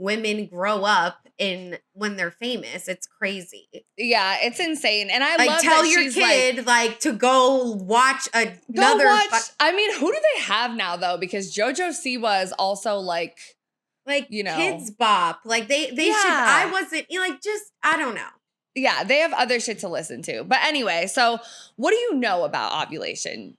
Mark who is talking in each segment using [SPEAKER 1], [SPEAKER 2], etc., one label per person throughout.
[SPEAKER 1] women grow up when they're famous. It's crazy.
[SPEAKER 2] Yeah, it's insane. And I
[SPEAKER 1] Like,
[SPEAKER 2] love
[SPEAKER 1] tell
[SPEAKER 2] that
[SPEAKER 1] your
[SPEAKER 2] she's
[SPEAKER 1] kid like to go watch another.
[SPEAKER 2] I mean, who do they have now though? Because JoJo Siwa is also like you know,
[SPEAKER 1] Kids Bop. Like they should. I wasn't like just I don't know.
[SPEAKER 2] Yeah, they have other shit to listen to. But anyway, so what do you know about ovulation?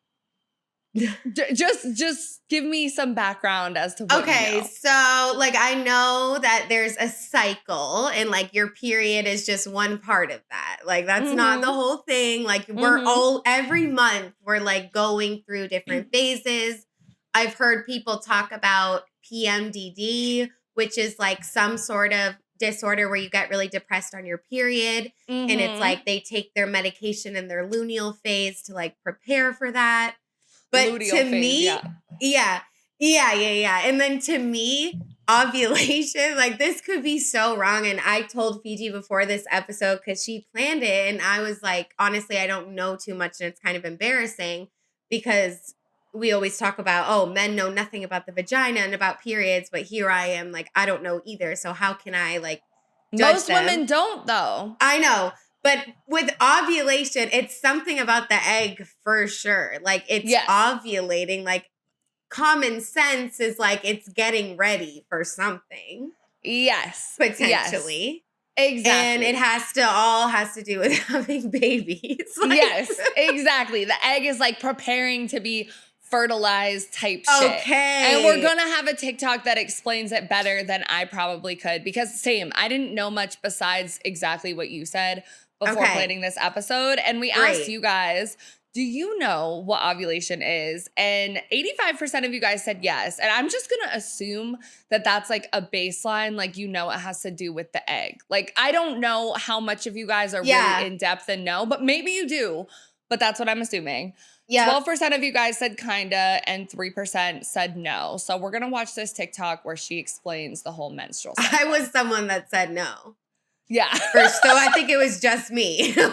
[SPEAKER 2] just give me some background as to what you know.
[SPEAKER 1] So like I know that there's a cycle and like your period is just one part of that. Like that's not the whole thing. Like we're every month we're like going through different phases. I've heard people talk about PMDD, which is like some sort of disorder where you get really depressed on your period. And it's like they take their medication in their luteal phase to like prepare for that. But
[SPEAKER 2] luteal
[SPEAKER 1] to
[SPEAKER 2] phase,
[SPEAKER 1] me, yeah. And then to me, ovulation, like this could be so wrong. And I told Fiji before this episode because she planned it. And I was like, honestly, I don't know too much. And it's kind of embarrassing because we always talk about, oh, men know nothing about the vagina and about periods. But here I am, like, I don't know either. So how can I like judge
[SPEAKER 2] Most
[SPEAKER 1] them?
[SPEAKER 2] women don't though.
[SPEAKER 1] I know. But with ovulation, it's something about the egg for sure. Like it's ovulating. Like common sense is like it's getting ready for something.
[SPEAKER 2] Yes.
[SPEAKER 1] Potentially.
[SPEAKER 2] Yes. Exactly.
[SPEAKER 1] And it has to do with having babies. Like,
[SPEAKER 2] yes, exactly. The egg is like preparing to be fertilized type shit.
[SPEAKER 1] Okay.
[SPEAKER 2] And we're gonna have a TikTok that explains it better than I probably could because same, I didn't know much besides exactly what you said before planning this episode. And we asked you guys, do you know what ovulation is? And 85% of you guys said yes. And I'm just going to assume that that's like a baseline, like, you know, it has to do with the egg. Like, I don't know how much of you guys are really in depth and know, but maybe you do. But that's what I'm assuming. Yeah. 12% of you guys said kinda and 3% said no. So we're going to watch this TikTok where she explains the whole menstrual cycle.
[SPEAKER 1] I was someone that said no.
[SPEAKER 2] Yeah.
[SPEAKER 1] First, so I think it was just me. Like,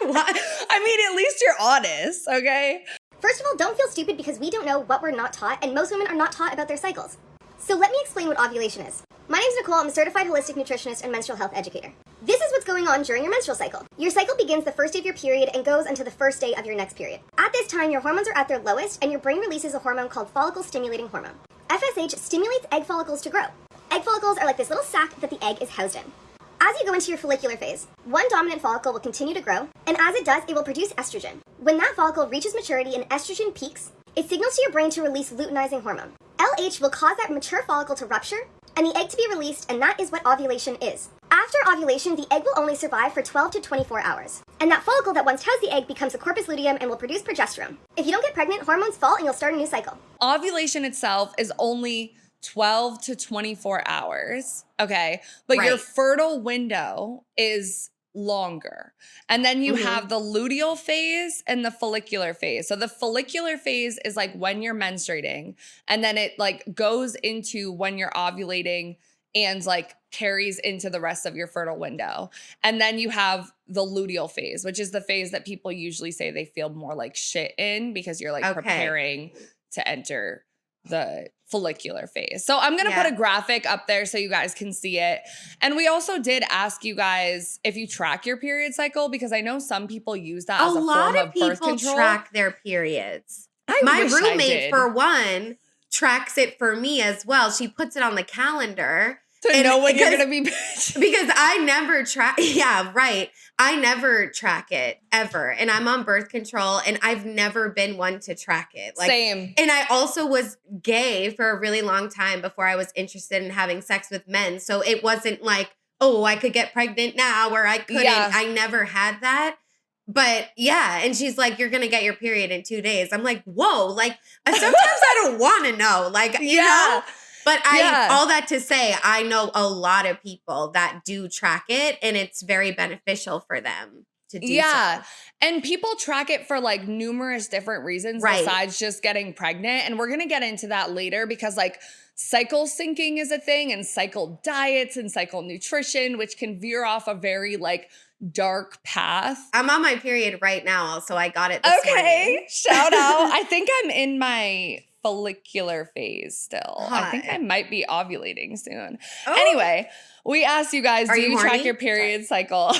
[SPEAKER 1] what?
[SPEAKER 2] I mean, at least you're honest, okay?
[SPEAKER 3] First of all, don't feel stupid because we don't know what we're not taught, and most women are not taught about their cycles. So let me explain what ovulation is. My name is Nicole. I'm a certified holistic nutritionist and menstrual health educator. This is what's going on during your menstrual cycle. Your cycle begins the first day of your period and goes until the first day of your next period. At this time, your hormones are at their lowest, and your brain releases a hormone called follicle-stimulating hormone. FSH stimulates egg follicles to grow. Egg follicles are like this little sac that the egg is housed in. As you go into your follicular phase, one dominant follicle will continue to grow, and as it does, it will produce estrogen. When that follicle reaches maturity and estrogen peaks, it signals to your brain to release luteinizing hormone. LH will cause that mature follicle to rupture, and the egg to be released, and that is what ovulation is. After ovulation, the egg will only survive for 12 to 24 hours. And that follicle that once housed the egg becomes a corpus luteum and will produce progesterone. If you don't get pregnant, hormones fall and you'll start a new cycle.
[SPEAKER 2] Ovulation itself is only 12 to 24 hours, okay? But your fertile window is longer. And then you have the luteal phase and the follicular phase. So the follicular phase is like when you're menstruating, and then it like goes into when you're ovulating and like carries into the rest of your fertile window. And then you have the luteal phase, which is the phase that people usually say they feel more like shit in because you're like preparing to enter the follicular phase. So I'm going to put a graphic up there so you guys can see it. And we also did ask you guys if you track your period cycle, because I know some people use that as a form of birth control. A lot of people
[SPEAKER 1] track their periods. My roommate, for one, tracks it for me as well. She puts it on the calendar.
[SPEAKER 2] To know when you're going to be
[SPEAKER 1] because I never track. Yeah, right. I never track it ever. And I'm on birth control and I've never been one to track it. Like,
[SPEAKER 2] same.
[SPEAKER 1] And I also was gay for a really long time before I was interested in having sex with men. So it wasn't like, oh, I could get pregnant now or I couldn't. Yeah. I never had that. But yeah, and she's like, you're going to get your period in 2 days. I'm like, whoa, like sometimes I don't want to know. Like, you know? But all that to say, I know a lot of people that do track it and it's very beneficial for them to do so.
[SPEAKER 2] And people track it for like numerous different reasons besides just getting pregnant. And we're going to get into that later because like cycle syncing is a thing and cycle diets and cycle nutrition, which can veer off a very like dark path.
[SPEAKER 1] I'm on my period right now. So I got it this morning.
[SPEAKER 2] Shout out. I think I'm in my follicular phase still. I think I
[SPEAKER 1] Hot.
[SPEAKER 2] might be ovulating soon.
[SPEAKER 1] Oh.
[SPEAKER 2] Anyway, we asked you guys,
[SPEAKER 1] Are
[SPEAKER 2] do
[SPEAKER 1] you
[SPEAKER 2] you track
[SPEAKER 1] horny?
[SPEAKER 2] your period cycle?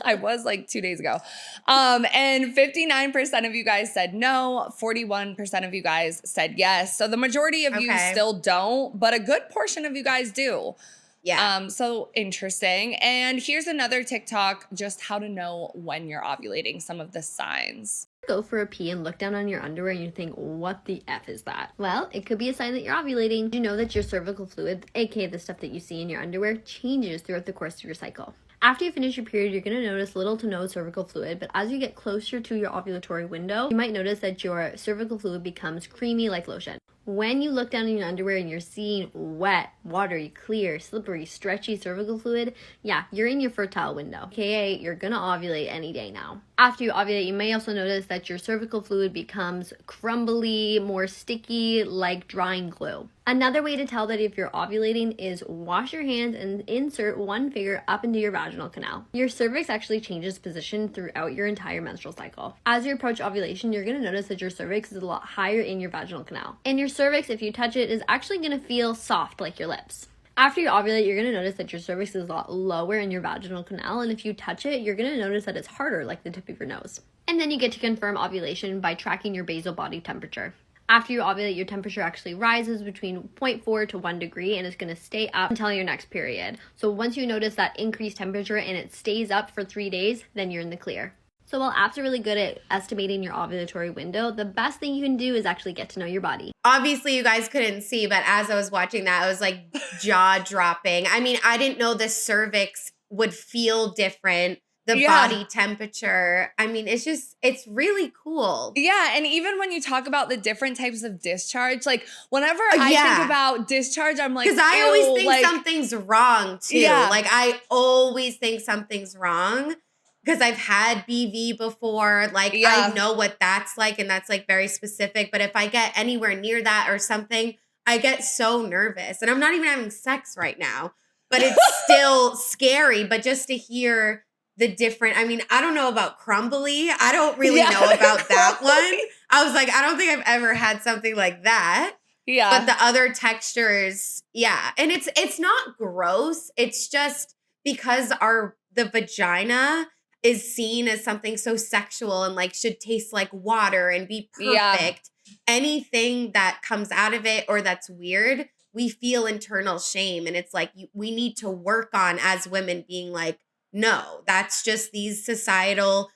[SPEAKER 2] I was like 2 days ago. And 59% of you guys said no. 41% of you guys said yes. So the majority of you
[SPEAKER 1] Okay.
[SPEAKER 2] still don't, but a good portion of you guys do.
[SPEAKER 1] Yeah.
[SPEAKER 2] So interesting. And here's another TikTok, just how to know when you're ovulating, some of the signs.
[SPEAKER 4] Go for a pee and look down on your underwear and you think, what the F is that? Well, it could be a sign that you're ovulating. You know that your cervical fluid, aka the stuff that you see in your underwear, changes throughout the course of your cycle. After you finish your period, you're going to notice little to no cervical fluid, but as you get closer to your ovulatory window, you might notice that your cervical fluid becomes creamy like lotion. When you look down in your underwear and you're seeing wet, watery, clear, slippery, stretchy cervical fluid, yeah, you're in your fertile window, aka you're gonna ovulate any day now. After you ovulate, you may also notice that your cervical fluid becomes crumbly, more sticky, like drying glue. Another way to tell that if you're ovulating is wash your hands and insert one finger up into your vaginal canal. Your cervix actually changes position throughout your entire menstrual cycle. As you approach ovulation, you're going to notice that your cervix is a lot higher in your vaginal canal. And your cervix, if you touch it, is actually going to feel soft like your lips. After you ovulate, you're going to notice that your cervix is a lot lower in your vaginal canal, and if you touch it, you're going to notice that it's harder like the tip of your nose. And then you get to confirm ovulation by tracking your basal body temperature. After you ovulate, your temperature actually rises between 0.4 to 1 degree and it's going to stay up until your next period. So once you notice that increased temperature and it stays up for 3 days, then you're in the clear. So while apps are really good at estimating your ovulatory window, the best thing you can do is actually get to know your body.
[SPEAKER 1] Obviously, you guys couldn't see, but as I was watching that, I was like jaw dropping. I mean, I didn't know the cervix would feel different. The body temperature. I mean, it's really cool.
[SPEAKER 2] Yeah, and even when you talk about the different types of discharge, like whenever I think about discharge, I'm like,
[SPEAKER 1] because I always think
[SPEAKER 2] like,
[SPEAKER 1] something's wrong too.
[SPEAKER 2] Yeah.
[SPEAKER 1] Like I always think something's wrong because I've had BV before. Like I know what that's like, and that's like very specific. But if I get anywhere near that or something, I get so nervous. And I'm not even having sex right now, but it's still scary. But just to hear the different, I mean, I don't know about crumbly. I don't really know about that one. I was like, I don't think I've ever had something like that.
[SPEAKER 2] Yeah.
[SPEAKER 1] But the other textures, yeah. And it's not gross. It's just because the vagina is seen as something so sexual and like should taste like water and be perfect. Anything that comes out of it or that's weird, we feel internal shame. And it's like we need to work on as women being like, no, that's just these societal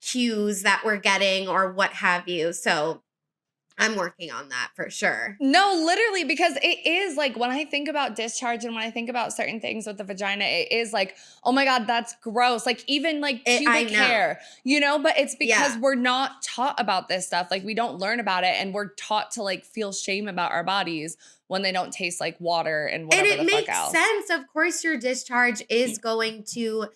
[SPEAKER 1] cues that we're getting or what have you. So I'm working on that for sure.
[SPEAKER 2] No, literally, because it is like when I think about discharge and when I think about certain things with the vagina, it is like, oh my God, that's gross. Like even like pubic hair, you know, but it's because we're not taught about this stuff. Like we don't learn about it and we're taught to like feel shame about our bodies when they don't taste like water and whatever the fuck else.
[SPEAKER 1] And it makes sense. Of course, your discharge is going to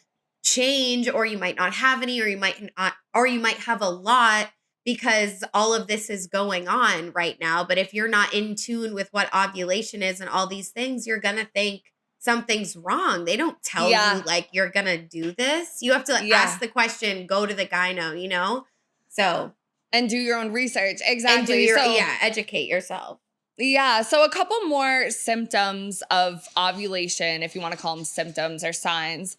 [SPEAKER 1] change, or you might not have any, or you might not, or you might have a lot because all of this is going on right now. But if you're not in tune with what ovulation is and all these things, you're going to think something's wrong. They don't tell you like you're going to do this. You have to ask the question, go to the gyno, you know? So.
[SPEAKER 2] And do your own research. Exactly.
[SPEAKER 1] And do your, educate yourself.
[SPEAKER 2] Yeah. So a couple more symptoms of ovulation, if you want to call them symptoms or signs,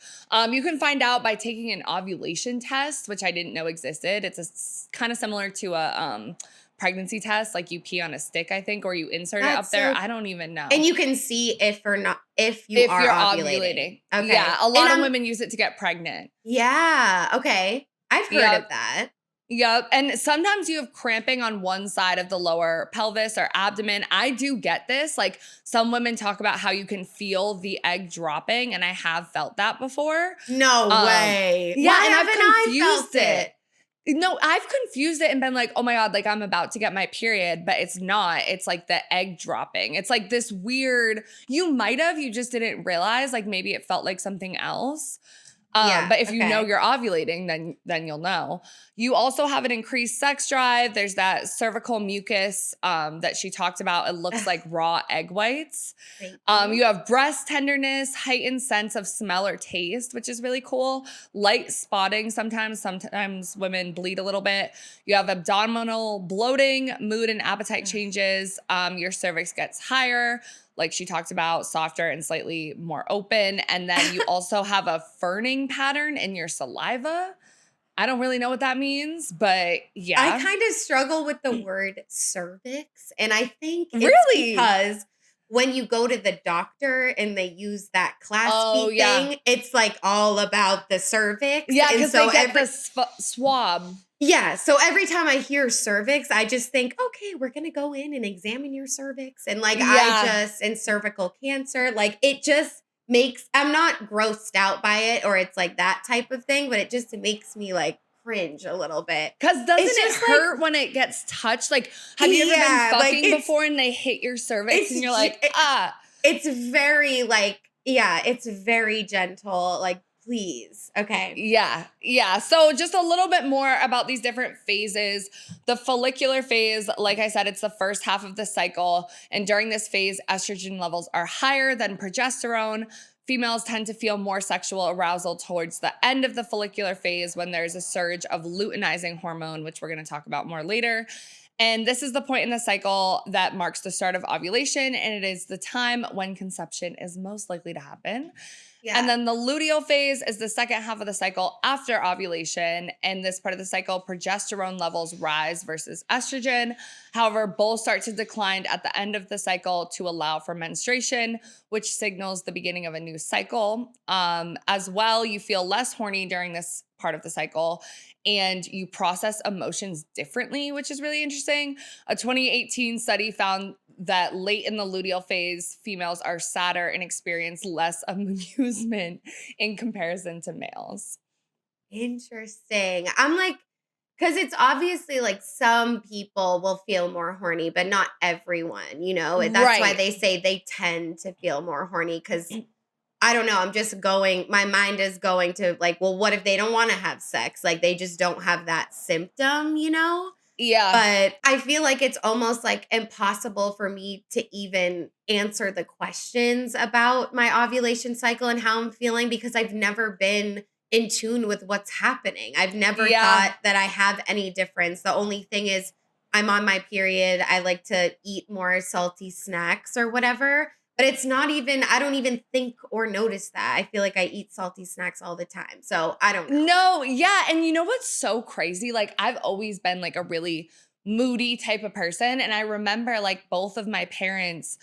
[SPEAKER 2] you can find out by taking an ovulation test, which I didn't know existed. It's kind of similar to a pregnancy test, like you pee on a stick, I think, or you insert it up there. I don't even know.
[SPEAKER 1] And you can see if you're ovulating. Okay.
[SPEAKER 2] Yeah. A lot of women use it to get pregnant.
[SPEAKER 1] Yeah. Okay. I've heard of that.
[SPEAKER 2] Yep. And sometimes you have cramping on one side of the lower pelvis or abdomen. I do get this. Like some women talk about how you can feel the egg dropping, and I have felt that before.
[SPEAKER 1] No way.
[SPEAKER 2] Yeah.
[SPEAKER 1] Why
[SPEAKER 2] and
[SPEAKER 1] haven't I felt it?
[SPEAKER 2] No, I've confused it and been like, oh my God, like I'm about to get my period, but it's not. It's like the egg dropping. It's like this weird, you just didn't realize, like maybe it felt like something else. But if you know you're ovulating, then you'll know. You also have an increased sex drive. There's that cervical mucus that she talked about. It looks like raw egg whites. You have breast tenderness, heightened sense of smell or taste, which is really cool. Light spotting sometimes women bleed a little bit. You have abdominal bloating, mood and appetite changes. Your cervix gets higher, like she talked about, softer and slightly more open. And then you also have a ferning pattern in your saliva. I don't really know what that means, but yeah.
[SPEAKER 1] I kind of struggle with the word cervix. And I think it's
[SPEAKER 2] Really?
[SPEAKER 1] because when you go to the doctor and they use that claspy thing, it's like all about the cervix.
[SPEAKER 2] Yeah,
[SPEAKER 1] and
[SPEAKER 2] because
[SPEAKER 1] so
[SPEAKER 2] they get the swab.
[SPEAKER 1] Yeah, so every time I hear cervix, I just think, okay, we're going to go in and examine your cervix. And like, and cervical cancer, like it just makes, I'm not grossed out by it or it's like that type of thing, but it just makes me like cringe a little bit.
[SPEAKER 2] Because doesn't it hurt when it gets touched? Like, have you ever been fucking before and they hit your cervix and you're like,
[SPEAKER 1] It's very like, it's very gentle, like, please. Okay.
[SPEAKER 2] Yeah. So just a little bit more about these different phases. The follicular phase, like I said, it's the first half of the cycle. And during this phase, estrogen levels are higher than progesterone. Females tend to feel more sexual arousal towards the end of the follicular phase when there's a surge of luteinizing hormone, which we're going to talk about more later. And this is the point in the cycle that marks the start of ovulation, and it is the time when conception is most likely to happen. Yeah. And then the luteal phase is the second half of the cycle after ovulation. And this part of the cycle, progesterone levels rise versus estrogen. However, both start to decline at the end of the cycle to allow for menstruation, which signals the beginning of a new cycle. As well, you feel less horny during this part of the cycle, and you process emotions differently, which is really interesting. A 2018 study found that late in the luteal phase, females are sadder and experience less amusement in comparison to males.
[SPEAKER 1] Interesting. I'm like, because it's obviously like some people will feel more horny, but not everyone, you know? That's why they say they tend to feel more horny because I don't know. I'm just going, my mind is going to like, well, what if they don't want to have sex? Like they just don't have that symptom, you know?
[SPEAKER 2] Yeah.
[SPEAKER 1] But I feel like it's almost like impossible for me to even answer the questions about my ovulation cycle and how I'm feeling because I've never been in tune with what's happening. I've never thought that I have any difference. The only thing is I'm on my period. I like to eat more salty snacks or whatever. But it's not even, I don't even think or notice that. I feel like I eat salty snacks all the time. So I don't know.
[SPEAKER 2] No, yeah. And you know what's so crazy? Like I've always been like a really moody type of person. And I remember like both of my parents,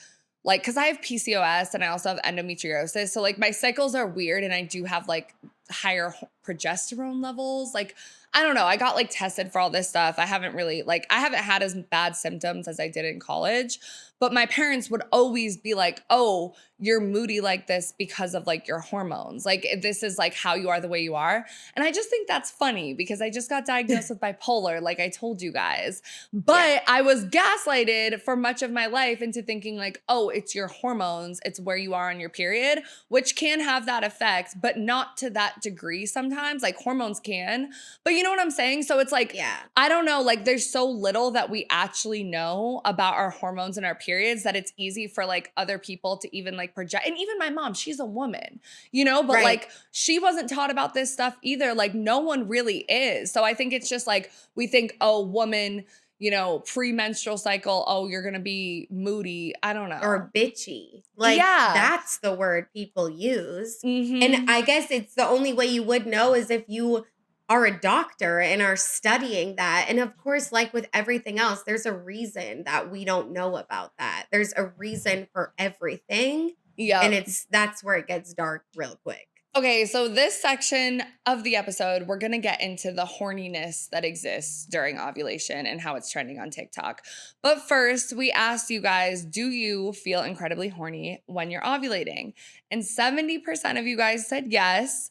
[SPEAKER 2] like, cause I have PCOS and I also have endometriosis. So like my cycles are weird and I do have like higher progesterone levels. Like, I don't know. I got like tested for all this stuff. I haven't had as bad symptoms as I did in college. But my parents would always be like, oh, you're moody like this because of like your hormones. Like this is like how you are the way you are. And I just think that's funny because I just got diagnosed with bipolar, like I told you guys. But I was gaslighted for much of my life into thinking like, oh, it's your hormones. It's where you are on your period, which can have that effect, but not to that degree sometimes. Like hormones can. But you know what I'm saying? So it's like, I don't know, like there's so little that we actually know about our hormones and our periods that it's easy for like other people to even like project. And even my mom, she's a woman, you know, but like she wasn't taught about this stuff either. Like no one really is. So I think it's just like, we think, oh, woman, you know, premenstrual cycle, oh, you're going to be moody. I don't know.
[SPEAKER 1] Or bitchy. Like that's the word people use.
[SPEAKER 2] Mm-hmm.
[SPEAKER 1] And I guess it's the only way you would know is if you are a doctor and are studying that. And of course, like with everything else, there's a reason that we don't know about that. There's a reason for everything.
[SPEAKER 2] Yeah.
[SPEAKER 1] And that's where it gets dark real quick.
[SPEAKER 2] Okay, so this section of the episode, we're going to get into the horniness that exists during ovulation and how it's trending on TikTok. But first, we asked you guys, do you feel incredibly horny when you're ovulating? And 70% of you guys said yes.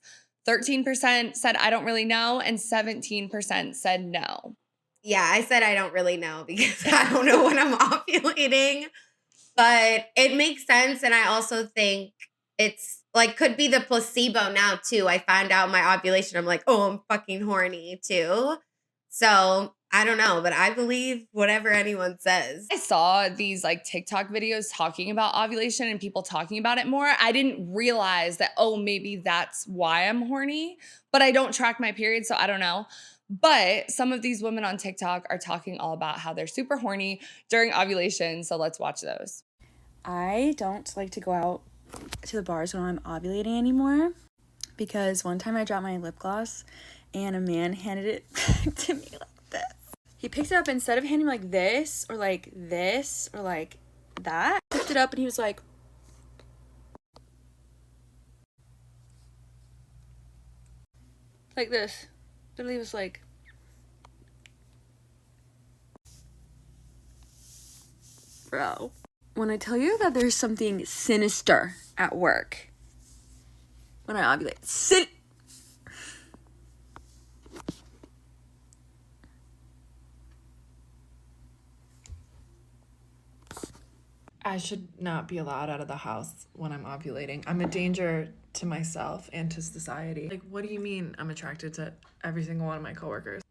[SPEAKER 2] 13% said, I don't really know. And 17% said no.
[SPEAKER 1] Yeah, I said I don't really know because I don't know when I'm ovulating. But it makes sense. And I also think it's like could be the placebo now too. I found out my ovulation. I'm like, oh, I'm fucking horny too. So I don't know, but I believe whatever anyone says.
[SPEAKER 2] I saw these like TikTok videos talking about ovulation and people talking about it more. I didn't realize that, oh, maybe that's why I'm horny, but I don't track my period, so I don't know. But some of these women on TikTok are talking all about how they're super horny during ovulation. So let's watch those.
[SPEAKER 5] I don't like to go out to the bars when I'm ovulating anymore because one time I dropped my lip gloss and a man handed it back to me like this. He picked it up, instead of handing me like this or like this or like that, picked it up and he was like, this. Literally was like, bro. When I tell you that there's something sinister at work when I ovulate,
[SPEAKER 6] I should not be allowed out of the house when I'm ovulating. I'm a danger to myself and to society. Like, what do you mean I'm attracted to every single one of my coworkers?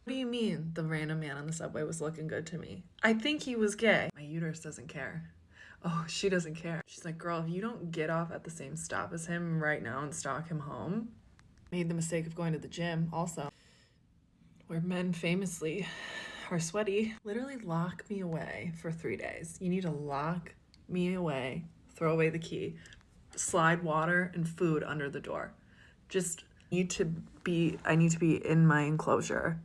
[SPEAKER 6] What do you mean the random man on the subway was looking good to me? I think he was gay. My uterus doesn't care. Oh, she doesn't care. She's like, girl, if you don't get off at the same stop as him right now and stalk him home. Made the mistake of going to the gym also, where men famously are sweaty. Literally lock me away for 3 days. You need to lock me away, throw away the key, slide water and food under the door. Just I need to be in my enclosure,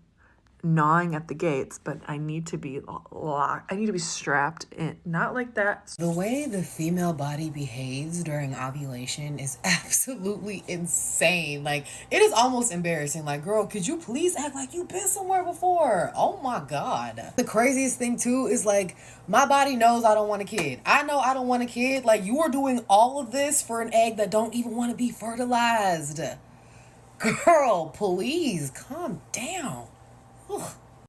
[SPEAKER 6] gnawing at the gates, but I need to be locked. I need to be strapped in, not like that.
[SPEAKER 7] The way the female body behaves during ovulation is absolutely insane. Like, it is almost embarrassing. Like, girl, could you please act like you've been somewhere before? Oh my God. The craziest thing too is like, my body knows I don't want a kid. I know I don't want a kid. Like, you are doing all of this for an egg that don't even want to be fertilized. Girl, please calm down.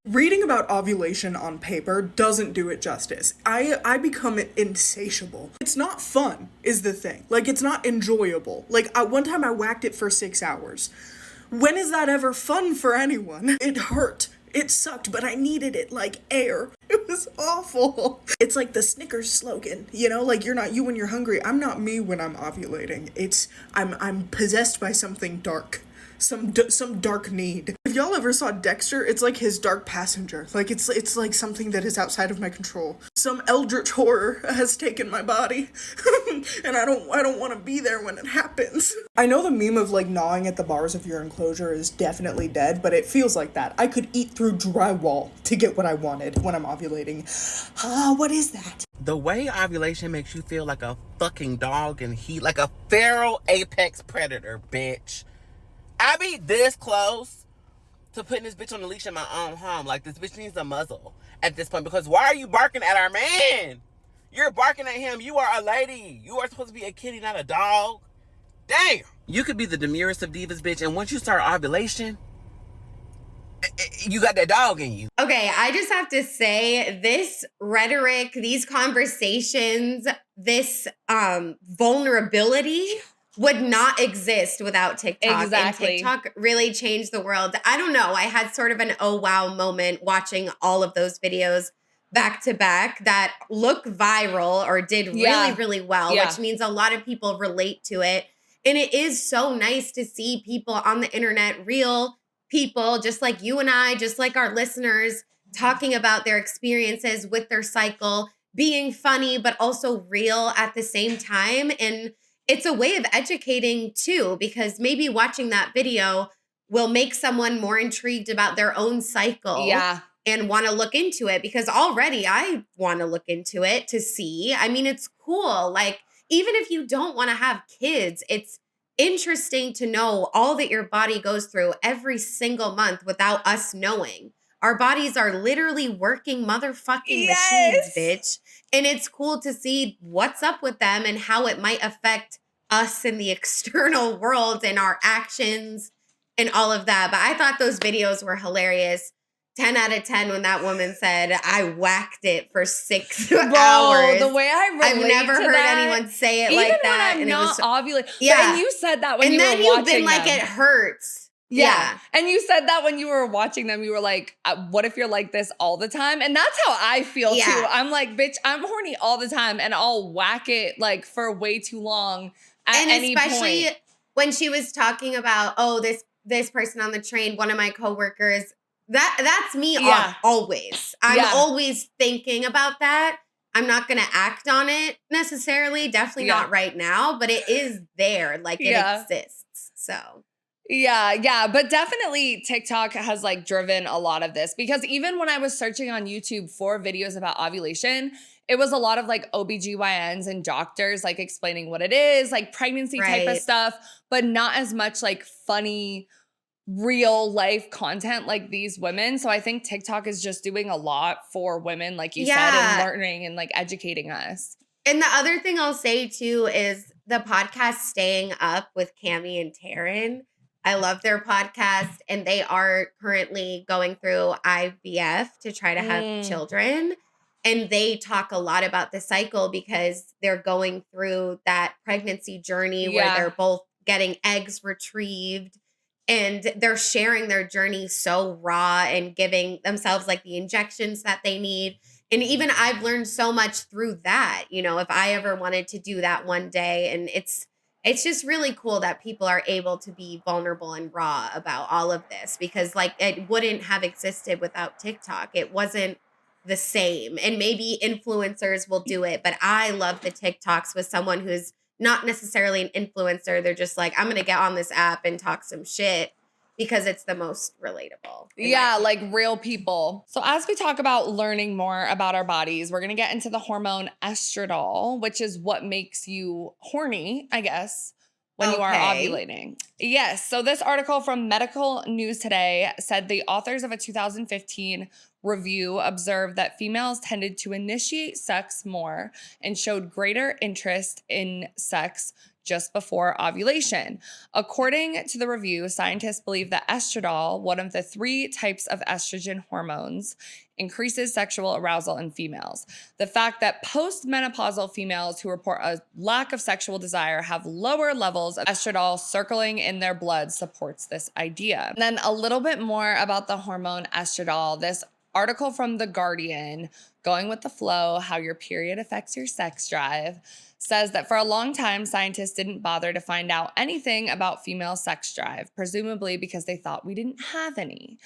[SPEAKER 8] Reading about ovulation on paper doesn't do it justice. I become insatiable. It's not fun, is the thing. Like, it's not enjoyable. Like, one time I whacked it for 6 hours. When is that ever fun for anyone? It hurt. It sucked, but I needed it like air. It was awful. It's like the Snickers slogan, you know? Like, you're not you when you're hungry. I'm not me when I'm ovulating. I'm possessed by something dark. Some dark need. If y'all ever saw Dexter, it's like his dark passenger. Like, it's like something that is outside of my control. Some eldritch horror has taken my body, and I don't want to be there when it happens. I know the meme of like gnawing at the bars of your enclosure is definitely dead, but it feels like that. I could eat through drywall to get what I wanted when I'm ovulating. What is that?
[SPEAKER 9] The way ovulation makes you feel like a fucking dog in heat, like a feral apex predator, bitch. I be this close to putting this bitch on the leash in my own home. Like, this bitch needs a muzzle at this point, because why are you barking at our man? You're barking at him. You are a lady. You are supposed to be a kitty, not a dog. Damn. You could be the demurest of divas, bitch, and once you start ovulation, you got that dog in you.
[SPEAKER 1] Okay, I just have to say, this rhetoric, these conversations, this vulnerability would not exist without TikTok.
[SPEAKER 2] Exactly.
[SPEAKER 1] And TikTok really changed the world. I don't know. I had sort of an oh wow moment watching all of those videos back to back that look viral or did really well, which means a lot of people relate to it. And it is so nice to see people on the internet, real people, just like you and I, just like our listeners, talking about their experiences with their cycle, being funny, but also real at the same time. And it's a way of educating too, because maybe watching that video will make someone more intrigued about their own cycle and want to look into it, because already I want to look into it to see. I mean, it's cool. Like, even if you don't want to have kids, it's interesting to know all that your body goes through every single month without us knowing. Our bodies are literally working motherfucking machines, bitch. And it's cool to see what's up with them and how it might affect us in the external world and our actions and all of that. But I thought those videos were hilarious. 10 out of 10 when that woman said, I whacked it for 6
[SPEAKER 2] Bro,
[SPEAKER 1] hours.
[SPEAKER 2] the way I relate
[SPEAKER 1] I've never
[SPEAKER 2] to
[SPEAKER 1] heard
[SPEAKER 2] that,
[SPEAKER 1] anyone say it
[SPEAKER 2] even
[SPEAKER 1] like that.
[SPEAKER 2] when I'm
[SPEAKER 1] and
[SPEAKER 2] not ovulating.
[SPEAKER 1] Yeah.
[SPEAKER 2] And you said that when
[SPEAKER 1] and
[SPEAKER 2] you were
[SPEAKER 1] then
[SPEAKER 2] watching
[SPEAKER 1] you've been like,
[SPEAKER 2] them.
[SPEAKER 1] it hurts.
[SPEAKER 2] Yeah. And you said that when you were watching them, you were like, what if you're like this all the time? And that's how I feel too. I'm like, bitch, I'm horny all the time and I'll whack it like for way too long at any point. And especially
[SPEAKER 1] when she was talking about, oh, this person on the train, one of my coworkers, that's me always. I'm always thinking about that. I'm not going to act on it necessarily. Definitely not right now, but it is there. Like it exists. So.
[SPEAKER 2] Yeah. But definitely TikTok has like driven a lot of this because even when I was searching on YouTube for videos about ovulation, it was a lot of like OBGYNs and doctors like explaining what it is, like pregnancy type of stuff, but not as much like funny real life content like these women. So I think TikTok is just doing a lot for women, like you said, and learning and like educating us.
[SPEAKER 1] And the other thing I'll say too is the podcast Staying Up with Cammie and Taryn. I love their podcast and they are currently going through IVF to try to have children. And they talk a lot about the cycle because they're going through that pregnancy journey where they're both getting eggs retrieved. And they're sharing their journey so raw and giving themselves like the injections that they need. And even I've learned so much through that, you know, if I ever wanted to do that one day. And it's just really cool that people are able to be vulnerable and raw about all of this because like it wouldn't have existed without TikTok. It wasn't the same. And maybe influencers will do it, but I love the TikToks with someone who's not necessarily an influencer. They're just like, I'm going to get on this app and talk some shit because it's the most relatable.
[SPEAKER 2] Yeah, like real people. So as we talk about learning more about our bodies, we're going to get into the hormone estradiol, which is what makes you horny, I guess, when you are ovulating. Yes. So this article from Medical News Today said the authors of a 2015 review observed that females tended to initiate sex more and showed greater interest in sex just before ovulation. According to the review, scientists believe that estradiol, one of the 3 types of estrogen hormones, increases sexual arousal in females. The fact that postmenopausal females who report a lack of sexual desire have lower levels of estradiol circling in their blood supports this idea. And then a little bit more about the hormone estradiol. This article from The Guardian, Going with the Flow, How Your Period Affects Your Sex Drive, says that for a long time, scientists didn't bother to find out anything about female sex drive, presumably because they thought we didn't have any.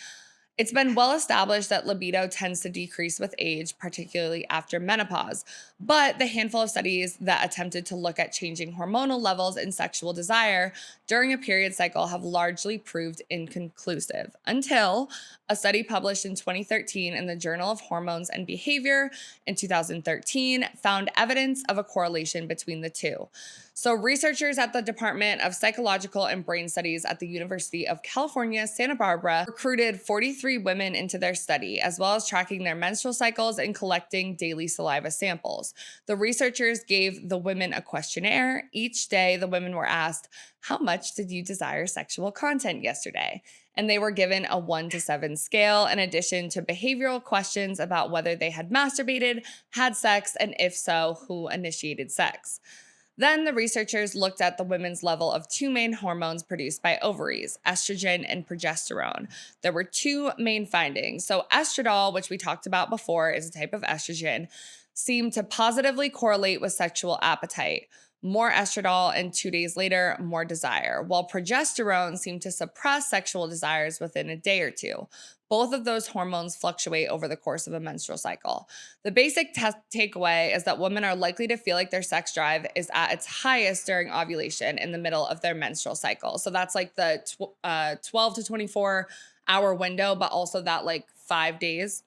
[SPEAKER 2] It's been well established that libido tends to decrease with age, particularly after menopause. But the handful of studies that attempted to look at changing hormonal levels in sexual desire during a period cycle have largely proved inconclusive until a study published in 2013 in the Journal of Hormones and Behavior in 2013 found evidence of a correlation between the two. So researchers at the Department of Psychological and Brain Studies at the University of California, Santa Barbara, recruited 43 women into their study, as well as tracking their menstrual cycles and collecting daily saliva samples. The researchers gave the women a questionnaire. Each day, the women were asked, how much did you desire sexual content yesterday? And they were given a 1 to 7 scale, in addition to behavioral questions about whether they had masturbated, had sex, and if so, who initiated sex. Then the researchers looked at the women's level of 2 main hormones produced by ovaries, estrogen and progesterone. There were 2 main findings. So estradiol, which we talked about before, is a type of estrogen, seemed to positively correlate with sexual appetite. More estradiol and 2 days later, more desire, while progesterone seemed to suppress sexual desires within a day or 2. Both of those hormones fluctuate over the course of a menstrual cycle. The basic takeaway is that women are likely to feel like their sex drive is at its highest during ovulation in the middle of their menstrual cycle. So that's like the 12 to 24 hour window, but also that like 5 days.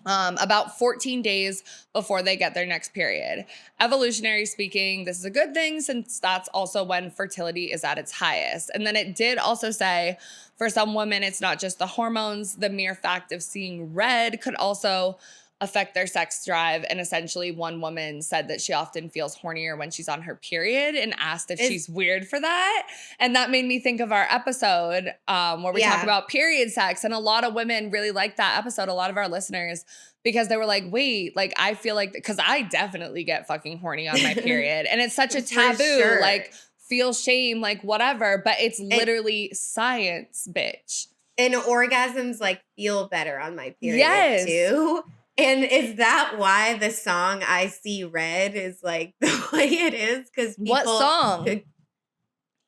[SPEAKER 2] About 14 days before they get their next period. Evolutionary speaking, this is a good thing since that's also when fertility is at its highest. And then it did also say for some women, it's not just the hormones. The mere fact of seeing red could also affect their sex drive. And essentially one woman said that she often feels hornier when she's on her period and asked if she's weird for that. And that made me think of our episode where we talk about period sex. And a lot of women really liked that episode, a lot of our listeners, because they were like, wait, like I feel like, because I definitely get fucking horny on my period. And it's such a taboo, like feel shame, like whatever, but it's literally science, bitch.
[SPEAKER 1] And orgasms like feel better on my period too. And is that why the song I See Red is like the way it is? Because
[SPEAKER 2] what song?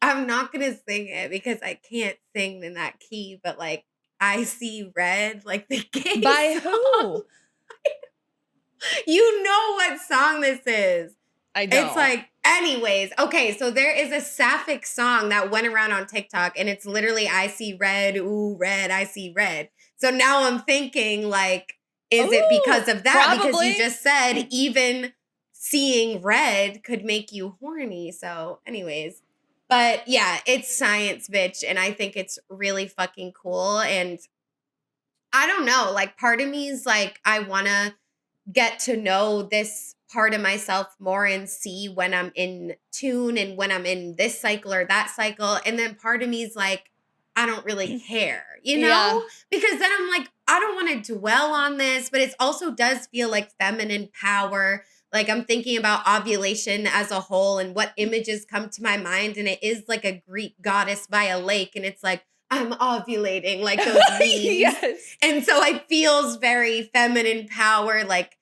[SPEAKER 1] I'm not going to sing it because I can't sing in that key, but like I See Red, like the gay
[SPEAKER 2] By
[SPEAKER 1] song.
[SPEAKER 2] who?
[SPEAKER 1] You know what song this is.
[SPEAKER 2] I don't.
[SPEAKER 1] It's like, anyways, okay, so there is a sapphic song that went around on TikTok, and it's literally, I see red, ooh, red, I see red. So now I'm thinking, like, is it because of that?
[SPEAKER 2] Probably.
[SPEAKER 1] Because you just said even seeing red could make you horny. So anyways, but yeah, it's science, bitch, and I think it's really fucking cool. And I don't know, like, part of me is like, I want to get to know this part of myself more and see when I'm in tune and when I'm in this cycle or that cycle. And then part of me is like, I don't really care, you know?
[SPEAKER 2] Yeah.
[SPEAKER 1] Because then I'm like, I don't want to dwell on this, but it also does feel like feminine power. Like I'm thinking about ovulation as a whole and what images come to my mind. And it is like a Greek goddess by a lake. And it's like, I'm ovulating, like those memes.
[SPEAKER 2] Yes.
[SPEAKER 1] And so it feels very feminine power, like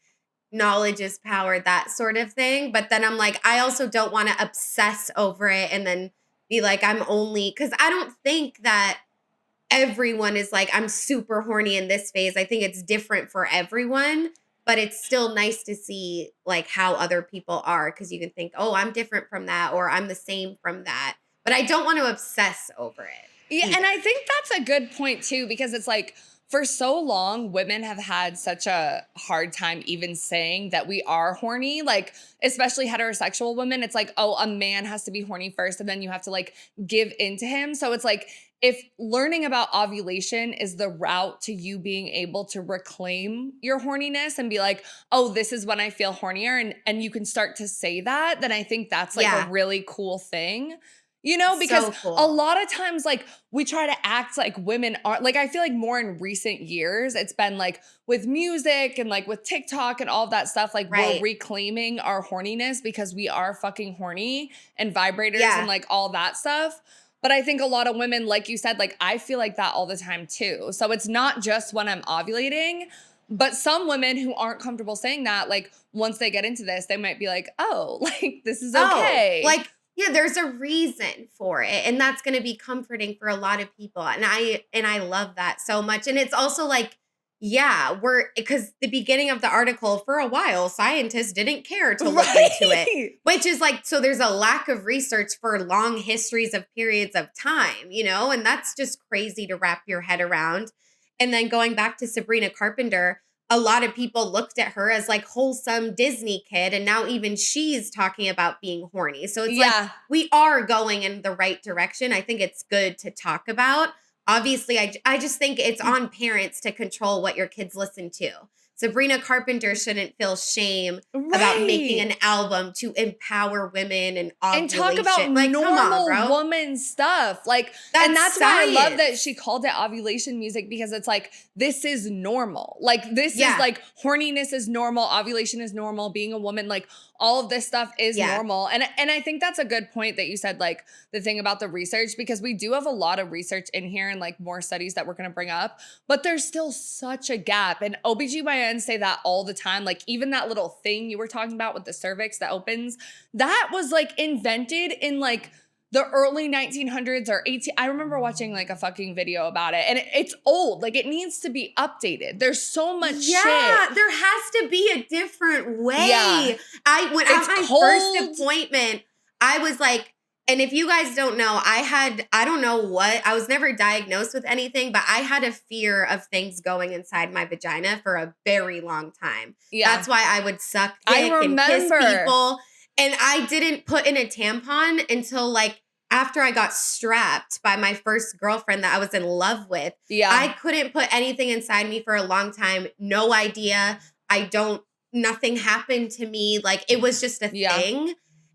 [SPEAKER 1] knowledge is power, that sort of thing. But then I'm like, I also don't want to obsess over it and then be like, I'm only, because I don't think that everyone is like, I'm super horny in this phase. I think it's different for everyone, but it's still nice to see like how other people are, because you can think, oh, I'm different from that, or I'm the same from that. But I don't want to obsess over it.
[SPEAKER 2] Yeah, and I think that's a good point too, because it's like for so long, women have had such a hard time even saying that we are horny, like especially heterosexual women. It's like, oh, a man has to be horny first and then you have to like give into him. So it's like if learning about ovulation is the route to you being able to reclaim your horniness and be like, oh, this is when I feel hornier, and you can start to say that, then I think that's like a really cool thing. You know, because
[SPEAKER 1] So cool.
[SPEAKER 2] a lot of times, like, we try to act like women aren't, like, I feel like more in recent years, it's been like with music and like with TikTok and all of that stuff, like we're reclaiming our horniness because we are fucking horny, and vibrators and like all that stuff. But I think a lot of women, like you said, like I feel like that all the time too. So it's not just when I'm ovulating, but some women who aren't comfortable saying that, like once they get into this, they might be like, oh, like this is okay.
[SPEAKER 1] Like, yeah, there's a reason for it. And that's going to be comforting for a lot of people. And I love that so much. And it's also like, yeah, because the beginning of the article, for a while, scientists didn't care to look into it, which is like, so there's a lack of research for long histories of periods of time, you know, and that's just crazy to wrap your head around. And then going back to Sabrina Carpenter, a lot of people looked at her as like wholesome Disney kid. And now even she's talking about being horny. So it's like, we are going in the right direction. I think it's good to talk about. Obviously, I just think it's on parents to control what your kids listen to. Sabrina Carpenter shouldn't feel shame about making an album to empower women and ovulation.
[SPEAKER 2] And talk about like, normal woman stuff. Like, and that's why I love that she called it ovulation music, because it's like, this is normal. Like, this is like, horniness is normal. Ovulation is normal. Being a woman, like all of this stuff is normal. And I think that's a good point that you said, like the thing about the research, because we do have a lot of research in here and like more studies that we're going to bring up, but there's still such a gap. And OBGYNs say that all the time. Like even that little thing you were talking about with the cervix that opens, that was like invented in like the early 1900s or 18. I remember watching like a fucking video about it, and it's old. Like it needs to be updated. There's so much shit.
[SPEAKER 1] Yeah, there has to be a different way.
[SPEAKER 2] Yeah.
[SPEAKER 1] When at my first appointment, I was like, and if you guys don't know, I don't know what, I was never diagnosed with anything, but I had a fear of things going inside my vagina for a very long time. Yeah. That's why I would suck dick and kiss people. And I didn't put in a tampon until like after I got strapped by my first girlfriend that I was in love with. Yeah. I couldn't put anything inside me for a long time. No idea. nothing happened to me. Like, it was just a thing.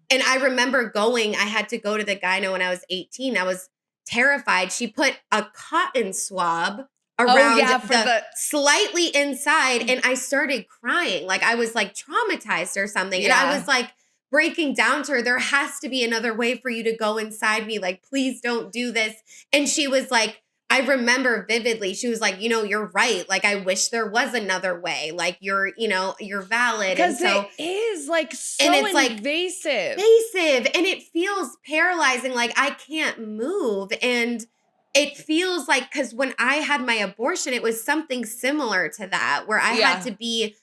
[SPEAKER 1] And I remember I had to go to the gyno when I was 18. I was terrified. She put a cotton swab around the slightly inside, and I started crying. Like, I was like traumatized or something. And I was like breaking down to her, there has to be another way for you to go inside me. Like, please don't do this. And she was like, I remember vividly, she was like, you're right. Like, I wish there was another way. Like, you're valid.
[SPEAKER 2] Because it is like so
[SPEAKER 1] and it's
[SPEAKER 2] invasive.
[SPEAKER 1] And it feels paralyzing. Like, I can't move. And it feels like, because when I had my abortion, it was something similar to that, where I had to be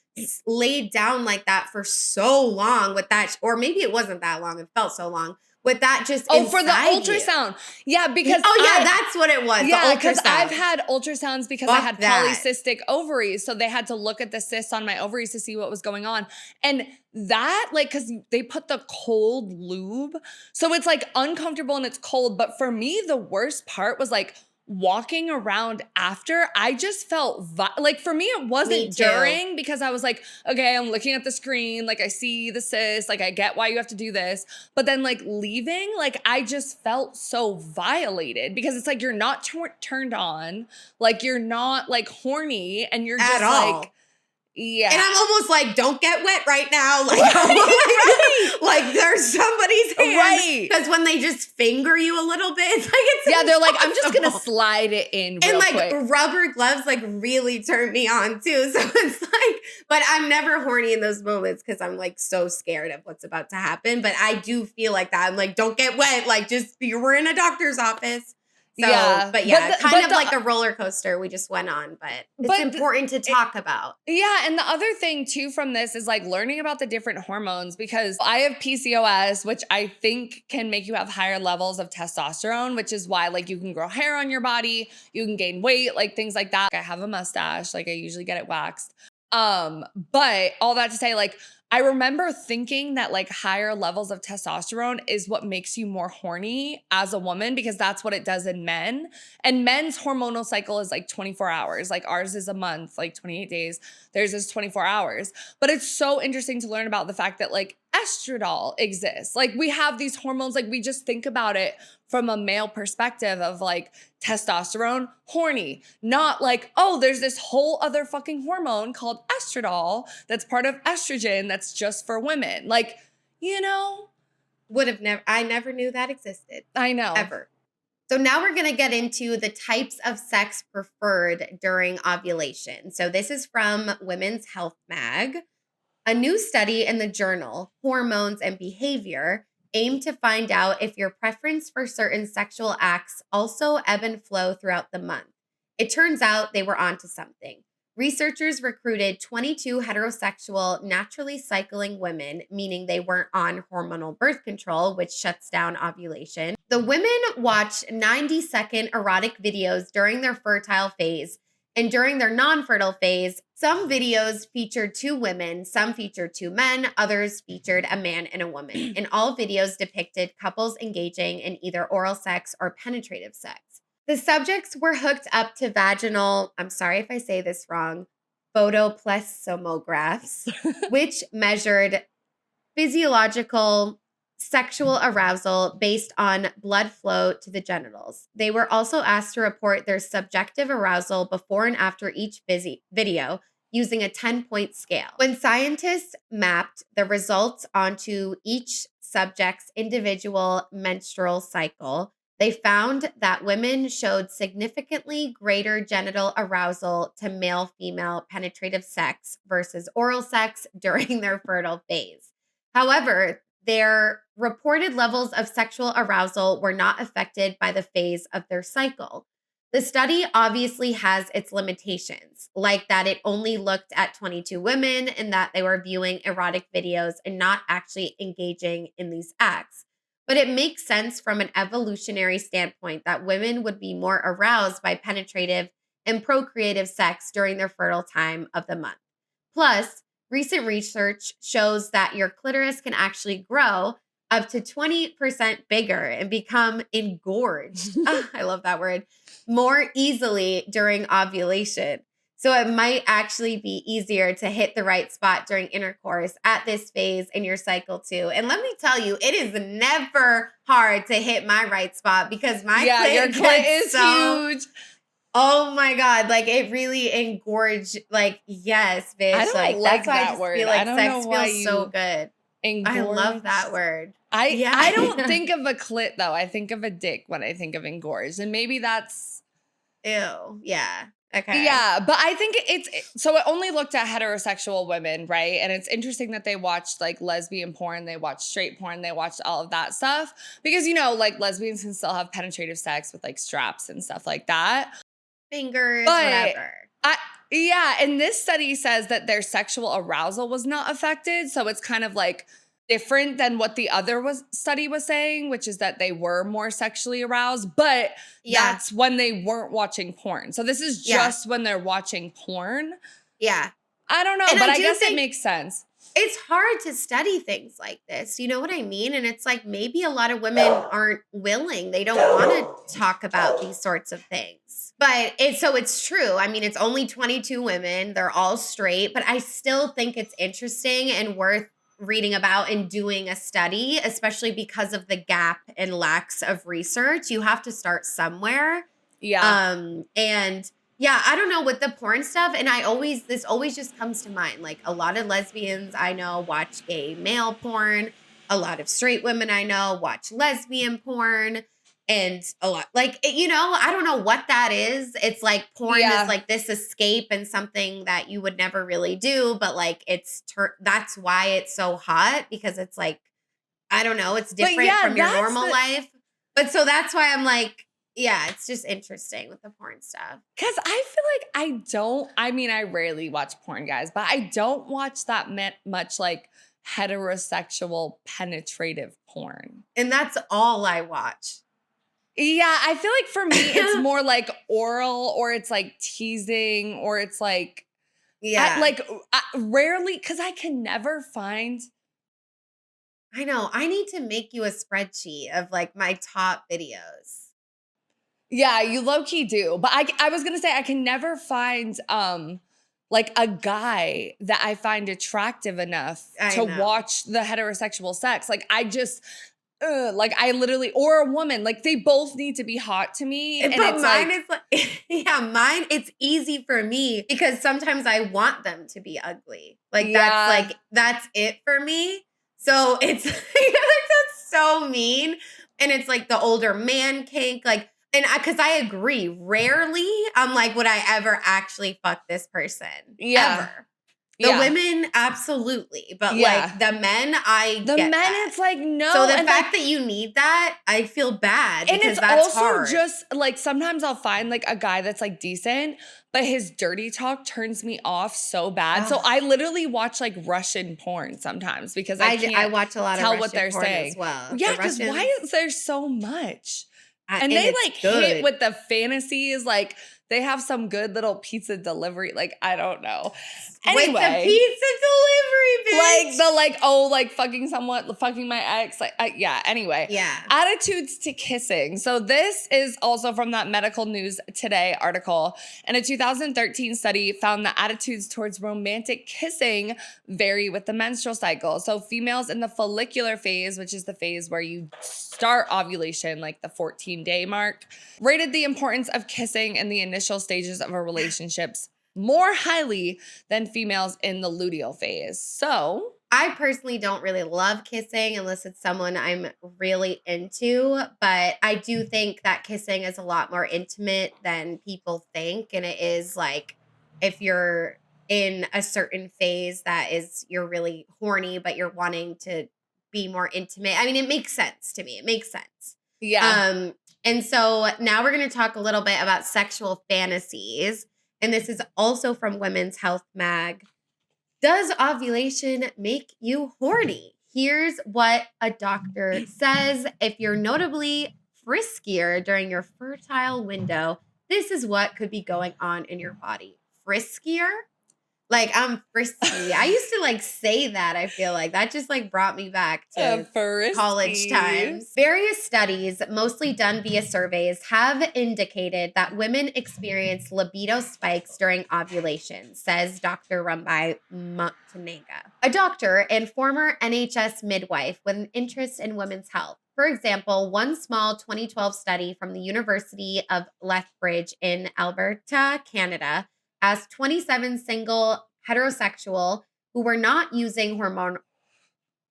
[SPEAKER 1] laid down like that for so long with that, or maybe it wasn't that long. It felt so long. With that just
[SPEAKER 2] for the ultrasound. Yeah, because
[SPEAKER 1] that's what it was.
[SPEAKER 2] Yeah, because I've had ultrasounds because I had polycystic ovaries. So they had to look at the cysts on my ovaries to see what was going on. And that, like, because they put the cold lube. So it's like uncomfortable and it's cold. But for me, the worst part was like walking around after. I just felt like, for me, it wasn't during, because I was like, okay, I'm looking at the screen, like I see the cyst, like I get why you have to do this, but then like leaving, like I just felt so violated, because it's like you're not turned on, like you're not like horny, and you're just like, yeah.
[SPEAKER 1] And I'm almost like, don't get wet right now. Like, like there's somebody's hand.
[SPEAKER 2] Right.
[SPEAKER 1] Because when they just finger you a little bit, it's like, it's
[SPEAKER 2] they're like, I'm just going to slide it in real quick.
[SPEAKER 1] And like rubber gloves like really turn me on too. So it's like, but I'm never horny in those moments because I'm like so scared of what's about to happen. But I do feel like that. I'm like, don't get wet. Like, just, we're in a doctor's office. So, but kind of like a roller coaster we just went on, but it's important to talk about.
[SPEAKER 2] Yeah, and the other thing too from this is like learning about the different hormones, because I have PCOS, which I think can make you have higher levels of testosterone, which is why like you can grow hair on your body, you can gain weight, like things like that. I have a mustache, like I usually get it waxed. But all that to say, like, I remember thinking that like higher levels of testosterone is what makes you more horny as a woman, because that's what it does in men. And men's hormonal cycle is like 24 hours. Like ours is a month, like 28 days. Theirs is 24 hours. But it's so interesting to learn about the fact that like estradiol exists. Like we have these hormones, like we just think about it from a male perspective of like testosterone, horny, not like, oh, there's this whole other fucking hormone called estradiol that's part of estrogen that's just for women. Like,
[SPEAKER 1] I never knew that existed.
[SPEAKER 2] I know.
[SPEAKER 1] Ever. So now we're going to get into the types of sex preferred during ovulation. So this is from Women's Health Mag. A new study in the journal Hormones and Behavior aimed to find out if your preference for certain sexual acts also ebb and flow throughout the month. It turns out they were onto something. Researchers recruited 22 heterosexual, naturally cycling women, meaning they weren't on hormonal birth control, which shuts down ovulation. The women watched 90-second erotic videos during their fertile phase, and during their non-fertile phase, some videos featured 2 women, some featured 2 men, others featured a man and a woman. And all videos depicted couples engaging in either oral sex or penetrative sex. The subjects were hooked up to vaginal, I'm sorry if I say this wrong, photoplethysmographs, which measured physiological sexual arousal based on blood flow to the genitals. They were also asked to report their subjective arousal before and after each video using a 10-point scale. When scientists mapped the results onto each subject's individual menstrual cycle, they found that women showed significantly greater genital arousal to male-female penetrative sex versus oral sex during their fertile phase. However, their reported levels of sexual arousal were not affected by the phase of their cycle. The study obviously has its limitations, like that it only looked at 22 women and that they were viewing erotic videos and not actually engaging in these acts. But it makes sense from an evolutionary standpoint that women would be more aroused by penetrative and procreative sex during their fertile time of the month. Plus, recent research shows that your clitoris can actually grow up to 20% bigger and become engorged. I love that word. More easily during ovulation. So it might actually be easier to hit the right spot during intercourse at this phase in your cycle too. And let me tell you, it is never hard to hit my right spot because my clit
[SPEAKER 2] your clit is huge.
[SPEAKER 1] Oh my God. Like it really engorged. Like, yes, bitch.
[SPEAKER 2] I don't like
[SPEAKER 1] that's why
[SPEAKER 2] that
[SPEAKER 1] I just
[SPEAKER 2] word.
[SPEAKER 1] feel like
[SPEAKER 2] I don't
[SPEAKER 1] sex
[SPEAKER 2] know why
[SPEAKER 1] feels so
[SPEAKER 2] you
[SPEAKER 1] good.
[SPEAKER 2] engorged.
[SPEAKER 1] I love that word.
[SPEAKER 2] I don't think of a clit though. I think of a dick when I think of engorged. And maybe that's
[SPEAKER 1] ew. Yeah. Okay.
[SPEAKER 2] Yeah, but I think so it only looked at heterosexual women, right? And it's interesting that they watched like lesbian porn, they watched straight porn, they watched all of that stuff because like lesbians can still have penetrative sex with like straps and stuff like that.
[SPEAKER 1] Fingers,
[SPEAKER 2] But
[SPEAKER 1] whatever.
[SPEAKER 2] And this study says that their sexual arousal was not affected, so it's kind of like different than what the other study was saying, which is that they were more sexually aroused, but that's when they weren't watching porn. So this is just when they're watching porn.
[SPEAKER 1] Yeah.
[SPEAKER 2] I don't know, but I guess it makes sense.
[SPEAKER 1] It's hard to study things like this. You know what I mean? And it's like maybe a lot of women aren't willing. They don't want to talk about these sorts of things. But it's true. I mean, it's only 22 women. They're all straight, but I still think it's interesting and worth reading about and doing a study, especially because of the gap and lacks of research. You have to start somewhere.
[SPEAKER 2] Yeah.
[SPEAKER 1] And yeah, I don't know with the porn stuff. And this always just comes to mind. Like a lot of lesbians I know watch gay male porn. A lot of straight women I know watch lesbian porn. And a lot, like, I don't know what that is. It's like porn is like this escape and something that you would never really do. But like, that's why it's so hot because it's like, I don't know, it's different from your normal life. But so that's why I'm like, yeah, it's just interesting with the porn stuff.
[SPEAKER 2] Because I feel like I rarely watch porn, guys, but I don't watch that much like heterosexual penetrative porn.
[SPEAKER 1] And that's all I watch.
[SPEAKER 2] Yeah, I feel like for me, it's more like oral or it's like teasing or it's like, rarely, because I can never find.
[SPEAKER 1] I know. I need to make you a spreadsheet of like my top videos.
[SPEAKER 2] Yeah, you low-key do. But I was going to say, I can never find like a guy that I find attractive enough to watch the heterosexual sex. Like I just... I literally, or a woman, like they both need to be hot to me. And
[SPEAKER 1] but mine is like, it's easy for me because sometimes I want them to be ugly. Like that's it for me. So it's that's so mean. And it's like the older man kink, like, and because I agree, rarely I'm like, would I ever actually fuck this person?
[SPEAKER 2] Yeah.
[SPEAKER 1] Ever. The women, absolutely. But like the men,
[SPEAKER 2] it's like, no.
[SPEAKER 1] So the fact that you need that, I feel bad.
[SPEAKER 2] And
[SPEAKER 1] because
[SPEAKER 2] it's
[SPEAKER 1] that's
[SPEAKER 2] also
[SPEAKER 1] hard.
[SPEAKER 2] just like, sometimes I'll find like a guy that's like decent, but his dirty talk turns me off so bad. So I literally watch like Russian porn sometimes because I
[SPEAKER 1] watch a lot
[SPEAKER 2] tell
[SPEAKER 1] of
[SPEAKER 2] what they're
[SPEAKER 1] porn
[SPEAKER 2] saying
[SPEAKER 1] as well.
[SPEAKER 2] Yeah, because why is there so much? And they like
[SPEAKER 1] good.
[SPEAKER 2] hit with the fantasies, like they have some good little pizza delivery. Like, I don't know. Anyway,
[SPEAKER 1] with the pizza delivery, bitch.
[SPEAKER 2] fucking my ex. Anyway.
[SPEAKER 1] Yeah.
[SPEAKER 2] Attitudes to kissing. So this is also from that Medical News Today article. And a 2013 study found that attitudes towards romantic kissing vary with the menstrual cycle. So females in the follicular phase, which is the phase where you start ovulation, like the 14-day mark, rated the importance of kissing in the initial stages of a relationships more highly than females in the luteal phase. So
[SPEAKER 1] I personally don't really love kissing unless it's someone I'm really into, but I do think that kissing is a lot more intimate than people think. And it is like, if you're in a certain phase that is, you're really horny, but you're wanting to be more intimate. I mean, it makes sense to me. It makes sense.
[SPEAKER 2] Yeah.
[SPEAKER 1] And so now we're going to talk a little bit about sexual fantasies. And this is also from Women's Health Mag. Does ovulation make you horny? Here's what a doctor says. If you're notably friskier during your fertile window, this is what could be going on in your body. Friskier? Like, I'm frisky. I used to like say that, I feel like. That just like brought me back to college times. Various studies, mostly done via surveys, have indicated that women experience libido spikes during ovulation, says Dr. Rumbai Montenega, a doctor and former NHS midwife with an interest in women's health. For example, one small 2012 study from the University of Lethbridge in Alberta, Canada, asked 27 single heterosexual who were not using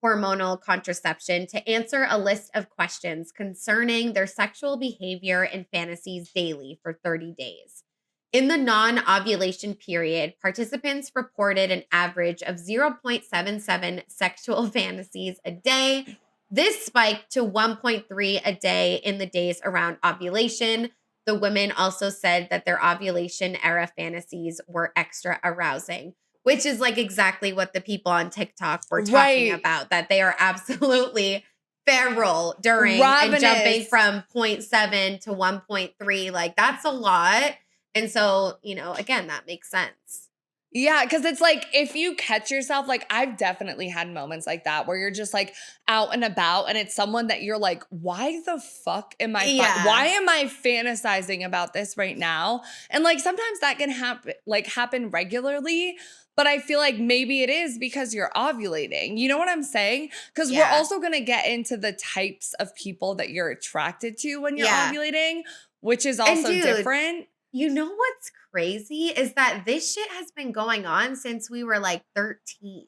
[SPEAKER 1] hormonal contraception to answer a list of questions concerning their sexual behavior and fantasies daily for 30 days. In the non-ovulation period, participants reported an average of 0.77 sexual fantasies a day. This spiked to 1.3 a day in the days around ovulation. The women also said that their ovulation era fantasies were extra arousing, which is like exactly what the people on TikTok were talking about, that they are absolutely feral during and jumping from 0.7 to 1.3. Like, that's a lot. And so, you know, again, that makes sense.
[SPEAKER 2] Yeah, because it's like if you catch yourself, like I've definitely had moments like that where you're just like out and about and it's someone that you're like, why the fuck am I, why am I fantasizing about this right now? And like sometimes that can happen regularly, but I feel like maybe it is because you're ovulating. You know what I'm saying? Because we're also going to get into the types of people that you're attracted to when you're ovulating, which is also different.
[SPEAKER 1] You know what's crazy is that this shit has been going on since we were like 13.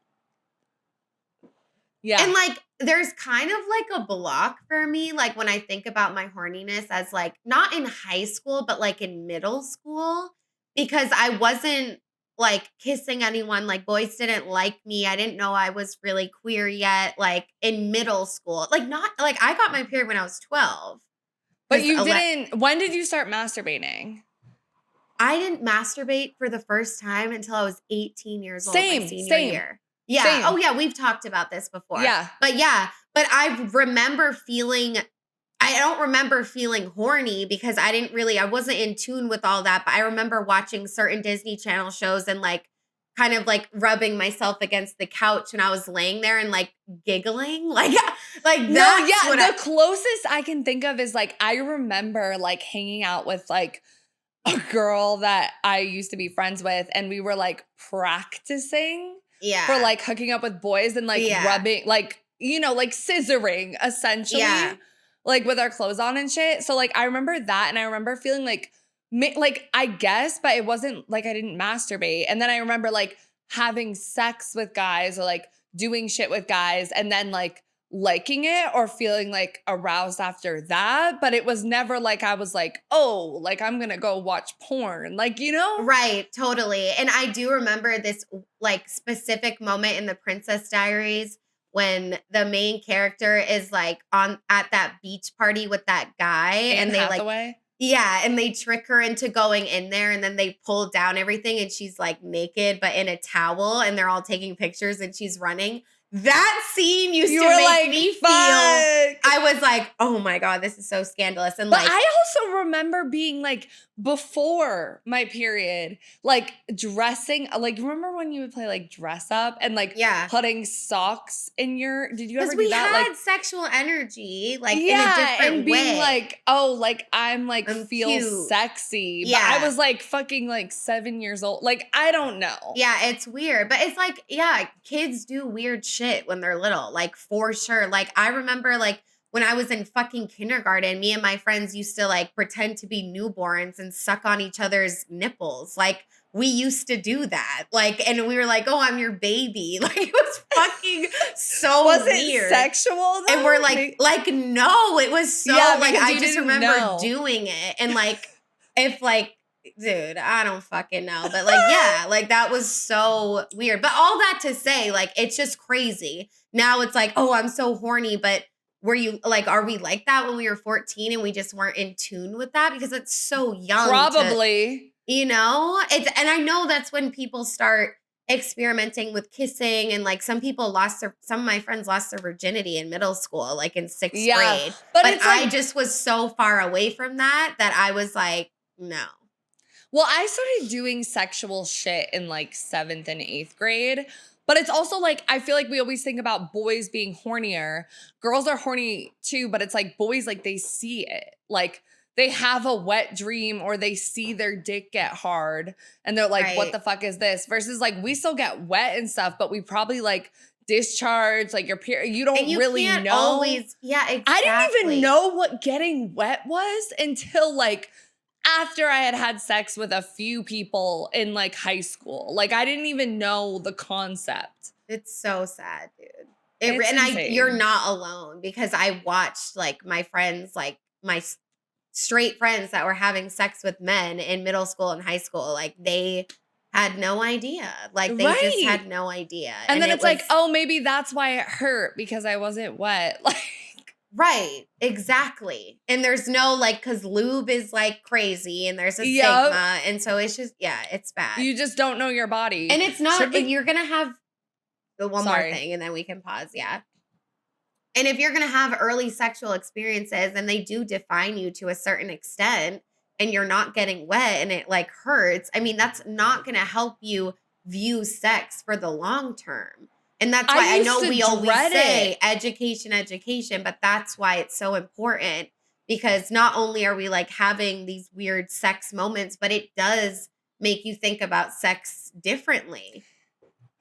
[SPEAKER 2] Yeah.
[SPEAKER 1] And like, there's kind of like a block for me, like when I think about my horniness as like, not in high school, but like in middle school, because I wasn't like kissing anyone. Like boys didn't like me. I didn't know I was really queer yet. Like in middle school, like not like I got my period when I was 12.
[SPEAKER 2] But you didn't, when did you start masturbating?
[SPEAKER 1] I didn't masturbate for the first time until I was 18 years old, my senior year. Yeah.
[SPEAKER 2] Same.
[SPEAKER 1] Oh, yeah. We've talked about this before.
[SPEAKER 2] Yeah.
[SPEAKER 1] But I remember feeling, I don't remember feeling horny because I wasn't in tune with all that. But I remember watching certain Disney Channel shows and like kind of like rubbing myself against the couch when I was laying there and like giggling. Like
[SPEAKER 2] the closest I can think of is like, I remember like hanging out with like a girl that I used to be friends with, and we were like practicing for like hooking up with boys and like rubbing, like, you know, like scissoring essentially, like with our clothes on and shit. So like I remember that, and I remember feeling like I guess, but it wasn't like I didn't masturbate. And then I remember like having sex with guys or like doing shit with guys, and then like liking it or feeling like aroused after that, but it was never like I was like, oh, like I'm gonna go watch porn, like, you know?
[SPEAKER 1] Right, totally. And I do remember this like specific moment in the Princess Diaries when the main character is like at that beach party with that guy, and they like and they trick her into going in there, and then they pull down everything and she's like naked but in a towel, and they're all taking pictures and she's running. That scene used to make me feel, I was like, oh my God, this is so scandalous. And
[SPEAKER 2] but I also remember being like, before my period, like dressing, like remember when you would play like dress up and like putting socks in your, did you ever do that?
[SPEAKER 1] Because we had
[SPEAKER 2] like
[SPEAKER 1] sexual energy, like in a different
[SPEAKER 2] and being
[SPEAKER 1] way.
[SPEAKER 2] like, oh, like I'm like feel
[SPEAKER 1] cute.
[SPEAKER 2] sexy. But I was like fucking like 7 years old. Like, I don't know.
[SPEAKER 1] Yeah, it's weird. But it's like, kids do weird shit when they're little, like for sure. Like I remember like when I was in fucking kindergarten, me and my friends used to like pretend to be newborns and suck on each other's nipples. Like we used to do that. Like, and we were like, oh, I'm your baby. Like it was fucking so
[SPEAKER 2] was
[SPEAKER 1] weird.
[SPEAKER 2] It sexual though?
[SPEAKER 1] And we're like, no, it was so like, I just remember doing it. And like, if like, dude, I don't fucking know. But like, like that was so weird. But all that to say, like, it's just crazy. Now it's like, oh, I'm so horny. But were you like, are we like that when we were 14 and we just weren't in tune with that? Because it's so young.
[SPEAKER 2] Probably.
[SPEAKER 1] You know? And I know that's when people start experimenting with kissing, and like some of my friends lost their virginity in middle school, like in 6th grade. But I just was so far away from that I was like, no.
[SPEAKER 2] Well, I started doing sexual shit in like 7th and 8th grade. But it's also like, I feel like we always think about boys being hornier. Girls are horny too, but it's like boys, like they see it. Like they have a wet dream or they see their dick get hard and they're like, what the fuck is this? Versus like we still get wet and stuff, but we probably like discharge, like your period. You don't really know.
[SPEAKER 1] Always, yeah, exactly.
[SPEAKER 2] I didn't even know what getting wet was until like after I had sex with a few people in like high school. Like I didn't even know the concept.
[SPEAKER 1] It's so sad, dude. You're not alone because I watched like my friends, like my straight friends that were having sex with men in middle school and high school. Like they had no idea. Like they just had no idea.
[SPEAKER 2] And then it's like, oh, maybe that's why it hurt because I wasn't wet. Like
[SPEAKER 1] right, exactly. And there's no like, because lube is like crazy and there's a stigma. And so it's just, it's bad.
[SPEAKER 2] You just don't know your body.
[SPEAKER 1] And it's not, and you're going to have the one more thing and then we can pause. Yeah. And if you're going to have early sexual experiences and they do define you to a certain extent and you're not getting wet and it like hurts, I mean, that's not going to help you view sex for the long term. And that's why I know we always say education, but that's why it's so important because not only are we like having these weird sex moments, but it does make you think about sex differently.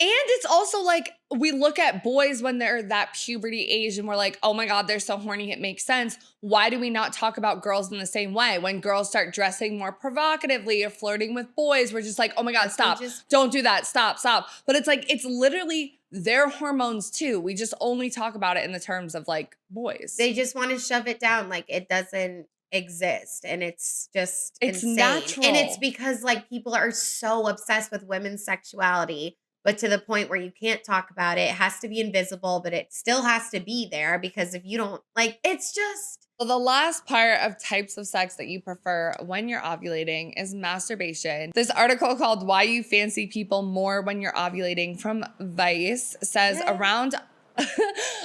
[SPEAKER 2] And it's also like we look at boys when they're that puberty age and we're like, oh my God, they're so horny. It makes sense. Why do we not talk about girls in the same way? When girls start dressing more provocatively or flirting with boys, we're just like, oh my God, stop. Don't do that. Stop. But it's like, it's literally their hormones too. We just only talk about it in the terms of like boys.
[SPEAKER 1] They just want to shove it down like it doesn't exist. And it's just insane.
[SPEAKER 2] Natural.
[SPEAKER 1] And it's because like people are so obsessed with women's sexuality, but to the point where you can't talk about it. It has to be invisible, but it still has to be there because if you don't, like, it's just.
[SPEAKER 2] Well, the last part of types of sex that you prefer when you're ovulating is masturbation. This article called Why You Fancy People More When You're Ovulating from Vice says around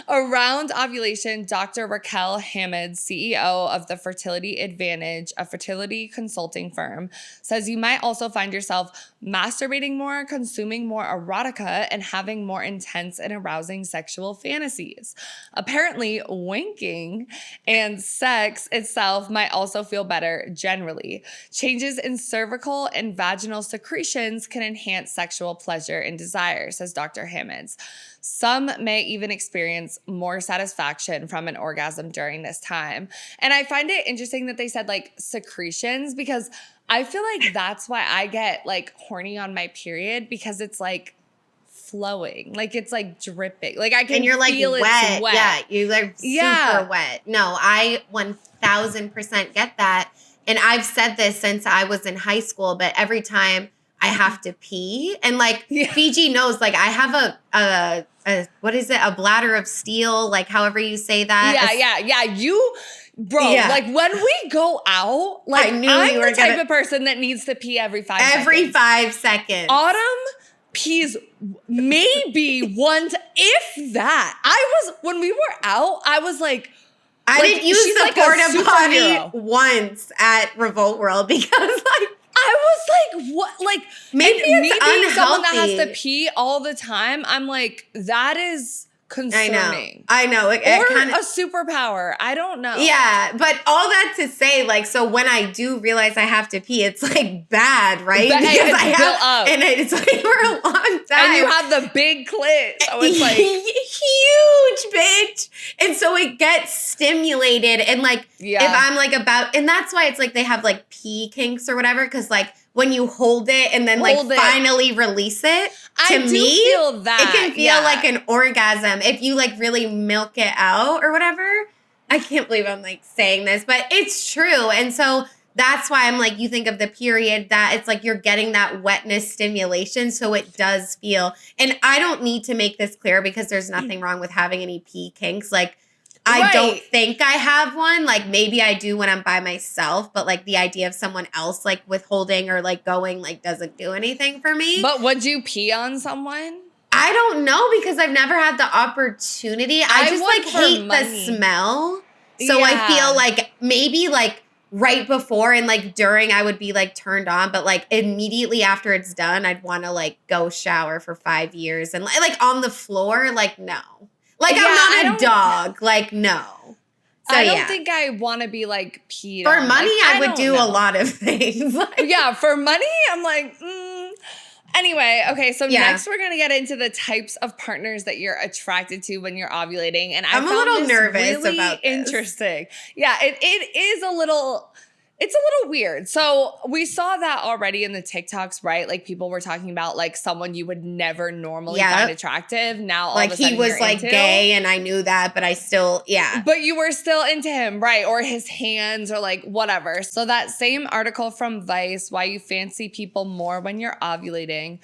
[SPEAKER 2] ovulation, Dr. Raquel Hammond, CEO of the Fertility Advantage, a fertility consulting firm, says you might also find yourself masturbating more, consuming more erotica, and having more intense and arousing sexual fantasies. Apparently, winking and sex itself might also feel better generally. Changes in cervical and vaginal secretions can enhance sexual pleasure and desire, says Dr. Hammonds. Some may even experience more satisfaction from an orgasm during this time. And I find it interesting that they said like secretions because I feel like that's why I get like horny on my period because it's like flowing, like it's like dripping. Like I can
[SPEAKER 1] and you're like
[SPEAKER 2] feel
[SPEAKER 1] wet.
[SPEAKER 2] It's wet.
[SPEAKER 1] Yeah, you're like super wet. No, I 1000% get that. And I've said this since I was in high school, but every time I have to pee. And like Fiji knows, like I have a what is it? A bladder of steel, like however you say that.
[SPEAKER 2] Yeah. You, bro, like when we go out, like I'm the type of person that needs to pee every 5 seconds.
[SPEAKER 1] Every 5 seconds.
[SPEAKER 2] Autumn pees maybe once, if that. When we were out, I was like,
[SPEAKER 1] I didn't use the porta potty once at Revolt World because like,
[SPEAKER 2] I was like, what? Like,
[SPEAKER 1] maybe it's
[SPEAKER 2] me being someone that has
[SPEAKER 1] unhealthy.
[SPEAKER 2] to pee all the time, I'm like, that is concerning.
[SPEAKER 1] I know.
[SPEAKER 2] Or a superpower. I don't know.
[SPEAKER 1] Yeah, but all that to say, like, so when I do realize I have to pee, it's like bad, right?
[SPEAKER 2] Because
[SPEAKER 1] I have, and it's like for a long time.
[SPEAKER 2] And you have the big clit, so it's like
[SPEAKER 1] huge, bitch. And so it gets stimulated, and like if I'm like about, and that's why it's like they have like pee kinks or whatever, because like when you hold it and then finally release it, to me,
[SPEAKER 2] feel that.
[SPEAKER 1] It can feel like an orgasm if you like really milk it out or whatever. I can't believe I'm like saying this, but it's true. And so that's why I'm like, you think of the period that it's like you're getting that wetness stimulation. So it does feel, and I don't need to make this clear because there's nothing wrong with having any pee kinks. Like, I don't think I have one. Like maybe I do when I'm by myself, but like the idea of someone else like withholding or like going like doesn't do anything for me.
[SPEAKER 2] But would you pee on someone?
[SPEAKER 1] I don't know because I've never had the opportunity. I just like hate the smell. So I feel like maybe like right before and like during I would be like turned on, but like immediately after it's done, I'd want to like go shower for 5 years and like on the floor, like no. Like
[SPEAKER 2] Yeah,
[SPEAKER 1] I'm not a dog, like no. So
[SPEAKER 2] I don't think I want to be like peed
[SPEAKER 1] for
[SPEAKER 2] on.
[SPEAKER 1] money,
[SPEAKER 2] Like,
[SPEAKER 1] I would
[SPEAKER 2] don't
[SPEAKER 1] do
[SPEAKER 2] know.
[SPEAKER 1] a lot of things.
[SPEAKER 2] Yeah, for money, I'm like, Anyway, okay, so
[SPEAKER 1] Yeah.
[SPEAKER 2] next we're going to get into the types of partners that you're attracted to when you're ovulating. And
[SPEAKER 1] I'm a little nervous
[SPEAKER 2] really
[SPEAKER 1] about this.
[SPEAKER 2] interesting. Yeah, it is a little, it's a little weird. So we saw that already in the TikToks, right? Like people were talking about like someone you would never normally find attractive. Now all
[SPEAKER 1] like
[SPEAKER 2] of a sudden
[SPEAKER 1] he was
[SPEAKER 2] you're
[SPEAKER 1] like
[SPEAKER 2] into.
[SPEAKER 1] gay and I knew that, but I still,
[SPEAKER 2] But you were still into him, right? Or his hands or like whatever. So that same article from Vice, Why You Fancy People More When You're Ovulating,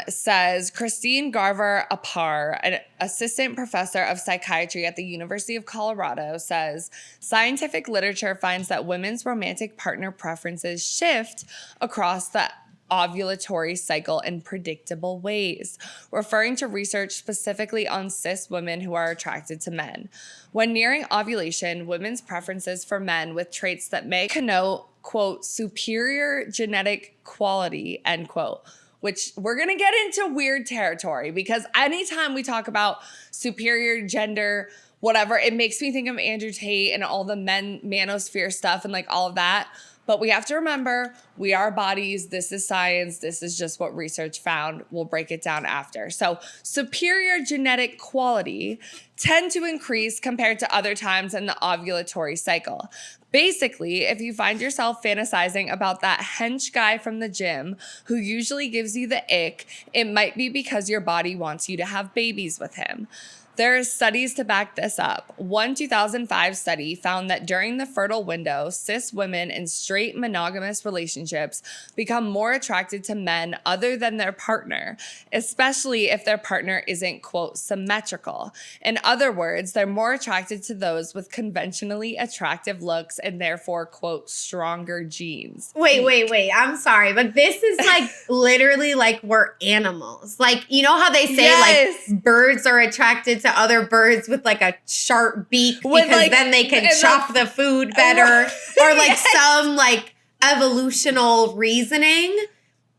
[SPEAKER 2] says Christine Garver A.I.R, an assistant professor of psychiatry at the University of Colorado, says scientific literature finds that women's romantic partner preferences shift across the ovulatory cycle in predictable ways, referring to research specifically on cis women who are attracted to men. When nearing ovulation, women's preferences for men with traits that may connote, quote, superior genetic quality, end quote, which we're going to get into weird territory because anytime we talk about superior gender, whatever, it makes me think of Andrew Tate and all the manosphere stuff and like all of that. But we have to remember, we are bodies. This is science. This is just what research found. We'll break it down after. So superior genetic quality tend to increase compared to other times in the ovulatory cycle. Basically, if you find yourself fantasizing about that hench guy from the gym who usually gives you the ick, it might be because your body wants you to have babies with him. There are studies to back this up. One 2005 study found that during the fertile window, cis women in straight monogamous relationships become more attracted to men other than their partner, especially if their partner isn't, quote, symmetrical. In other words, they're more attracted to those with conventionally attractive looks and therefore, quote, stronger genes.
[SPEAKER 1] Wait. I'm sorry, but this is like literally like we're animals. Like, you know how they say like birds are attracted to other birds with like a sharp beak because
[SPEAKER 2] like,
[SPEAKER 1] then they can chop the food better or like some like evolutional reasoning.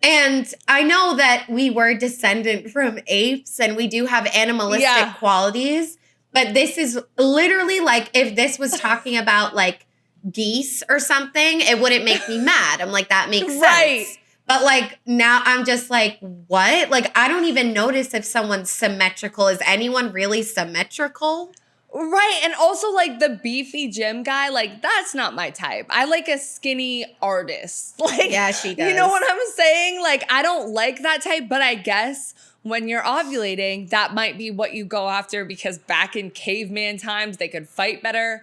[SPEAKER 1] And I know that we were descendant from apes and we do have animalistic qualities, but this is literally like if this was talking about like geese or something, it wouldn't make me mad. I'm like, that makes sense. But like now I'm just like, what? Like I don't even notice if someone's symmetrical. Is anyone really symmetrical?
[SPEAKER 2] Right. And also like the beefy gym guy, like that's not my type. I like a skinny artist. Like,
[SPEAKER 1] yeah, she does.
[SPEAKER 2] You know what I'm saying? Like I don't like that type, but I guess when you're ovulating, that might be what you go after because back in caveman times, they could fight better.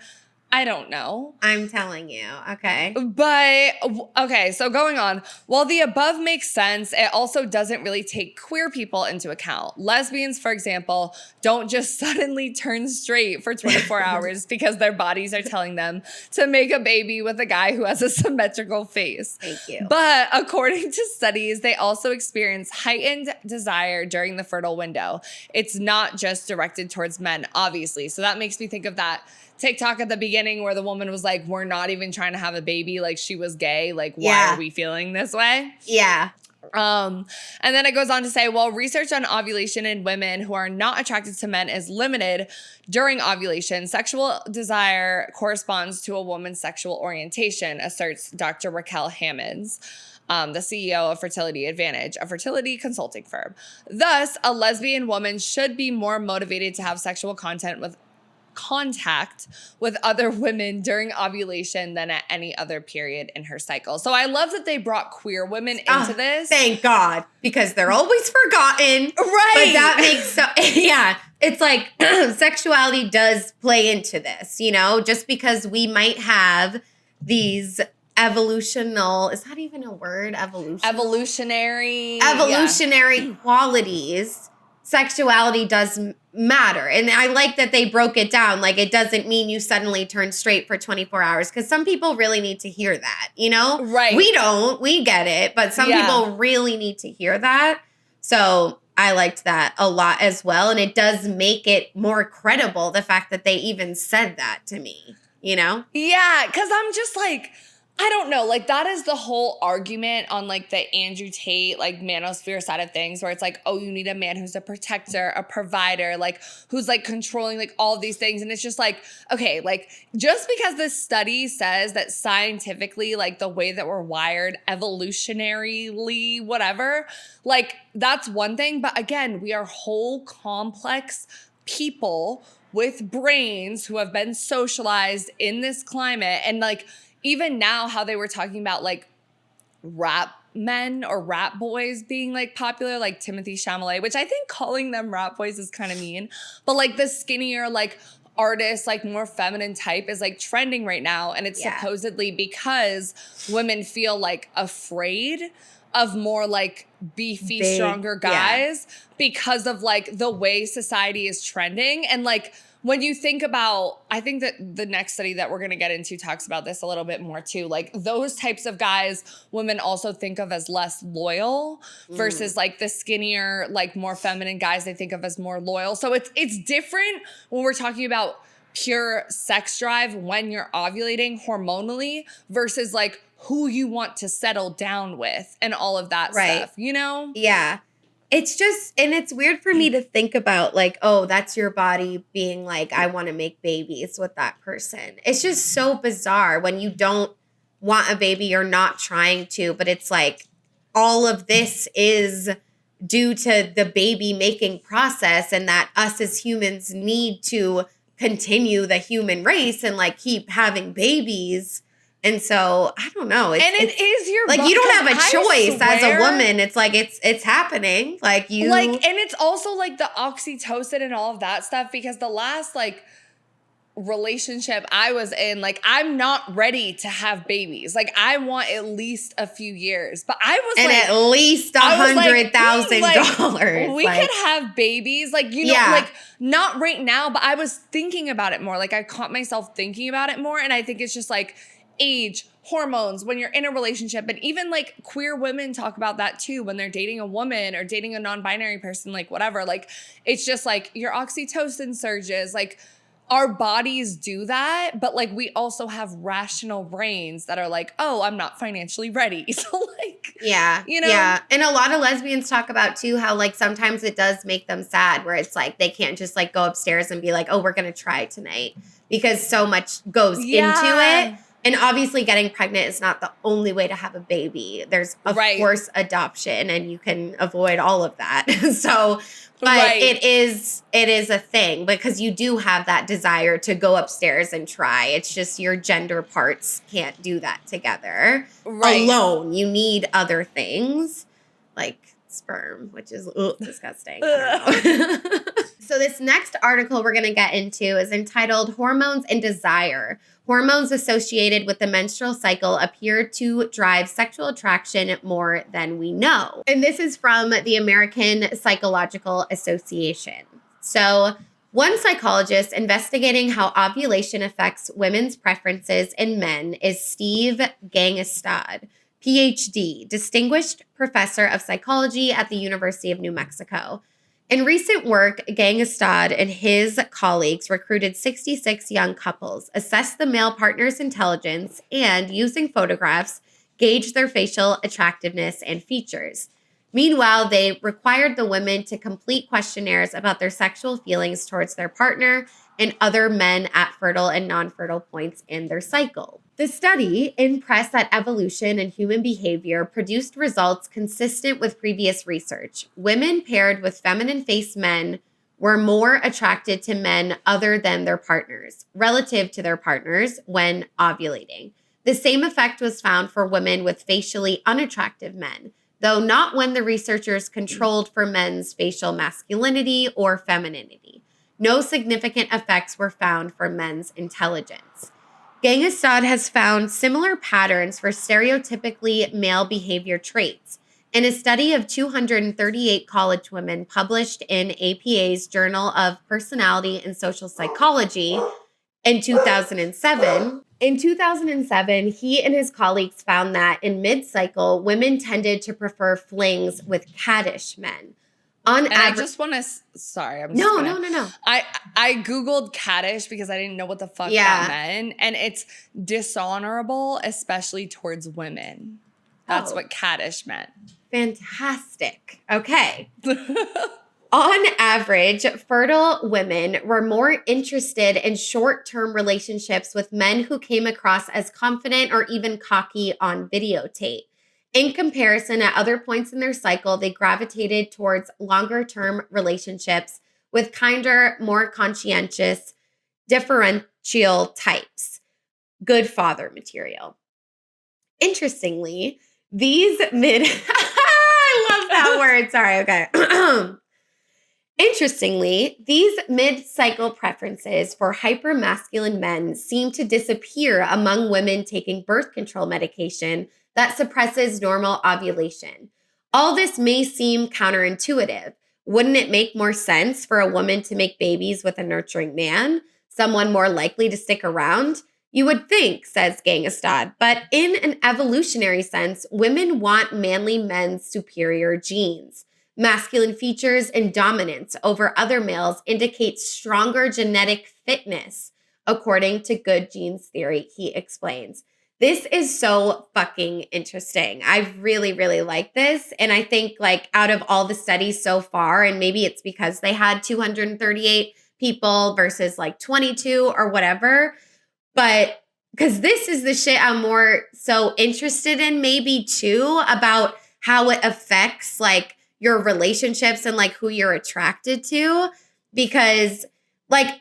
[SPEAKER 2] I don't know.
[SPEAKER 1] I'm telling you. Okay.
[SPEAKER 2] But, okay, so going on. While the above makes sense, it also doesn't really take queer people into account. Lesbians, for example, don't just suddenly turn straight for 24 hours because their bodies are telling them to make a baby with a guy who has a symmetrical face.
[SPEAKER 1] Thank you.
[SPEAKER 2] But according to studies, they also experience heightened desire during the fertile window. It's not just directed towards men, obviously. So that makes me think of that TikTok at the beginning where the woman was like, we're not even trying to have a baby. Like she was gay. Like, why are we feeling this way?
[SPEAKER 1] Yeah.
[SPEAKER 2] And then it goes on to say, well, research on ovulation in women who are not attracted to men is limited during ovulation. Sexual desire corresponds to a woman's sexual orientation, asserts Dr. Raquel Hammonds, the CEO of Fertility Advantage, a fertility consulting firm. Thus, a lesbian woman should be more motivated to have sexual contact with other women during ovulation than at any other period in her cycle. So I love that they brought queer women into this.
[SPEAKER 1] Thank God, because they're always forgotten.
[SPEAKER 2] Right.
[SPEAKER 1] But that makes yeah. It's like sexuality does play into this, you know, just because we might have these evolutional, is that even a word?
[SPEAKER 2] Evolutionary
[SPEAKER 1] qualities. Sexuality does matter. And I like that they broke it down. Like, it doesn't mean you suddenly turn straight for 24 hours because some people really need to hear that, you know?
[SPEAKER 2] Right.
[SPEAKER 1] We don't. We get it. But some people really need to hear that. So I liked that a lot as well. And it does make it more credible, the fact that they even said that to me. you know?
[SPEAKER 2] Yeah, because I'm just like, I don't know. Like, that is the whole argument on, like, the Andrew Tate, like, manosphere side of things, where it's like, oh, you need a man who's a protector, a provider, like, who's, like, controlling, like, all of these things. And it's just like, okay, like, just because this study says that scientifically, like, the way that we're wired, evolutionarily, whatever, like, that's one thing. But again, we are whole, complex people with brains who have been socialized in this climate. And, like, even now, how they were talking about, like, rap men or rap boys being, like, popular, like Timothy Chalamet, which I think calling them rap boys is kind of mean. But, like, the skinnier, like, artist, like, more feminine type is, like, trending right now. And it's supposedly because women feel, like, afraid of more, like, beefy, stronger guys because of, like, the way society is trending. And, like, when you think about, I think that the next study that we're going to get into talks about this a little bit more too. Like, those types of guys, women also think of as less loyal versus, like, the skinnier, like, more feminine guys they think of as more loyal. So it's different when we're talking about pure sex drive when you're ovulating hormonally versus, like, who you want to settle down with and all of that stuff, you know?
[SPEAKER 1] Yeah. It's just, and it's weird for me to think about, like, oh, that's your body being like, I want to make babies with that person. It's just so bizarre when you don't want a baby, you're not trying to, but it's like all of this is due to the baby making process, and that us as humans need to continue the human race and, like, keep having babies. And so I don't know.
[SPEAKER 2] It is your,
[SPEAKER 1] like, you don't have a choice as a woman. It's like it's happening. Like, you,
[SPEAKER 2] like, and it's also like the oxytocin and all of that stuff, because the last, like, relationship I was in, like, I'm not ready to have babies. Like, I want at least a few years. But I was
[SPEAKER 1] and
[SPEAKER 2] like,
[SPEAKER 1] at least $100,000.
[SPEAKER 2] We could have babies, like, you know, like, not right now, but I was thinking about it more. Like, I caught myself thinking about it more, and I think it's just like age, hormones, when you're in a relationship. And even, like, queer women talk about that too when they're dating a woman or dating a non-binary person, like, whatever. Like, it's just like your oxytocin surges. Like, our bodies do that, but, like, we also have rational brains that are like, oh, I'm not financially ready. So, like, you know?
[SPEAKER 1] Yeah. And a lot of lesbians talk about too how, like, sometimes it does make them sad, where it's like they can't just, like, go upstairs and be like, oh, we're gonna try tonight, because so much goes into it. And obviously getting pregnant is not the only way to have a baby. There's, of course, adoption, and you can avoid all of that. So, but it is a thing, because you do have that desire to go upstairs and try. It's just your gender parts can't do that together alone. You need other things like sperm, which is disgusting. I don't know. So this next article we're going to get into is entitled Hormones and Desire. Hormones associated with the menstrual cycle appear to drive sexual attraction more than we know. And this is from the American Psychological Association. So, one psychologist investigating how ovulation affects women's preferences in men is Steve Gangestad, PhD, Distinguished Professor of Psychology at the University of New Mexico. In recent work, Gangestad and his colleagues recruited 66 young couples, assessed the male partner's intelligence, and, using photographs, gauged their facial attractiveness and features. Meanwhile, they required the women to complete questionnaires about their sexual feelings towards their partner and other men at fertile and non-fertile points in their cycle. The study, in Press at Evolution and Human Behavior, produced results consistent with previous research. Women paired with feminine-faced men were more attracted to men other than their partners, relative to their partners when ovulating. The same effect was found for women with facially unattractive men, though not when the researchers controlled for men's facial masculinity or femininity. No significant effects were found for men's intelligence. Gangestad has found similar patterns for stereotypically male behavior traits. In a study of 238 college women published in APA's Journal of Personality and Social Psychology in 2007, he and his colleagues found that in mid-cycle, women tended to prefer flings with caddish men. On
[SPEAKER 2] And I
[SPEAKER 1] average,
[SPEAKER 2] just want to, sorry, I'm just
[SPEAKER 1] no.
[SPEAKER 2] I Googled caddish because I didn't know what the fuck that meant. And it's dishonorable, especially towards women. That's what caddish meant.
[SPEAKER 1] Fantastic. Okay. On average, fertile women were more interested in short-term relationships with men who came across as confident or even cocky on videotape. In comparison, at other points in their cycle, they gravitated towards longer-term relationships with kinder, more conscientious, differential types. Good father material. Interestingly, these mid... I love that word. Sorry, okay. Interestingly, these mid-cycle preferences for hypermasculine men seem to disappear among women taking birth control medication that suppresses normal ovulation. All this may seem counterintuitive. Wouldn't it make more sense for a woman to make babies with a nurturing man, someone more likely to stick around? You would think, says Gangestad, but in an evolutionary sense, women want manly men's superior genes. Masculine features and dominance over other males indicate stronger genetic fitness, according to good genes theory, he explains. This is so fucking interesting. I really, really like this. And I think like out of all the studies so far, and maybe it's because they had 238 people versus like 22 or whatever, but because this is the shit I'm more so interested in maybe too, about how it affects like your relationships and like who you're attracted to. Because like,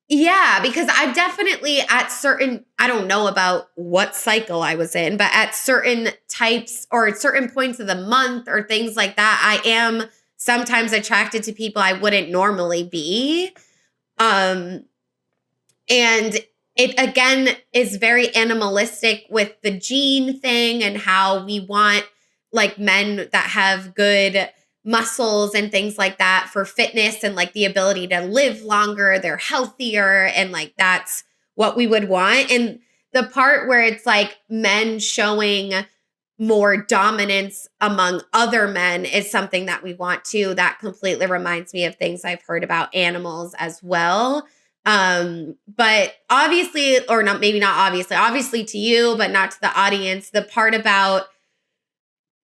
[SPEAKER 1] yeah, because I definitely at certain, I don't know about what cycle I was in, but at certain types or at certain points of the month or things like that, I am sometimes attracted to people I wouldn't normally be. And it again is very animalistic with the gene thing and how we want like men that have good muscles and things like that for fitness and like the ability to live longer, they're healthier, and like that's what we would want. And the part where it's like men showing more dominance among other men is something that we want too. That completely reminds me of things I've heard about animals as well. But obviously, or not, maybe not obviously to you, but not to the audience, the part about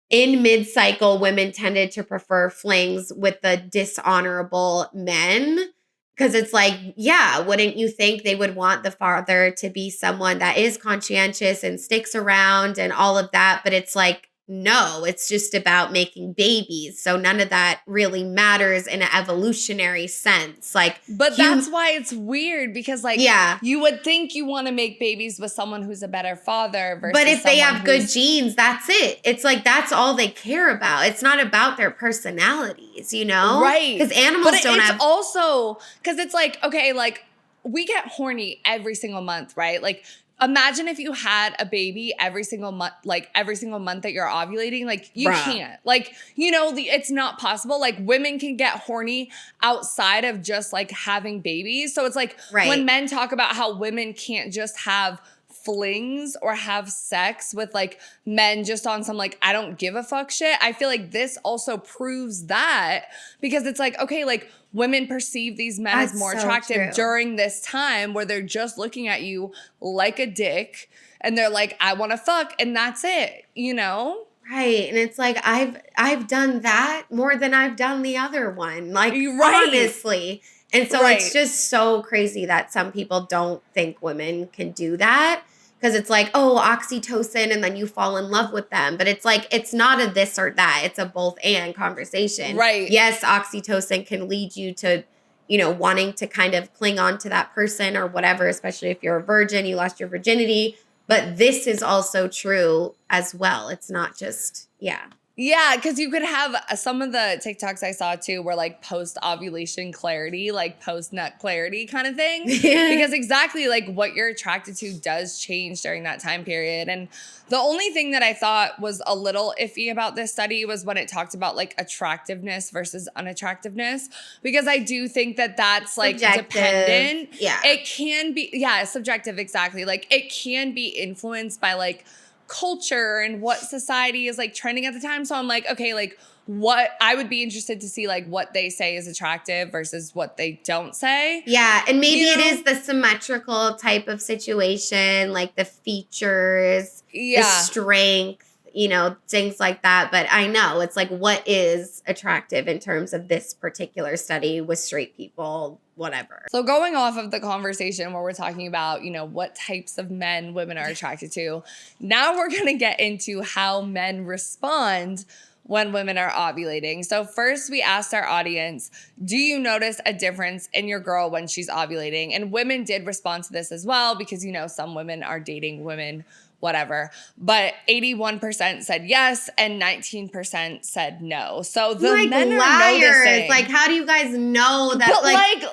[SPEAKER 1] in mid-cycle, women tended to prefer flings with the dishonorable men. Because it's like, yeah, wouldn't you think they would want the father to be someone that is conscientious and sticks around and all of that? But it's like, no, it's just about making babies. So none of that really matters in an evolutionary sense. Like,
[SPEAKER 2] but that's why it's weird because like,
[SPEAKER 1] yeah,
[SPEAKER 2] you would think you want to make babies with someone who's a better father versus
[SPEAKER 1] but if they have good genes, that's it. It's like, that's all they care about. It's not about their personalities, you know?
[SPEAKER 2] Right.
[SPEAKER 1] Because animals
[SPEAKER 2] but
[SPEAKER 1] don't
[SPEAKER 2] it's
[SPEAKER 1] have.
[SPEAKER 2] also, because it's like, okay, like we get horny every single month, right? Like, imagine if you had a baby every single month, like every single month that you're ovulating, like you can't, like, you know, it's not possible. Like women can get horny outside of just like having babies. So it's like when men talk about how women can't just have flings or have sex with like men just on some like I don't give a fuck shit. I feel like this also proves that because it's like, okay, like women perceive these men as more attractive during this time where they're just looking at you like a dick and they're like, I want to fuck, and that's it, you know?
[SPEAKER 1] Right. And it's like, I've done that more than I've done the other one. Like, honestly. And so it's just so crazy that some people don't think women can do that. Because it's like, oh, oxytocin, and then you fall in love with them. But it's like, it's not a this or that. It's a both and conversation.
[SPEAKER 2] Right.
[SPEAKER 1] Yes, oxytocin can lead you to, you know, wanting to kind of cling on to that person or whatever, especially if you're a virgin, you lost your virginity. But this is also true as well. It's not just,
[SPEAKER 2] Yeah, because you could have some of the TikToks I saw too were like post-ovulation clarity, like post-nut clarity kind of thing. Because exactly like what you're attracted to does change during that time period. And the only thing that I thought was a little iffy about this study was when it talked about like attractiveness versus unattractiveness. Because I do think that that's like dependent.
[SPEAKER 1] Yeah.
[SPEAKER 2] It can be, subjective, exactly. Like it can be influenced by like culture and what society is like trending at the time. So I'm like, okay, like what I would be interested to see like what they say is attractive versus what they don't say.
[SPEAKER 1] Yeah, and maybe it is the symmetrical type of situation, like the features, the strength, you know, things like that. But I know it's like, what is attractive in terms of this particular study with straight people, whatever.
[SPEAKER 2] So going off of the conversation where we're talking about, you know, what types of men women are attracted to, now we're going to get into how men respond when women are ovulating. So first we asked our audience, do you notice a difference in your girl when she's ovulating? And women did respond to this as well because, you know, some women are dating women, whatever. But 81% said yes and 19% said no. So the
[SPEAKER 1] like
[SPEAKER 2] men
[SPEAKER 1] liars.
[SPEAKER 2] are noticing.
[SPEAKER 1] Like, how do you guys know that?
[SPEAKER 2] But like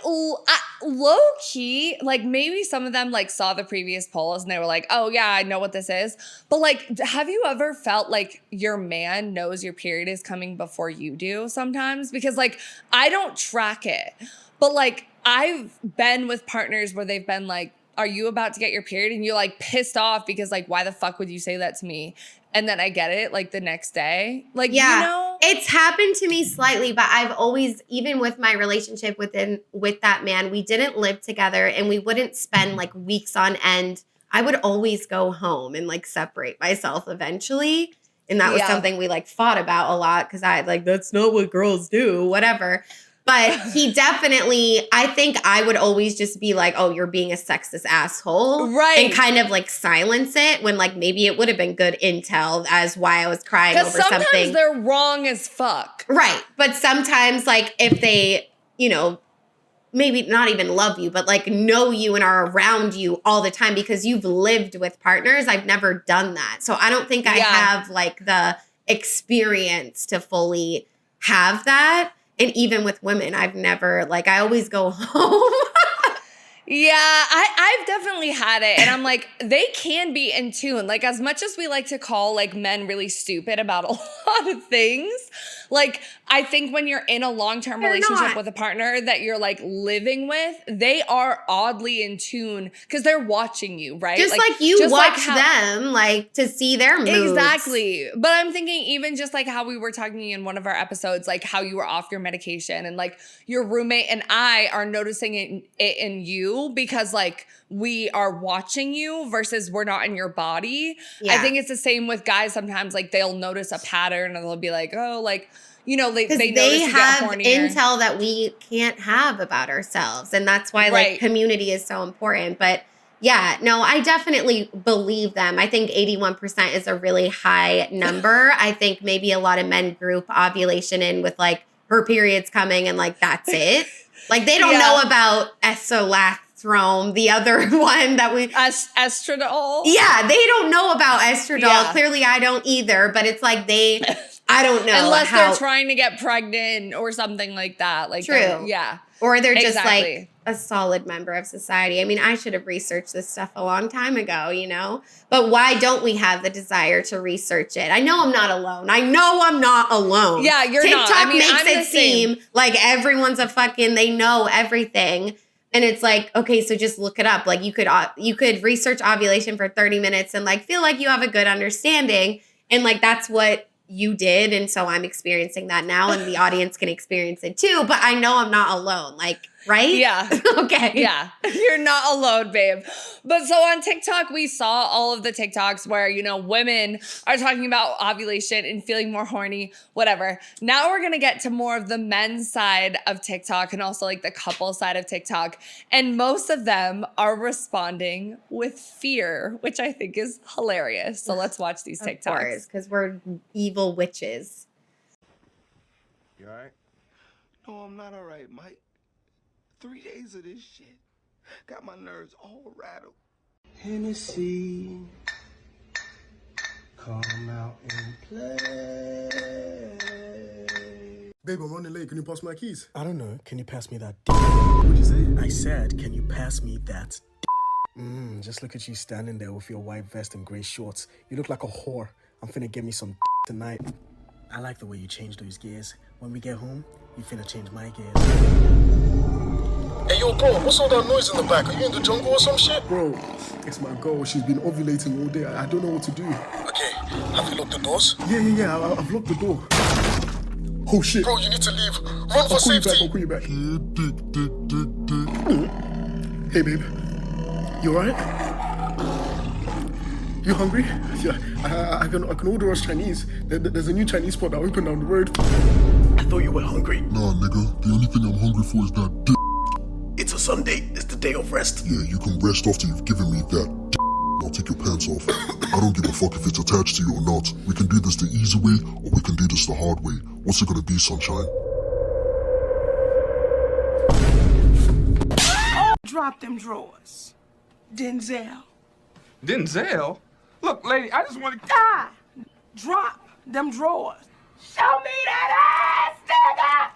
[SPEAKER 2] low key, like maybe some of them like saw the previous polls and they were like, oh yeah, I know what this is. But like, have you ever felt like your man knows your period is coming before you do sometimes? Because like, I don't track it, but like I've been with partners where they've been like, are you about to get your period? And you're like pissed off because like, why the fuck would you say that to me? And then I get it like the next day. Like, you know?
[SPEAKER 1] It's happened to me slightly, but I've always, even with my relationship with that man, we didn't live together and we wouldn't spend like weeks on end. I would always go home and like separate myself eventually. And that was something we like fought about a lot because I like, that's not what girls do, whatever. But he definitely, I think I would always just be like, oh, you're being a sexist asshole.
[SPEAKER 2] Right.
[SPEAKER 1] And kind of like silence it when like maybe it would have been good intel as why I was crying over something.
[SPEAKER 2] Because sometimes they're wrong as fuck.
[SPEAKER 1] Right. But sometimes like if they, you know, maybe not even love you, but like know you and are around you all the time because you've lived with partners. I've never done that. So I don't think I have like the experience to fully have that. And even with women, I've never, like, I always go home.
[SPEAKER 2] Yeah, I've definitely had it. And I'm like, they can be in tune. Like, as much as we like to call, like, men really stupid about a lot of things, like, I think when you're in a long-term relationship with a partner that you're, like, living with, they are oddly in tune because they're watching you, right?
[SPEAKER 1] Just like you watch them, like, to see their moods.
[SPEAKER 2] Exactly. But I'm thinking even just, like, how we were talking in one of our episodes, like, how you were off your medication and, like, your roommate and I are noticing it in you because like we are watching you versus we're not in your body. Yeah. I think it's the same with guys sometimes, like they'll notice a pattern and they'll be like, oh, like, you know, they
[SPEAKER 1] have intel that we can't have about ourselves. And that's why like community is so important. But yeah, no, I definitely believe them. I think 81% is a really high number. I think maybe a lot of men group ovulation in with like her period's coming and like that's it. Like they don't know about esolastrone, the other one that we
[SPEAKER 2] estradiol.
[SPEAKER 1] Yeah, they don't know about estradiol. Yeah. Clearly, I don't either. But it's like I don't know
[SPEAKER 2] unless they're trying to get pregnant or something like that. Like
[SPEAKER 1] true,
[SPEAKER 2] yeah,
[SPEAKER 1] or they're just like a solid member of society. I mean, I should have researched this stuff a long time ago, you know? But why don't we have the desire to research it? I know I'm not alone.
[SPEAKER 2] Yeah, you're
[SPEAKER 1] TikTok
[SPEAKER 2] not. I mean,
[SPEAKER 1] makes it seem like everyone's they know everything. And it's like, okay, so just look it up. Like you could research ovulation for 30 minutes and like feel like you have a good understanding. And like, that's what you did. And so I'm experiencing that now and the audience can experience it too. But I know I'm not alone. Like, right?
[SPEAKER 2] Yeah.
[SPEAKER 1] Okay.
[SPEAKER 2] Yeah. You're not alone, babe. But so on TikTok, we saw all of the TikToks where, you know, women are talking about ovulation and feeling more horny, whatever. Now we're going to get to more of the men's side of TikTok and also like the couple side of TikTok. And most of them are responding with fear, which I think is hilarious. So let's watch these TikToks.
[SPEAKER 1] Of course, because we're evil witches.
[SPEAKER 10] You all right? No, I'm not all right, Mike. 3 days of this shit got my nerves all rattled. Hennessy, come out and play.
[SPEAKER 11] Babe, I'm running late. Can you pass my keys?
[SPEAKER 12] I don't know. Can you pass me that
[SPEAKER 11] What'd you say?
[SPEAKER 12] I said, can you pass me that just look at you standing there with your white vest and gray shorts. You look like a whore. I'm finna get me some tonight. I like the way you change those gears. When we get home, you finna change my gears.
[SPEAKER 11] Hey, yo, bro, what's all that noise in the back? Are you in the jungle or some shit?
[SPEAKER 12] Bro, it's my girl. She's been ovulating all day. I don't know what to do.
[SPEAKER 11] Okay, have you locked the doors?
[SPEAKER 12] Yeah. I've locked the door. Oh, shit.
[SPEAKER 11] Bro, you need to leave. Run for safety.
[SPEAKER 12] I'll call you back. Hey, babe. You alright? You hungry? Yeah, I can order us Chinese. There's a new Chinese spot that opened down the road. I thought you were hungry.
[SPEAKER 11] Nah, nigga. The only thing I'm hungry for is that dick.
[SPEAKER 12] It's a Sunday. It's the day of rest.
[SPEAKER 11] Yeah, you can rest after you've given me that dick. Now take your pants off. I don't give a fuck if it's attached to you or not. We can do this the easy way, or we can do this the hard way. What's it gonna be, sunshine?
[SPEAKER 13] Drop them drawers. Denzel.
[SPEAKER 14] Denzel? Look, lady, I just want to...
[SPEAKER 13] Die. Drop them drawers. Show me that ass, nigga!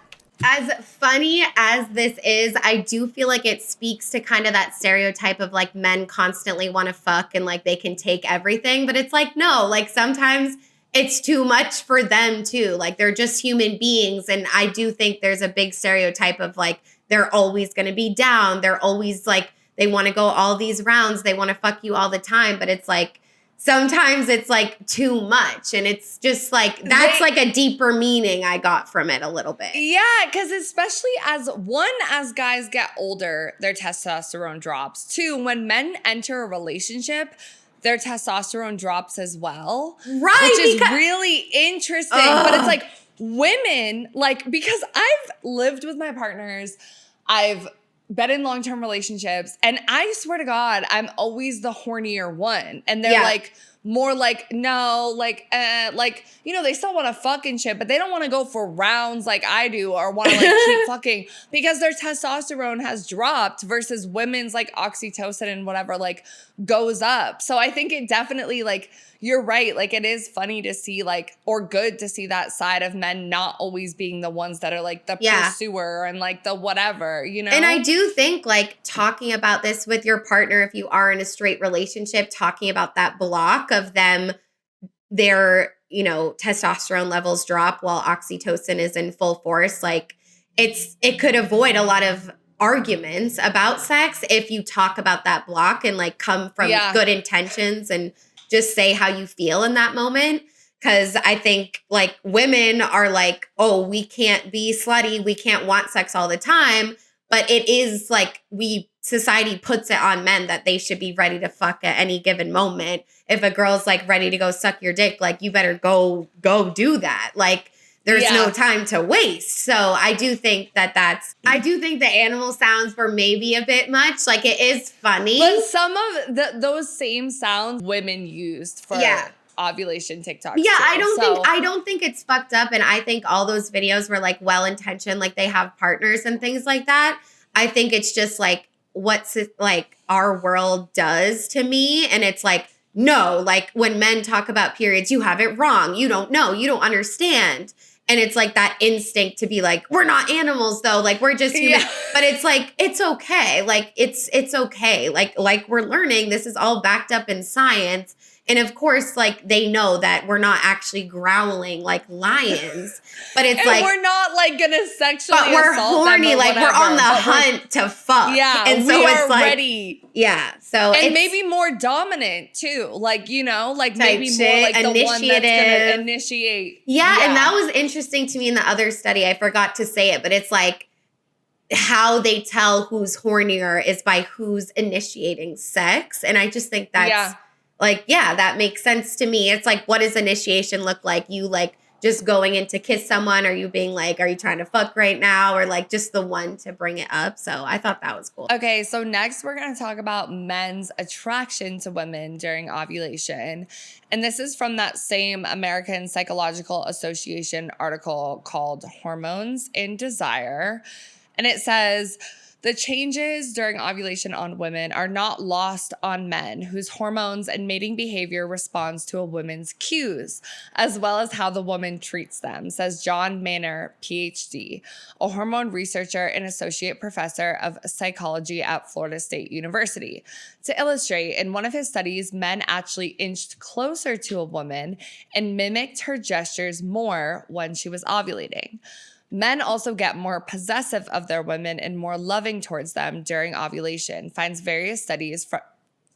[SPEAKER 1] As funny as this is, I do feel like it speaks to kind of that stereotype of like men constantly want to fuck and like they can take everything. But it's like, no, like sometimes it's too much for them too. Like they're just human beings. And I do think there's a big stereotype of like, they're always going to be down. They're always like, they want to go all these rounds. They want to fuck you all the time. But it's like, sometimes it's like too much. And it's just like, that's like a deeper meaning I got from it a little bit.
[SPEAKER 2] Yeah, because especially as guys get older, their testosterone drops. Two, when men enter a relationship, their testosterone drops as well.
[SPEAKER 1] Right.
[SPEAKER 2] Which is really interesting. But it's like women, like, because I've lived with my partners, I've been in long-term relationships, and I swear to God, I'm always the hornier one. And they're like, more like, no, like, you know, they still want to fuck and shit, but they don't want to go for rounds like I do or want to like keep fucking because their testosterone has dropped versus women's like oxytocin and whatever like goes up. So I think it definitely like, you're right. Like it is funny to see like, or good to see that side of men not always being the ones that are like the pursuer and like the whatever, you know?
[SPEAKER 1] And I do think like talking about this with your partner, if you are in a straight relationship, talking about that block of them, their, you know, testosterone levels drop while oxytocin is in full force. Like it could avoid a lot of arguments about sex if you talk about that block and like come from good intentions and just say how you feel in that moment. Because I think like women are like, oh, we can't be slutty. We can't want sex all the time. But it is like society puts it on men that they should be ready to fuck at any given moment. If a girl's like ready to go suck your dick, like you better go do that. Like there's no time to waste. So I do think I do think the animal sounds were maybe a bit much. Like it is funny.
[SPEAKER 2] But some of those same sounds women used for ovulation TikToks.
[SPEAKER 1] Yeah,
[SPEAKER 2] too.
[SPEAKER 1] I don't think it's fucked up. And I think all those videos were like well-intentioned, like they have partners and things like that. I think it's just like what's it, like our world does to me. And it's like, no, like when men talk about periods, you have it wrong. You don't know. You don't understand. And it's like that instinct to be like, we're not animals though. Like we're just human. But it's like, it's okay. Like it's okay. Like we're learning, this is all backed up in science. And of course, like they know that we're not actually growling like lions, but it's
[SPEAKER 2] and
[SPEAKER 1] like
[SPEAKER 2] we're not like gonna sexually
[SPEAKER 1] but we're
[SPEAKER 2] assault
[SPEAKER 1] horny,
[SPEAKER 2] them or
[SPEAKER 1] like
[SPEAKER 2] whatever,
[SPEAKER 1] we're on the hunt to fuck.
[SPEAKER 2] Yeah,
[SPEAKER 1] and so
[SPEAKER 2] we
[SPEAKER 1] it's
[SPEAKER 2] are
[SPEAKER 1] like
[SPEAKER 2] ready.
[SPEAKER 1] Yeah, so
[SPEAKER 2] and
[SPEAKER 1] it's
[SPEAKER 2] maybe more dominant too, like you know, like
[SPEAKER 1] type
[SPEAKER 2] maybe
[SPEAKER 1] shit,
[SPEAKER 2] more like the one that's
[SPEAKER 1] initiative.
[SPEAKER 2] gonna initiate.
[SPEAKER 1] Yeah, and that was interesting to me in the other study. I forgot to say it, but it's like how they tell who's hornier is by who's initiating sex, and I just think that's. Like, yeah, that makes sense to me. It's like, what does initiation look like? You like just going in to kiss someone? Or you being like, are you trying to fuck right now? Or like just the one to bring it up. So I thought that was cool.
[SPEAKER 2] Okay, so next we're going to talk about men's attraction to women during ovulation. And this is from that same American Psychological Association article called Hormones and Desire. And it says, the changes during ovulation on women are not lost on men whose hormones and mating behavior responds to a woman's cues, as well as how the woman treats them, says John Manor, PhD, a hormone researcher and associate professor of psychology at Florida State University. To illustrate, in one of his studies, men actually inched closer to a woman and mimicked her gestures more when she was ovulating. Men also get more possessive of their women and more loving towards them during ovulation, finds various studies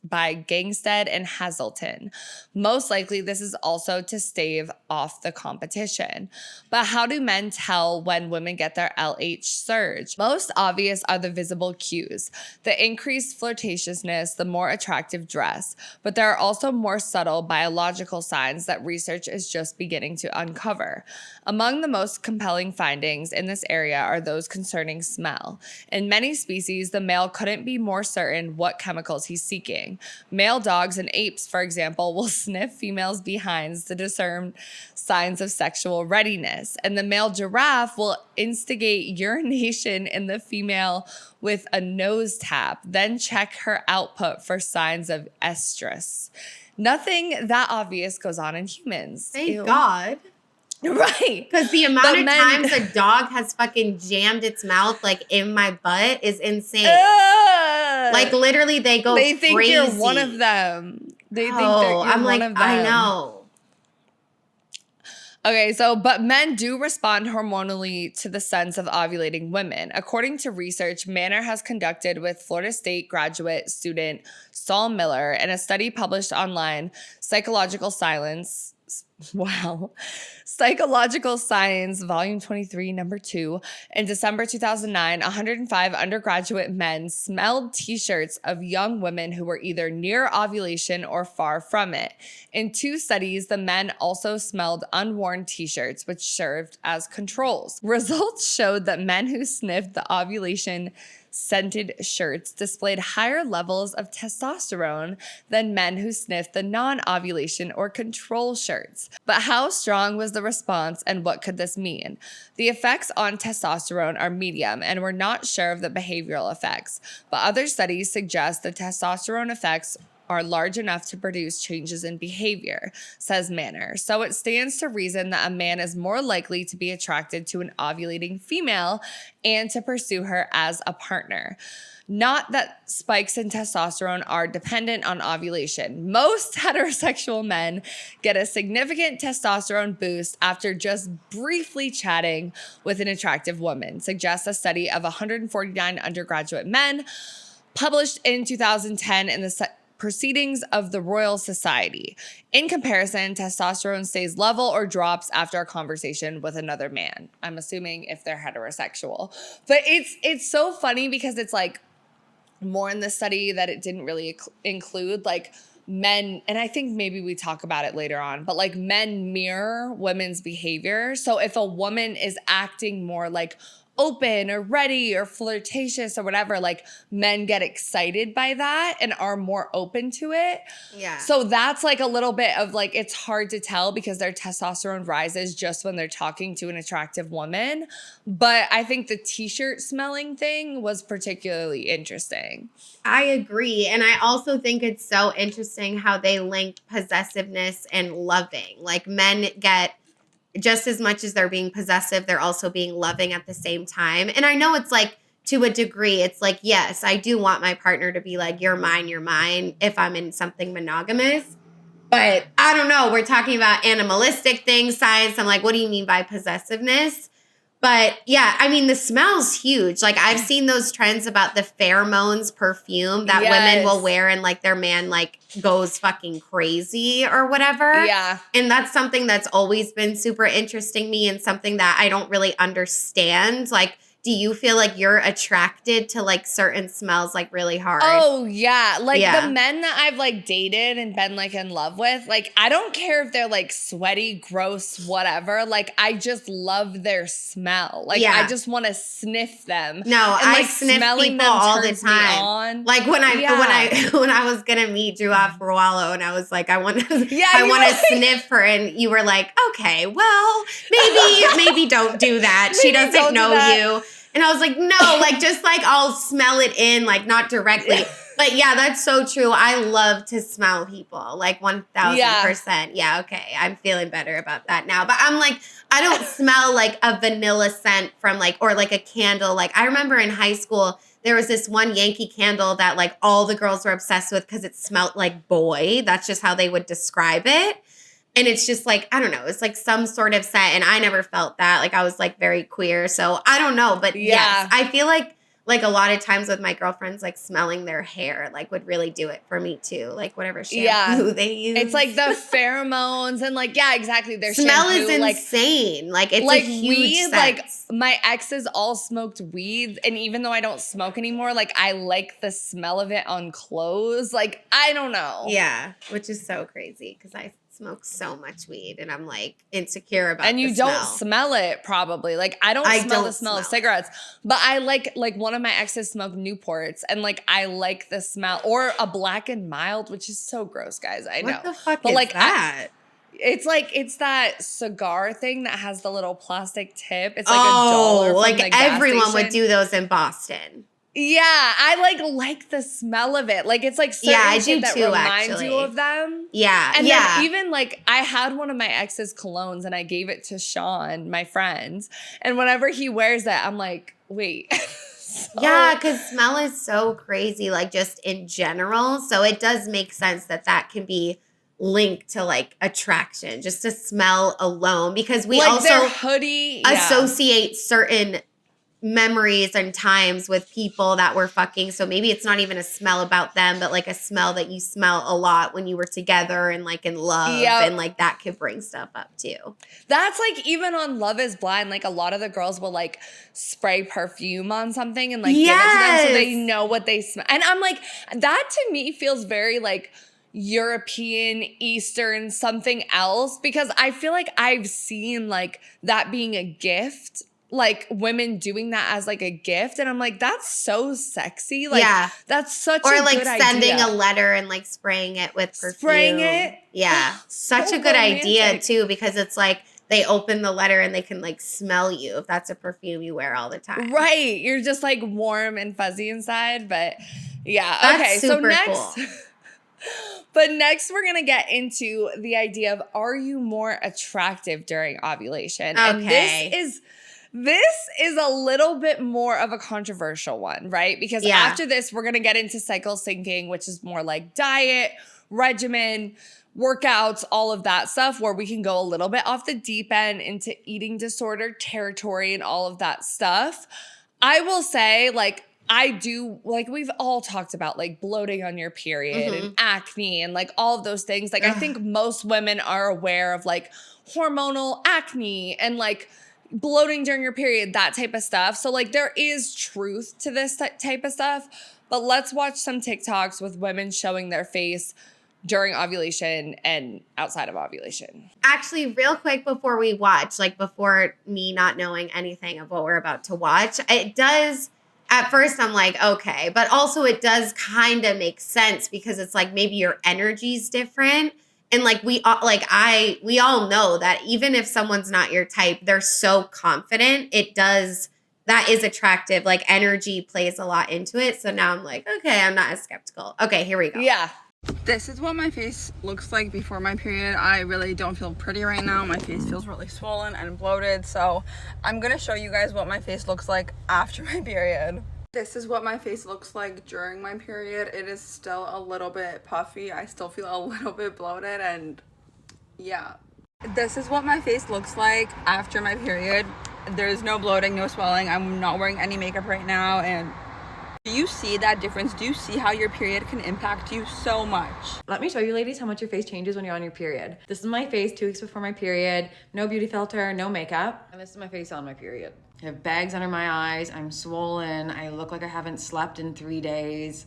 [SPEAKER 2] by Gangstead and Hazelton. Most likely, this is also to stave off the competition. But how do men tell when women get their LH surge? Most obvious are the visible cues, the increased flirtatiousness, the more attractive dress. But there are also more subtle biological signs that research is just beginning to uncover. Among the most compelling findings in this area are those concerning smell. In many species, the male couldn't be more certain what chemicals he's seeking. Male dogs and apes, for example, will sniff females' behinds to discern signs of sexual readiness. And the male giraffe will instigate urination in the female with a nose tap, then check her output for signs of estrus. Nothing that obvious goes on in humans.
[SPEAKER 1] Thank God.
[SPEAKER 2] Right.
[SPEAKER 1] Because the amount of times a dog has fucking jammed its mouth like in my butt is insane. Like literally they go crazy.
[SPEAKER 2] They think you're one of them. They think that you're
[SPEAKER 1] I'm
[SPEAKER 2] one
[SPEAKER 1] like,
[SPEAKER 2] of them.
[SPEAKER 1] I know.
[SPEAKER 2] Okay, but men do respond hormonally to the sense of ovulating women. According to research Manor has conducted with Florida State graduate student Saul Miller in a study published online, Psychological Science, Volume 23, number 2, in December 2009, 105 undergraduate men smelled t-shirts of young women who were either near ovulation or far from it. In 2 studies, the men also smelled unworn t-shirts, which served as controls. Results showed that men who sniffed the ovulation scented shirts displayed higher levels of testosterone than men who sniffed the non-ovulation or control shirts. But how strong was the response and what could this mean? The effects on testosterone are medium and we're not sure of the behavioral effects, but other studies suggest the testosterone effects are large enough to produce changes in behavior, says Manor. So it stands to reason that a man is more likely to be attracted to an ovulating female and to pursue her as a partner. Not that spikes in testosterone are dependent on ovulation. Most heterosexual men get a significant testosterone boost after just briefly chatting with an attractive woman, suggests a study of 149 undergraduate men published in 2010 in the Proceedings of the Royal Society. In comparison, testosterone stays level or drops after a conversation with another man. I'm assuming if they're heterosexual. But it's so funny because it's like more in the study that it didn't really include like men, and I think maybe we talk about it later on, but like men mirror women's behavior. So if a woman is acting more like open or ready or flirtatious or whatever, like men get excited by that and are more open to it.
[SPEAKER 1] Yeah.
[SPEAKER 2] So that's like a little bit of like, it's hard to tell because their testosterone rises just when they're talking to an attractive woman. But I think the t-shirt smelling thing was particularly interesting.
[SPEAKER 1] I agree. And I also think it's so interesting how they link possessiveness and loving. Like men get just as much as they're being possessive, they're also being loving at the same time. And I know it's like, to a degree, it's like, yes, I do want my partner to be like, you're mine, if I'm in something monogamous. But I don't know. We're talking about animalistic things, science. I'm like, what do you mean by possessiveness? But yeah, I mean, the smell's huge. Like I've seen those trends about the pheromones perfume that women will wear and like their man like goes fucking crazy or whatever.
[SPEAKER 2] Yeah.
[SPEAKER 1] And that's something that's always been super interesting to me and something that I don't really understand. Like, do you feel like you're attracted to like certain smells like really hard?
[SPEAKER 2] Oh yeah. Like the men that I've like dated and been like in love with, like I don't care if they're like sweaty, gross, whatever. Like I just love their smell. Like I just want to sniff them.
[SPEAKER 1] No,
[SPEAKER 2] and,
[SPEAKER 1] I
[SPEAKER 2] like,
[SPEAKER 1] sniff
[SPEAKER 2] smelling
[SPEAKER 1] people
[SPEAKER 2] them
[SPEAKER 1] all the
[SPEAKER 2] turns me
[SPEAKER 1] time.
[SPEAKER 2] on.
[SPEAKER 1] Like when I was gonna meet Drew Afro and I was like, I want to sniff her, and you were like, okay, well, maybe don't do that. She doesn't know you. And I was like, no, like just like I'll smell it in, like not directly. But yeah, that's so true. I love to smell people, like 1000%. Yeah, okay. I'm feeling better about that now. But I'm like, I don't smell like a vanilla scent from like, or like a candle. Like I remember in high school, there was this one Yankee candle that like all the girls were obsessed with because it smelled like boy. That's just how they would describe it. And it's just like, I don't know, it's like some sort of scent. And I never felt that. Like I was like very queer. So I don't know. But yes, I feel like a lot of times with my girlfriends, like smelling their hair, like would really do it for me too. Like whatever shampoo they use.
[SPEAKER 2] It's like the pheromones and like, yeah, exactly. Their
[SPEAKER 1] smell
[SPEAKER 2] shampoo,
[SPEAKER 1] is insane. Like it's
[SPEAKER 2] like
[SPEAKER 1] a huge
[SPEAKER 2] weed,
[SPEAKER 1] sense.
[SPEAKER 2] like my exes all smoked weed. And even though I don't smoke anymore, like I like the smell of it on clothes. Like, I don't know.
[SPEAKER 1] Yeah, which is so crazy because I smoke so much weed and I'm like insecure about
[SPEAKER 2] and you
[SPEAKER 1] the
[SPEAKER 2] don't smell it probably. Like I don't smell the smell of cigarettes, but I like one of my exes smoked Newports and like I like the smell, or a Black and Mild, which is so gross, guys. I know.
[SPEAKER 1] What the fuck
[SPEAKER 2] but
[SPEAKER 1] is
[SPEAKER 2] like
[SPEAKER 1] that?
[SPEAKER 2] It's that cigar thing that has the little plastic tip. It's like $1 from
[SPEAKER 1] like
[SPEAKER 2] the gas
[SPEAKER 1] everyone would
[SPEAKER 2] station.
[SPEAKER 1] do those in Boston.
[SPEAKER 2] Yeah, I like the smell of it. Like it's like certain
[SPEAKER 1] I
[SPEAKER 2] shit
[SPEAKER 1] do
[SPEAKER 2] that
[SPEAKER 1] too,
[SPEAKER 2] reminds
[SPEAKER 1] actually.
[SPEAKER 2] you of them.
[SPEAKER 1] Yeah,
[SPEAKER 2] And
[SPEAKER 1] yeah.
[SPEAKER 2] then even like I had one of my ex's colognes and I gave it to Sean, my friend. And whenever he wears it, I'm like, wait.
[SPEAKER 1] Yeah, because smell is so crazy, like just in general. So it does make sense that can be linked to like attraction, just to smell alone. Because we
[SPEAKER 2] like
[SPEAKER 1] also
[SPEAKER 2] their hoodie
[SPEAKER 1] associate certain memories and times with people that were fucking. So maybe it's not even a smell about them, but like a smell that you smell a lot when you were together and like in love. And like that could bring stuff up too.
[SPEAKER 2] That's like even on Love is Blind, like a lot of the girls will like spray perfume on something and like give it to them so they know what they smell. And I'm like, that to me feels very like European, Eastern, something else, because I feel like I've seen like that being a gift, like women doing that as like a gift, and I'm like, that's so sexy. Like that's such a
[SPEAKER 1] like
[SPEAKER 2] good
[SPEAKER 1] sending
[SPEAKER 2] idea.
[SPEAKER 1] a letter and like spraying it with perfume.
[SPEAKER 2] Spraying it?
[SPEAKER 1] Yeah. Such
[SPEAKER 2] So
[SPEAKER 1] a good
[SPEAKER 2] romantic.
[SPEAKER 1] idea too, because it's like they open the letter and they can like smell you if that's a perfume you wear all the time.
[SPEAKER 2] Right. You're just like warm and fuzzy inside, but yeah.
[SPEAKER 1] That's
[SPEAKER 2] okay. So
[SPEAKER 1] super
[SPEAKER 2] next
[SPEAKER 1] cool.
[SPEAKER 2] But next we're going to get into the idea of, are you more attractive during ovulation? And this is a little bit more of a controversial one, right? Because after this, we're going to get into cycle syncing, which is more like diet, regimen, workouts, all of that stuff, where we can go a little bit off the deep end into eating disorder territory and all of that stuff. I will say, like, I do, like, we've all talked about like bloating on your period and acne and like all of those things. Like, I think most women are aware of like hormonal acne and like bloating during your period, that type of stuff. So like there is truth to this type of stuff, but let's watch some TikToks with women showing their face during ovulation and outside of ovulation.
[SPEAKER 1] Actually, real quick before we watch, like before me not knowing anything of what we're about to watch, it does, at first I'm like, okay, but also it does kind of make sense because it's like maybe your energy's different. And like we all know that even if someone's not your type, they're so confident. That is attractive. Like energy plays a lot into it. So now I'm like, okay, I'm not as skeptical. Okay, here we go.
[SPEAKER 2] Yeah.
[SPEAKER 15] This is what my face looks like before my period. I really don't feel pretty right now. My face feels really swollen and bloated. So I'm gonna show you guys what my face looks like after my period. This is what my face looks like during my period. It is still a little bit puffy. I still feel a little bit bloated, and yeah. This is what my face looks like after my period. There's no bloating, no swelling. I'm not wearing any makeup right now, and do you see that difference? Do you see how your period can impact you so much?
[SPEAKER 5] Let me show you ladies how much your face changes when you're on your period. This is my face 2 weeks before my period. No beauty filter, no makeup. And this is my face on my period. I have bags under my eyes. I'm swollen. I look like I haven't slept in 3 days.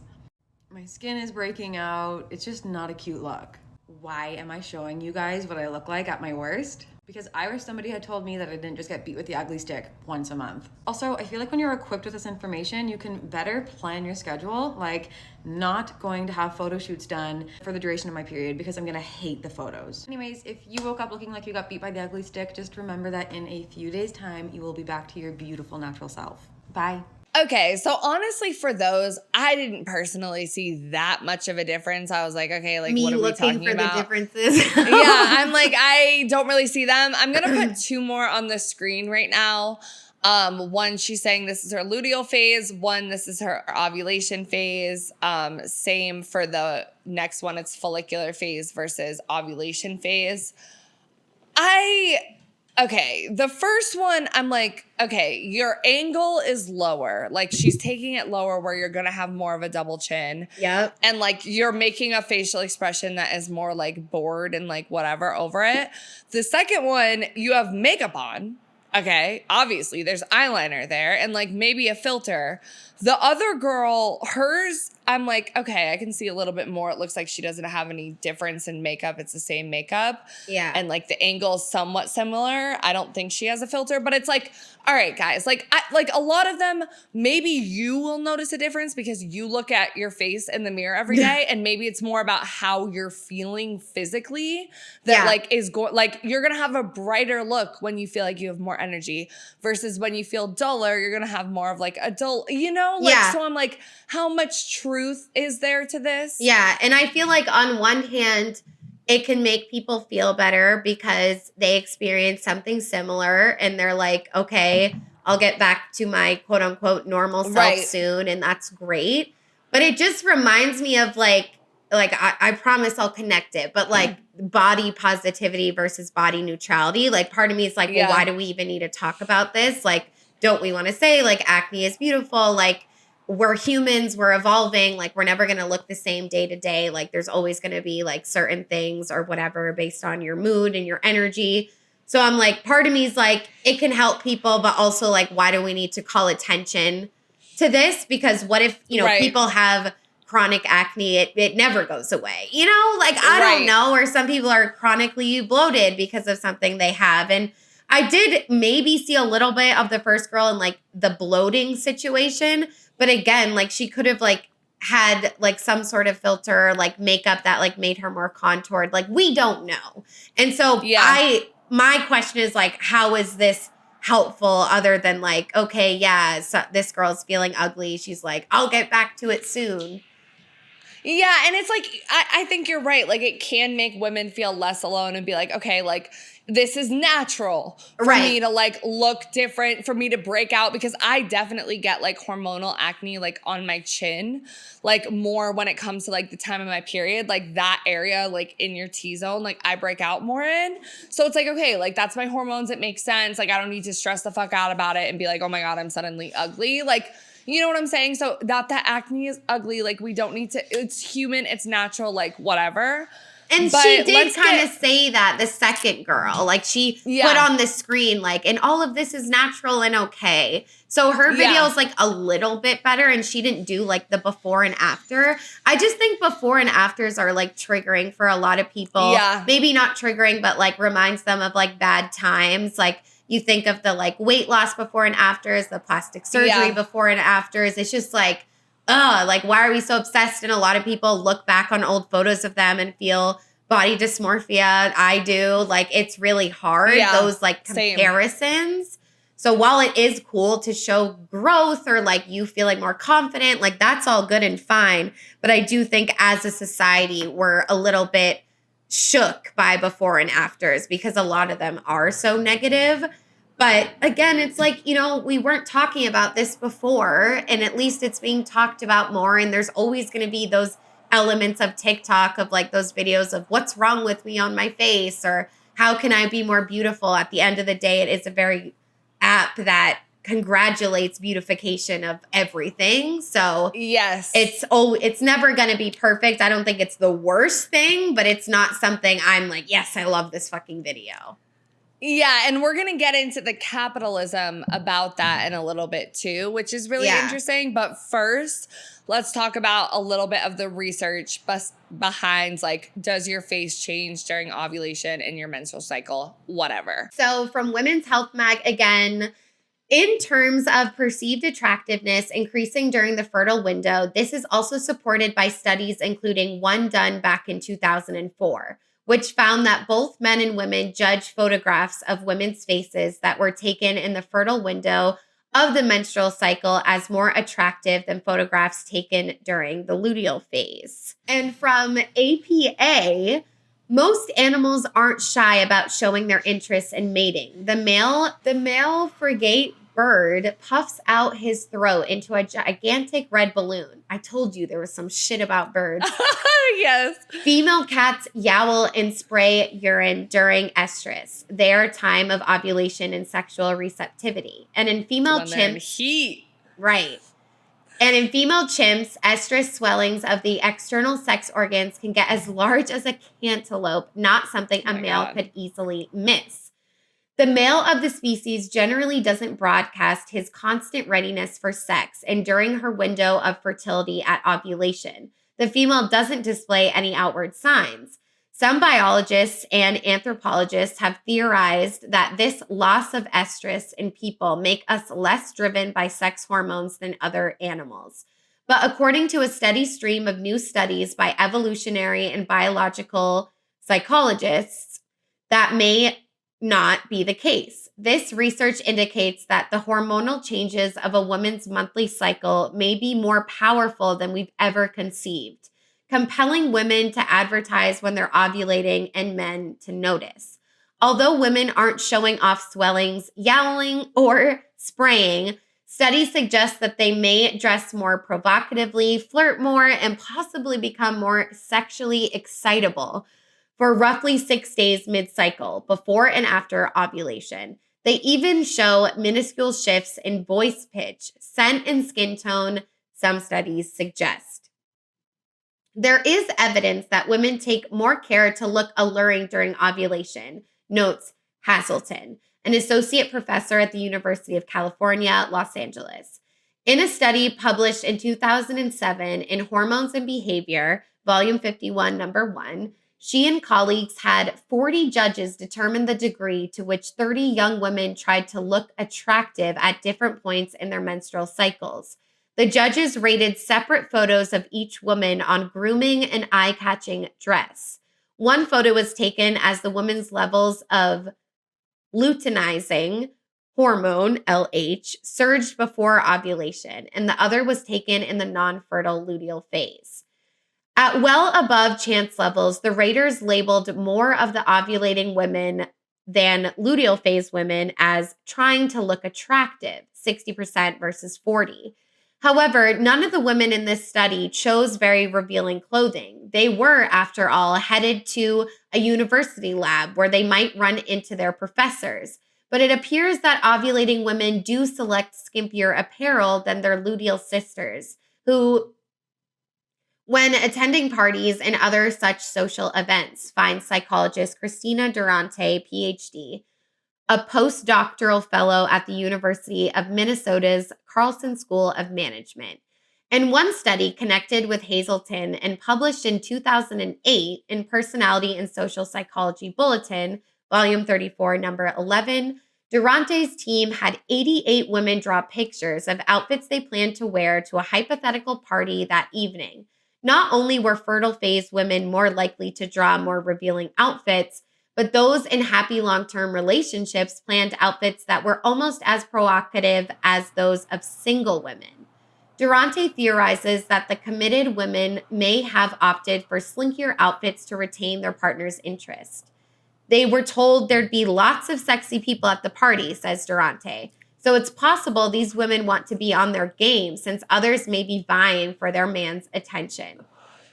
[SPEAKER 5] My skin is breaking out. It's just not a cute look. Why am I showing you guys what I look like at my worst? Because I wish somebody had told me that I didn't just get beat with the ugly stick once a month. Also, I feel like when you're equipped with this information, you can better plan your schedule. Like, not going to have photo shoots done for the duration of my period because I'm gonna hate the photos. Anyways, if you woke up looking like you got beat by the ugly stick, just remember that in a few days' time, you will be back to your beautiful natural self. Bye.
[SPEAKER 2] Okay, so honestly, for those, I didn't personally see that much of a difference. I was like, okay, like, what are we talking about? Me looking
[SPEAKER 1] for the differences.
[SPEAKER 2] Yeah, I'm like, I don't really see them. I'm gonna put 2 more on the screen right now. One, she's saying this is her luteal phase. One, this is her ovulation phase. Same for the next one. It's follicular phase versus ovulation phase. Okay, the first one, I'm like, okay, your angle is lower. Like, she's taking it lower where you're going to have more of a double chin.
[SPEAKER 1] Yep.
[SPEAKER 2] And, like, you're making a facial expression that is more, like, bored and, like, whatever over it. The second one, you have makeup on. Okay, obviously, there's eyeliner there and, like, maybe a filter. The other girl, hers, I'm like, okay, I can see a little bit more. It looks like she doesn't have any difference in makeup. It's the same makeup.
[SPEAKER 1] Yeah.
[SPEAKER 2] And, like, the angle is somewhat similar. I don't think she has a filter, but it's like, all right, guys, like a lot of them, maybe you will notice a difference because you look at your face in the mirror every day, and maybe it's more about how you're feeling physically that like is going, like you're gonna have a brighter look when you feel like you have more energy versus when you feel duller, you're gonna have more of like a dull, you know? Like, so I'm like, how much truth is there to this?
[SPEAKER 1] Yeah, and I feel like on one hand, it can make people feel better because they experience something similar and they're like, okay, I'll get back to my quote unquote normal self soon, and that's great. But it just reminds me of like I promise I'll connect it, but like body positivity versus body neutrality. Like part of me is like, well, why do we even need to talk about this? Like, don't we want to say like acne is beautiful? Like, we're humans, we're evolving, like we're never going to look the same day to day. Like there's always going to be like certain things or whatever based on your mood and your energy. So I'm like, part of me is like, it can help people, but also like, why do we need to call attention to this? Because what if, you know, people have chronic acne, it never goes away, you know, like, I don't know, or some people are chronically bloated because of something they have. And I did maybe see a little bit of the first girl in like the bloating situation. But again, like she could have like had like some sort of filter, like makeup that like made her more contoured. Like we don't know. And so my question is like, how is this helpful other than like, okay, yeah, so this girl's feeling ugly. She's like, I'll get back to it soon.
[SPEAKER 2] Yeah, and it's like, I think you're right. Like, it can make women feel less alone and be like, okay, like, this is natural for me to, like, look different, for me to break out, because I definitely get, like, hormonal acne, like, on my chin, like, more when it comes to, like, the time of my period, like, that area, like, in your T-zone, like, I break out more in. So it's like, okay, like, that's my hormones. It makes sense. Like, I don't need to stress the fuck out about it and be like, oh my God, I'm suddenly ugly. Like, you know what I'm saying? So that acne is ugly. Like, we don't need to, it's human, it's natural, like, whatever.
[SPEAKER 1] And
[SPEAKER 2] but
[SPEAKER 1] she did kind of say that, the second girl. Like, she put on the screen, like, and all of this is natural and okay. So her video is, like, a little bit better, and she didn't do, like, the before and after. I just think before and afters are, like, triggering for a lot of people. Yeah. Maybe not triggering, but, like, reminds them of, like, bad times. Like, you think of the, like, weight loss before and afters, the plastic surgery before and afters. It's just, like, like, why are we so obsessed? And a lot of people look back on old photos of them and feel body dysmorphia. I do. Like, it's really hard, those, like, comparisons. So while it is cool to show growth or, like, you feeling more confident, like, that's all good and fine. But I do think as a society, we're a little bit shook by before and afters because a lot of them are so negative. But again, it's like, you know, we weren't talking about this before, and at least it's being talked about more. And there's always going to be those elements of TikTok of like those videos of what's wrong with me on my face or how can I be more beautiful. At the end of the day, it is a very app that congratulates beautification of everything. So
[SPEAKER 2] yes,
[SPEAKER 1] it's never going to be perfect. I don't think it's the worst thing, but it's not something I'm like, yes, I love this fucking video.
[SPEAKER 2] Yeah, and we're going to get into the capitalism about that in a little bit too, which is really interesting. But first, let's talk about a little bit of the research behind, like, does your face change during ovulation and your menstrual cycle, whatever.
[SPEAKER 1] So from Women's Health Mag, again, in terms of perceived attractiveness increasing during the fertile window, this is also supported by studies, including one done back in 2004. Which found that both men and women judge photographs of women's faces that were taken in the fertile window of the menstrual cycle as more attractive than photographs taken during the luteal phase. And from APA, most animals aren't shy about showing their interest in mating. The male frigate bird puffs out his throat into a gigantic red balloon. I told you there was some shit about birds.
[SPEAKER 2] Yes.
[SPEAKER 1] Female cats yowl and spray urine during estrus, their time of ovulation and sexual receptivity. And in female
[SPEAKER 2] When they're in
[SPEAKER 1] chimps,
[SPEAKER 2] heat.
[SPEAKER 1] right. And in female chimps, estrus swellings of the external sex organs can get as large as a cantaloupe, not something a male could easily miss. The male of the species generally doesn't broadcast his constant readiness for sex and during her window of fertility at ovulation. The female doesn't display any outward signs. Some biologists and anthropologists have theorized that this loss of estrus in people make us less driven by sex hormones than other animals. But according to a steady stream of new studies by evolutionary and biological psychologists, that may not be the case. This research indicates that the hormonal changes of a woman's monthly cycle may be more powerful than we've ever conceived, compelling women to advertise when they're ovulating and men to notice. Although women aren't showing off swellings, yowling, or spraying, studies suggest that they may dress more provocatively, flirt more, and possibly become more sexually excitable for roughly 6 days mid-cycle, before and after ovulation. They even show minuscule shifts in voice pitch, scent, and skin tone, some studies suggest. There is evidence that women take more care to look alluring during ovulation, notes Hazelton, an associate professor at the University of California, Los Angeles. In a study published in 2007 in Hormones and Behavior, Volume 51, Number 1, she and colleagues had 40 judges determine the degree to which 30 young women tried to look attractive at different points in their menstrual cycles. The judges rated separate photos of each woman on grooming and eye-catching dress. One photo was taken as the woman's levels of luteinizing hormone, LH, surged before ovulation, and the other was taken in the non-fertile luteal phase. At well above chance levels, the raters labeled more of the ovulating women than luteal phase women as trying to look attractive, 60% versus 40%. However, none of the women in this study chose very revealing clothing. They were, after all, headed to a university lab where they might run into their professors. But it appears that ovulating women do select skimpier apparel than their luteal sisters, who, when attending parties and other such social events, finds psychologist Christina Durante, PhD, a postdoctoral fellow at the University of Minnesota's Carlson School of Management. In one study connected with Hazelton and published in 2008 in Personality and Social Psychology Bulletin, Volume 34, Number 11, Durante's team had 88 women draw pictures of outfits they planned to wear to a hypothetical party that evening. Not only were fertile phase women more likely to draw more revealing outfits, but those in happy long-term relationships planned outfits that were almost as provocative as those of single women. Durante theorizes that the committed women may have opted for slinkier outfits to retain their partner's interest. They were told there'd be lots of sexy people at the party, says Durante. So it's possible these women want to be on their game since others may be vying for their man's attention.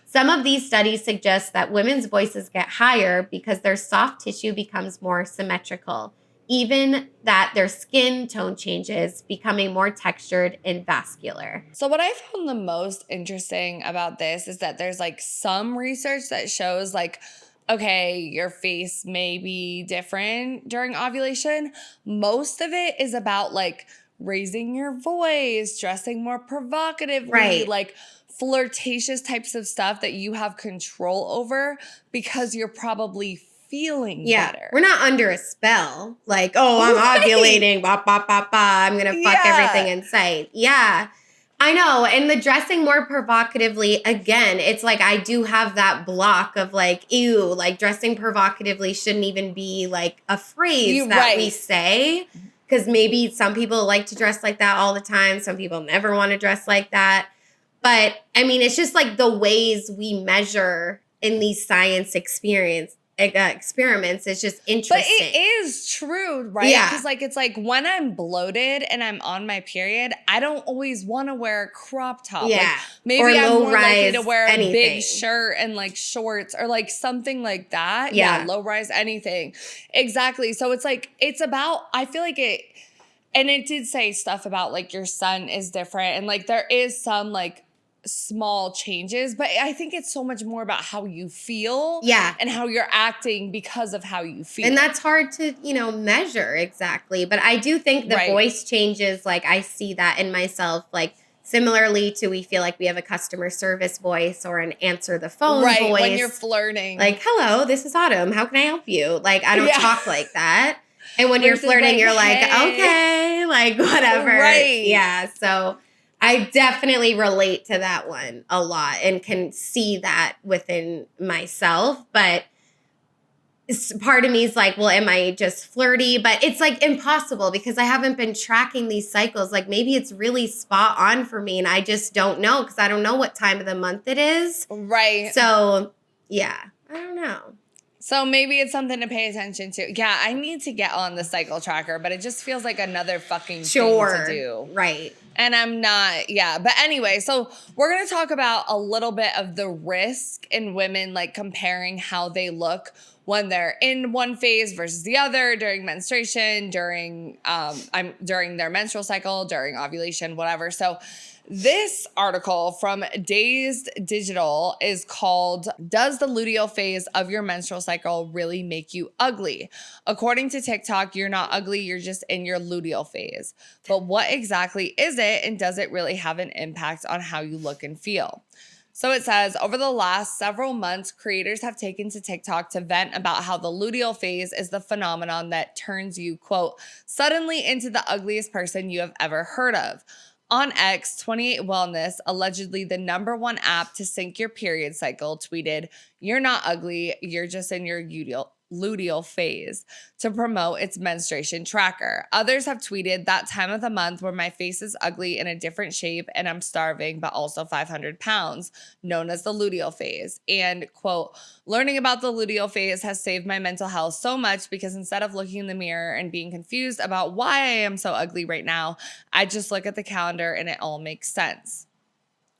[SPEAKER 1] Some of these studies suggest that women's voices get higher because their soft tissue becomes more symmetrical, even that their skin tone changes, becoming more textured and vascular.
[SPEAKER 2] So what I found the most interesting about this is that there's like some research that shows like, okay, your face may be different during ovulation. Most of it is about like raising your voice, dressing more provocatively,
[SPEAKER 1] right,
[SPEAKER 2] like flirtatious types of stuff that you have control over because you're probably feeling better.
[SPEAKER 1] We're not under a spell. Like, oh, I'm ovulating, ba, ba, ba, ba. I'm going to fuck everything in sight. Yeah, I know. And the dressing more provocatively, again, it's like I do have that block of like, ew, like dressing provocatively shouldn't even be like a phrase that we say. Because maybe some people like to dress like that all the time. Some people never want to dress like that. But I mean, it's just like the ways we measure in these science experiments experiments. It's just interesting.
[SPEAKER 2] But it is true, right?
[SPEAKER 1] Yeah.
[SPEAKER 2] Because like it's like when I'm bloated and I'm on my period, I don't always want to wear a crop top.
[SPEAKER 1] Yeah.
[SPEAKER 2] Like maybe
[SPEAKER 1] Or
[SPEAKER 2] I'm more likely
[SPEAKER 1] low-rise
[SPEAKER 2] to wear a
[SPEAKER 1] anything.
[SPEAKER 2] big shirt and like shorts or like something like that.
[SPEAKER 1] Yeah.
[SPEAKER 2] Low rise anything. Exactly. So it's like it's about, I feel like it, and it did say stuff about like your sun is different and like there is some like small changes, but I think it's so much more about how you feel and how you're acting because of how you feel.
[SPEAKER 1] And that's hard to, measure exactly. But I do think the voice changes, like I see that in myself, like similarly to we feel like we have a customer service voice or an answer the phone voice.
[SPEAKER 2] When you're flirting.
[SPEAKER 1] Like, hello, this is Autumn. How can I help you? Like, I don't talk like that. And when you're flirting,
[SPEAKER 2] like,
[SPEAKER 1] you're like,
[SPEAKER 2] hey.
[SPEAKER 1] okay, like whatever.
[SPEAKER 2] Right.
[SPEAKER 1] Yeah. So I definitely relate to that one a lot and can see that within myself. But part of me is like, well, am I just flirty? But it's like impossible because I haven't been tracking these cycles. Like maybe it's really spot on for me and I just don't know because I don't know what time of the month it is.
[SPEAKER 2] Right.
[SPEAKER 1] So yeah, I don't know.
[SPEAKER 2] So maybe it's something to pay attention to. Yeah, I need to get on the cycle tracker, but it just feels like another fucking thing to do.
[SPEAKER 1] Right.
[SPEAKER 2] And I'm not, But anyway, so we're going to talk about a little bit of the risk in women, like comparing how they look when they're in one phase versus the other, during menstruation, during their menstrual cycle, during ovulation, whatever. So this article from Dazed Digital is called, Does the Luteal Phase of Your Menstrual Cycle Really Make You Ugly? According to TikTok, you're not ugly, you're just in your luteal phase. But what exactly is it, and does it really have an impact on how you look and feel? So it says, over the last several months, creators have taken to TikTok to vent about how the luteal phase is the phenomenon that turns you, quote, suddenly into the ugliest person you have ever heard of. On X, 28 Wellness, allegedly the #1 app to sync your period cycle, tweeted, "You're not ugly, you're just in your luteal phase," to promote its menstruation tracker. Others have tweeted, "That time of the month where my face is ugly in a different shape and I'm starving but also 500 pounds, known as the luteal phase." And, quote, "Learning about the luteal phase has saved my mental health so much because instead of looking in the mirror and being confused about why I am so ugly right now, I just look at the calendar and it all makes sense."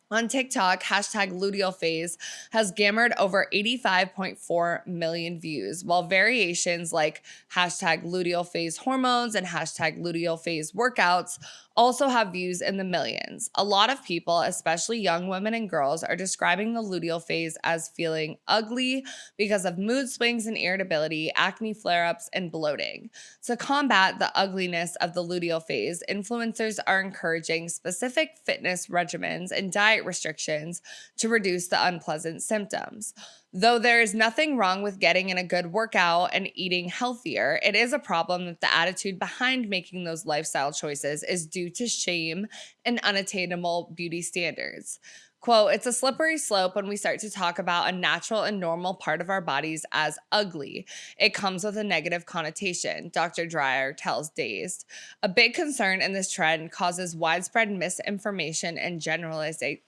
[SPEAKER 2] On TikTok, #luteal has garnered over 85.4 million views, while variations like #luteal hormones and #luteal workouts also have views in the millions. A lot of people, especially young women and girls, are describing the luteal phase as feeling ugly because of mood swings and irritability, acne flare-ups, and bloating. To combat the ugliness of the luteal phase, influencers are encouraging specific fitness regimens and diet restrictions to reduce the unpleasant symptoms. Though there is nothing wrong with getting in a good workout and eating healthier, it is a problem that the attitude behind making those lifestyle choices is due to shame and unattainable beauty standards. Quote, "It's a slippery slope when we start to talk about a natural and normal part of our bodies as ugly. It comes with a negative connotation," Dr. Dreyer tells Dazed. "A big concern in this trend causes widespread misinformation and generalization,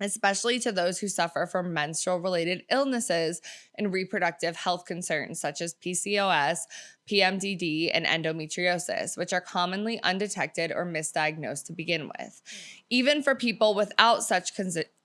[SPEAKER 2] especially to those who suffer from menstrual-related illnesses and reproductive health concerns such as PCOS, PMDD, and endometriosis, which are commonly undetected or misdiagnosed to begin with. Even for people without such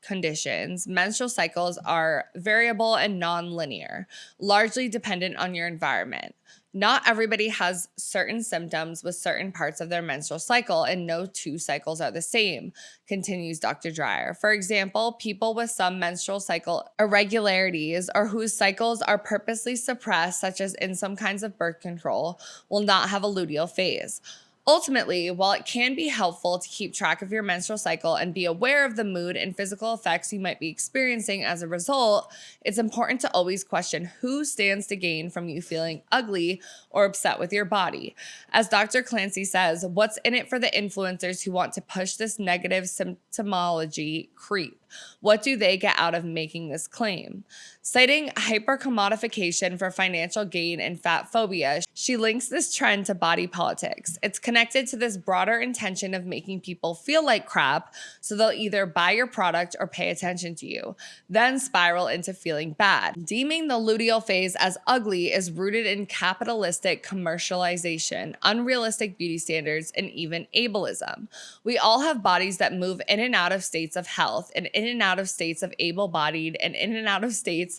[SPEAKER 2] conditions, menstrual cycles are variable and non-linear, largely dependent on your environment. Not everybody has certain symptoms with certain parts of their menstrual cycle, and no two cycles are the same," continues Dr. Dreyer. For example, people with some menstrual cycle irregularities or whose cycles are purposely suppressed, such as in some kinds of birth control, will not have a luteal phase. Ultimately, while it can be helpful to keep track of your menstrual cycle and be aware of the mood and physical effects you might be experiencing as a result, it's important to always question who stands to gain from you feeling ugly or upset with your body. As Dr. Clancy says, what's in it for the influencers who want to push this negative symptomology creep? What do they get out of making this claim? Citing hypercommodification for financial gain and fat phobia, she links this trend to body politics. It's connected to this broader intention of making people feel like crap, so they'll either buy your product or pay attention to you, then spiral into feeling bad. Deeming the luteal phase as ugly is rooted in capitalistic commercialization, unrealistic beauty standards, and even ableism. We all have bodies that move in and out of states of health, and in and out of states of able-bodied, and in and out of states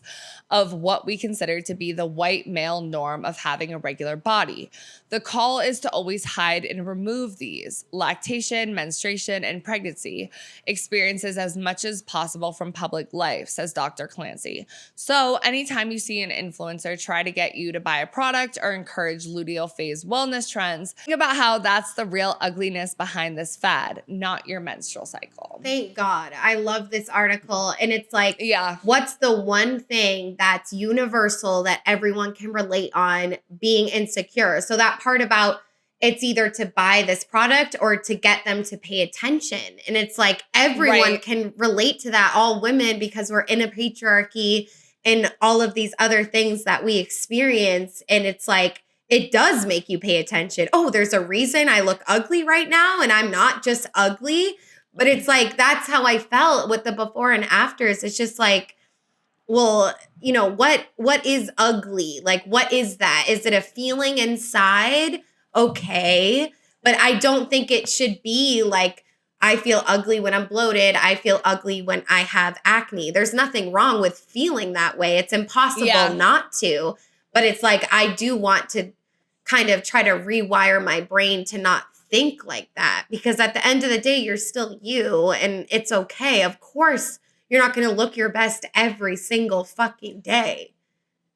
[SPEAKER 2] of what we consider to be the white male norm of having a regular body. The call is to always hide and remove these lactation, menstruation, and pregnancy experiences as much as possible from public life, says Dr. Clancy. So anytime you see an influencer try to get you to buy a product or encourage luteal phase wellness trends, think about how that's the real ugliness behind this fad, not your menstrual cycle.
[SPEAKER 1] Thank God. I love this article. And it's like, what's the one thing that's universal that everyone can relate on being insecure? So that part about it's either to buy this product or to get them to pay attention. And it's like everyone can relate to that, all women, because we're in a patriarchy and all of these other things that we experience. And it's like, it does make you pay attention. Oh, there's a reason I look ugly right now and I'm not just ugly. But it's like, that's how I felt with the before and afters. It's just like, well, you know, what is ugly? Like, what is that? Is it a feeling inside? Okay. But I don't think it should be like, I feel ugly when I'm bloated. I feel ugly when I have acne. There's nothing wrong with feeling that way. It's impossible not to. But it's like, I do want to kind of try to rewire my brain to not think like that. Because at the end of the day, you're still you and it's okay. Of course, you're not going to look your best every single fucking day.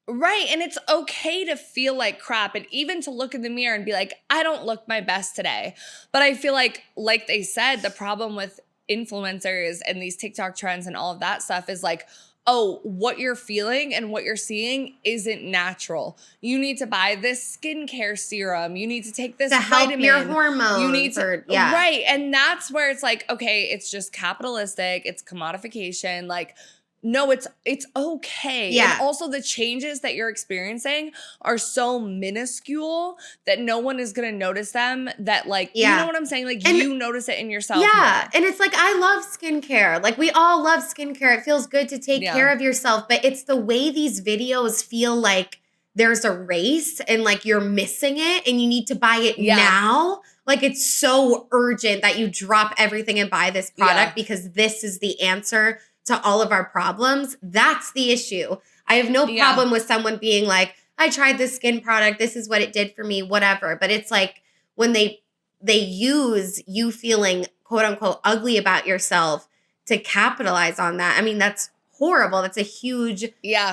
[SPEAKER 2] Right. And it's okay to feel like crap and even to look in the mirror and be like, I don't look my best today. But I feel like they said, the problem with influencers and these TikTok trends and all of that stuff is like, oh, what you're feeling and what you're seeing isn't natural. You need to buy this skincare serum. You need to take this
[SPEAKER 1] to help
[SPEAKER 2] vitamin.
[SPEAKER 1] Your hormones.
[SPEAKER 2] You need to, right. And that's where it's like, okay, it's just capitalistic. It's commodification. Like, no, it's okay.
[SPEAKER 1] Yeah.
[SPEAKER 2] And also the changes that you're experiencing are so minuscule that no one is going to notice them, that like, you know what I'm saying? Like, and you notice it in yourself.
[SPEAKER 1] Yeah.
[SPEAKER 2] More.
[SPEAKER 1] And it's like, I love skincare. Like, we all love skincare. It feels good to take care of yourself. But it's the way these videos feel like there's a race and like you're missing it and you need to buy it now. Like, it's so urgent that you drop everything and buy this product because this is the answer to all of our problems. That's the issue. I have no problem with someone being like, I tried this skin product. This is what it did for me, whatever. But it's like when they use you feeling quote unquote ugly about yourself to capitalize on that. I mean, that's horrible. That's a huge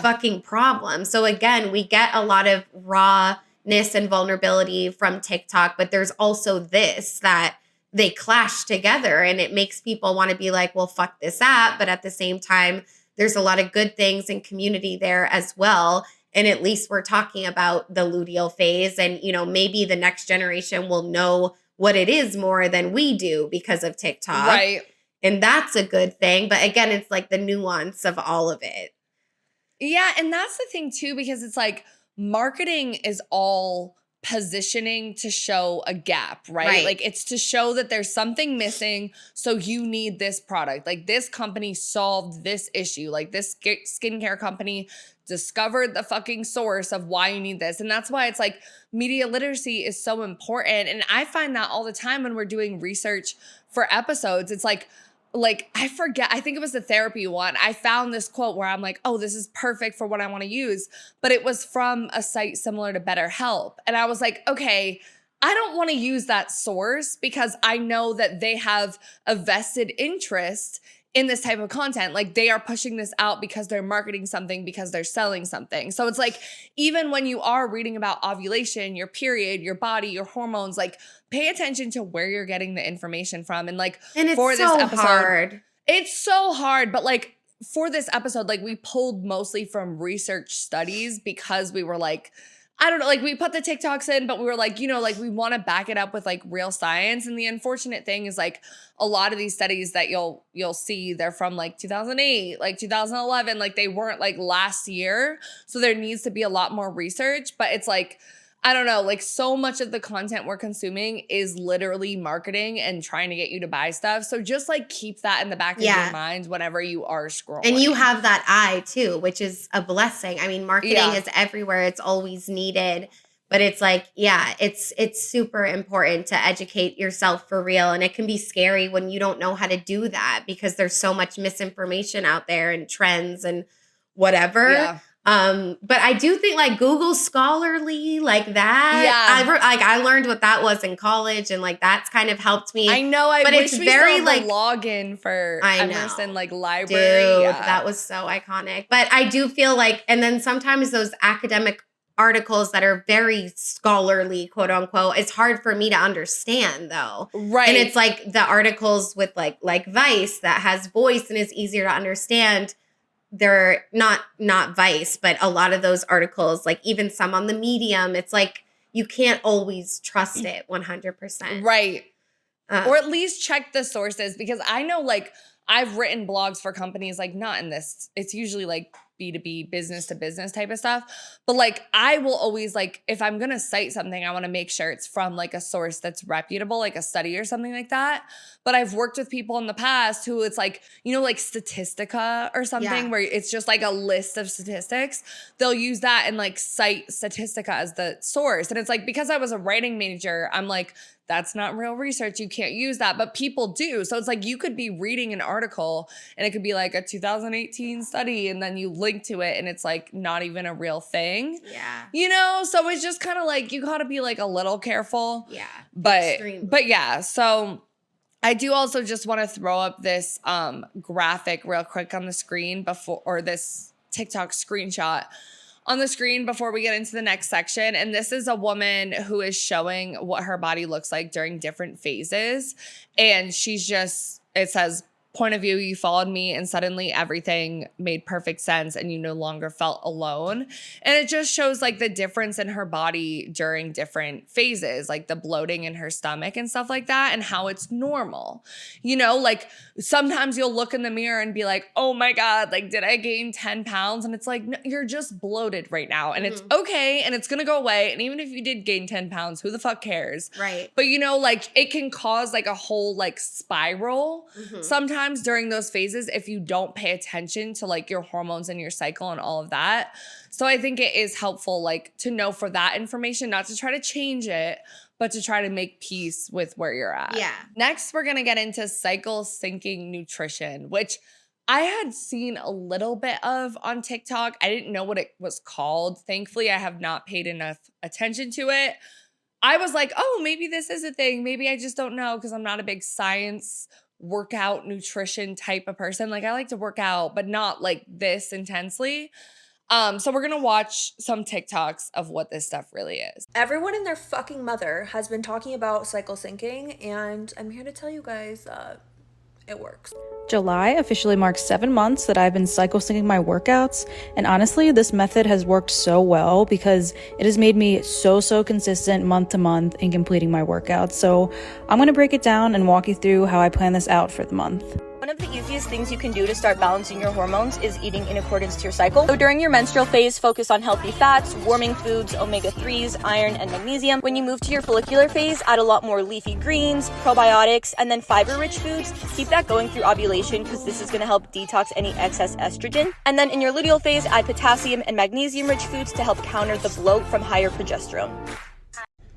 [SPEAKER 1] fucking problem. So again, we get a lot of rawness and vulnerability from TikTok, but there's also this that they clash together and it makes people want to be like, well, fuck this app. But at the same time, there's a lot of good things and community there as well. And at least we're talking about the luteal phase. And, you know, maybe the next generation will know what it is more than we do because of TikTok.
[SPEAKER 2] Right.
[SPEAKER 1] And that's a good thing. But again, it's like the nuance of all of it.
[SPEAKER 2] Yeah. And that's the thing too, because it's like marketing is all positioning to show a gap, right? Like, it's to show that there's something missing, so you need this product. Like, this company solved this issue. Like, this skincare company discovered the fucking source of why you need this. And that's why it's like media literacy is so important. And I find that all the time when we're doing research for episodes. It's like I forget, I think it was the therapy one. I found this quote where I'm like, oh, this is perfect for what I want to use. But it was from a site similar to BetterHelp. And I was like, okay, I don't want to use that source because I know that they have a vested interest in this type of content. Like, they are pushing this out because they're marketing something, because they're selling something. So it's like, even when you are reading about ovulation, your period, your body, your hormones, like, pay attention to where you're getting the information from. And like,
[SPEAKER 1] and it's
[SPEAKER 2] for this episode,
[SPEAKER 1] hard.
[SPEAKER 2] It's so hard. But like, for this episode, like, we pulled mostly from research studies because we were like, I don't know, like we put the TikToks in, but we were like, you know, like we want to back it up with like real science. And the unfortunate thing is like a lot of these studies that you'll see, they're from like 2008, like 2011, like they weren't like last year. So there needs to be a lot more research, but it's like, I don't know, like so much of the content we're consuming is literally marketing and trying to get you to buy stuff. So just like keep that in the back of your mind whenever you are scrolling.
[SPEAKER 1] And you have that eye too, which is a blessing. I mean, marketing is everywhere. It's always needed. But it's like, yeah, it's super important to educate yourself for real. And it can be scary when you don't know how to do that because there's so much misinformation out there and trends and whatever.
[SPEAKER 2] Yeah.
[SPEAKER 1] But I do think like Google Scholarly, like that. I learned what that was in college, and like that's kind of helped me.
[SPEAKER 2] I know.
[SPEAKER 1] But
[SPEAKER 2] wish
[SPEAKER 1] it's
[SPEAKER 2] we
[SPEAKER 1] very
[SPEAKER 2] saw
[SPEAKER 1] like
[SPEAKER 2] the login for Emerson like library.
[SPEAKER 1] Dude,
[SPEAKER 2] Yeah.
[SPEAKER 1] that was so iconic. But I do feel like, and then sometimes those academic articles that are very scholarly, quote unquote, it's hard for me to understand though.
[SPEAKER 2] Right.
[SPEAKER 1] And it's like the articles with like Vice that has voice and is easier to understand. They're not Vice, but a lot of those articles, like even some on the Medium, it's like you can't always trust it 100%.
[SPEAKER 2] Right. Or at least check the sources, because I know like I've written blogs for companies, like not in this, it's usually like B2B, business to business type of stuff. But like I will always like, if I'm going to cite something, I want to make sure it's from like a source that's reputable, like a study or something like that. But I've worked with people in the past who it's like, you know, like Statistica or something where it's just like a list of statistics. They'll use that and like cite Statistica as the source. And it's like, because I was a writing major, I'm like, that's not real research. You can't use that, but people do. So it's like you could be reading an article and it could be like a 2018 study and then you link to it and it's like not even a real thing.
[SPEAKER 1] Yeah.
[SPEAKER 2] You know, so it's just kind of like you got to be like a little careful.
[SPEAKER 1] Yeah.
[SPEAKER 2] But yeah, so I do also just want to throw up this graphic real quick on the screen before, or this TikTok screenshot on the screen before we get into the next section. And this is a woman who is showing what her body looks like during different phases. And she's just, it says, point of view, you followed me and suddenly everything made perfect sense and you no longer felt alone. And it just shows like the difference in her body during different phases, like the bloating in her stomach and stuff like that, and how it's normal. You know, like sometimes you'll look in the mirror and be like, oh my God, like did I gain 10 pounds? And it's like, no, you're just bloated right now and it's okay and it's gonna go away. And even if you did gain 10 pounds, who the fuck cares?
[SPEAKER 1] Right.
[SPEAKER 2] But you know, like it can cause like a whole like spiral sometimes during those phases if you don't pay attention to like your hormones and your cycle and all of that. So I think it is helpful like to know for that information, not to try to change it, but to try to make peace with where you're at.
[SPEAKER 1] Yeah.
[SPEAKER 2] Next, we're going to get into cycle syncing nutrition, which I had seen a little bit of on TikTok. I didn't know what it was called. Thankfully, I have not paid enough attention to it. I was like, oh, maybe this is a thing. Maybe I just don't know because I'm not a big science workout nutrition type of person. Like I like to work out, but not like this intensely. So we're gonna watch some TikToks of what this stuff really is.
[SPEAKER 16] Everyone and their fucking mother has been talking about cycle syncing, and I'm here to tell you guys it works.
[SPEAKER 5] July officially marks 7 months that I've been cycle syncing my workouts, and honestly, this method has worked so well because it has made me so consistent month to month in completing my workouts. So I'm going to break it down and walk you through how I plan this out for the month.
[SPEAKER 17] One of the easiest things you can do to start balancing your hormones is eating in accordance to your cycle. So during your menstrual phase, focus on healthy fats, warming foods, omega-3s, iron, and magnesium. When you move to your follicular phase, add a lot more leafy greens, probiotics, and then fiber-rich foods. Keep that going through ovulation because this is going to help detox any excess estrogen. And then in your luteal phase, add potassium and magnesium-rich foods to help counter the bloat from higher progesterone.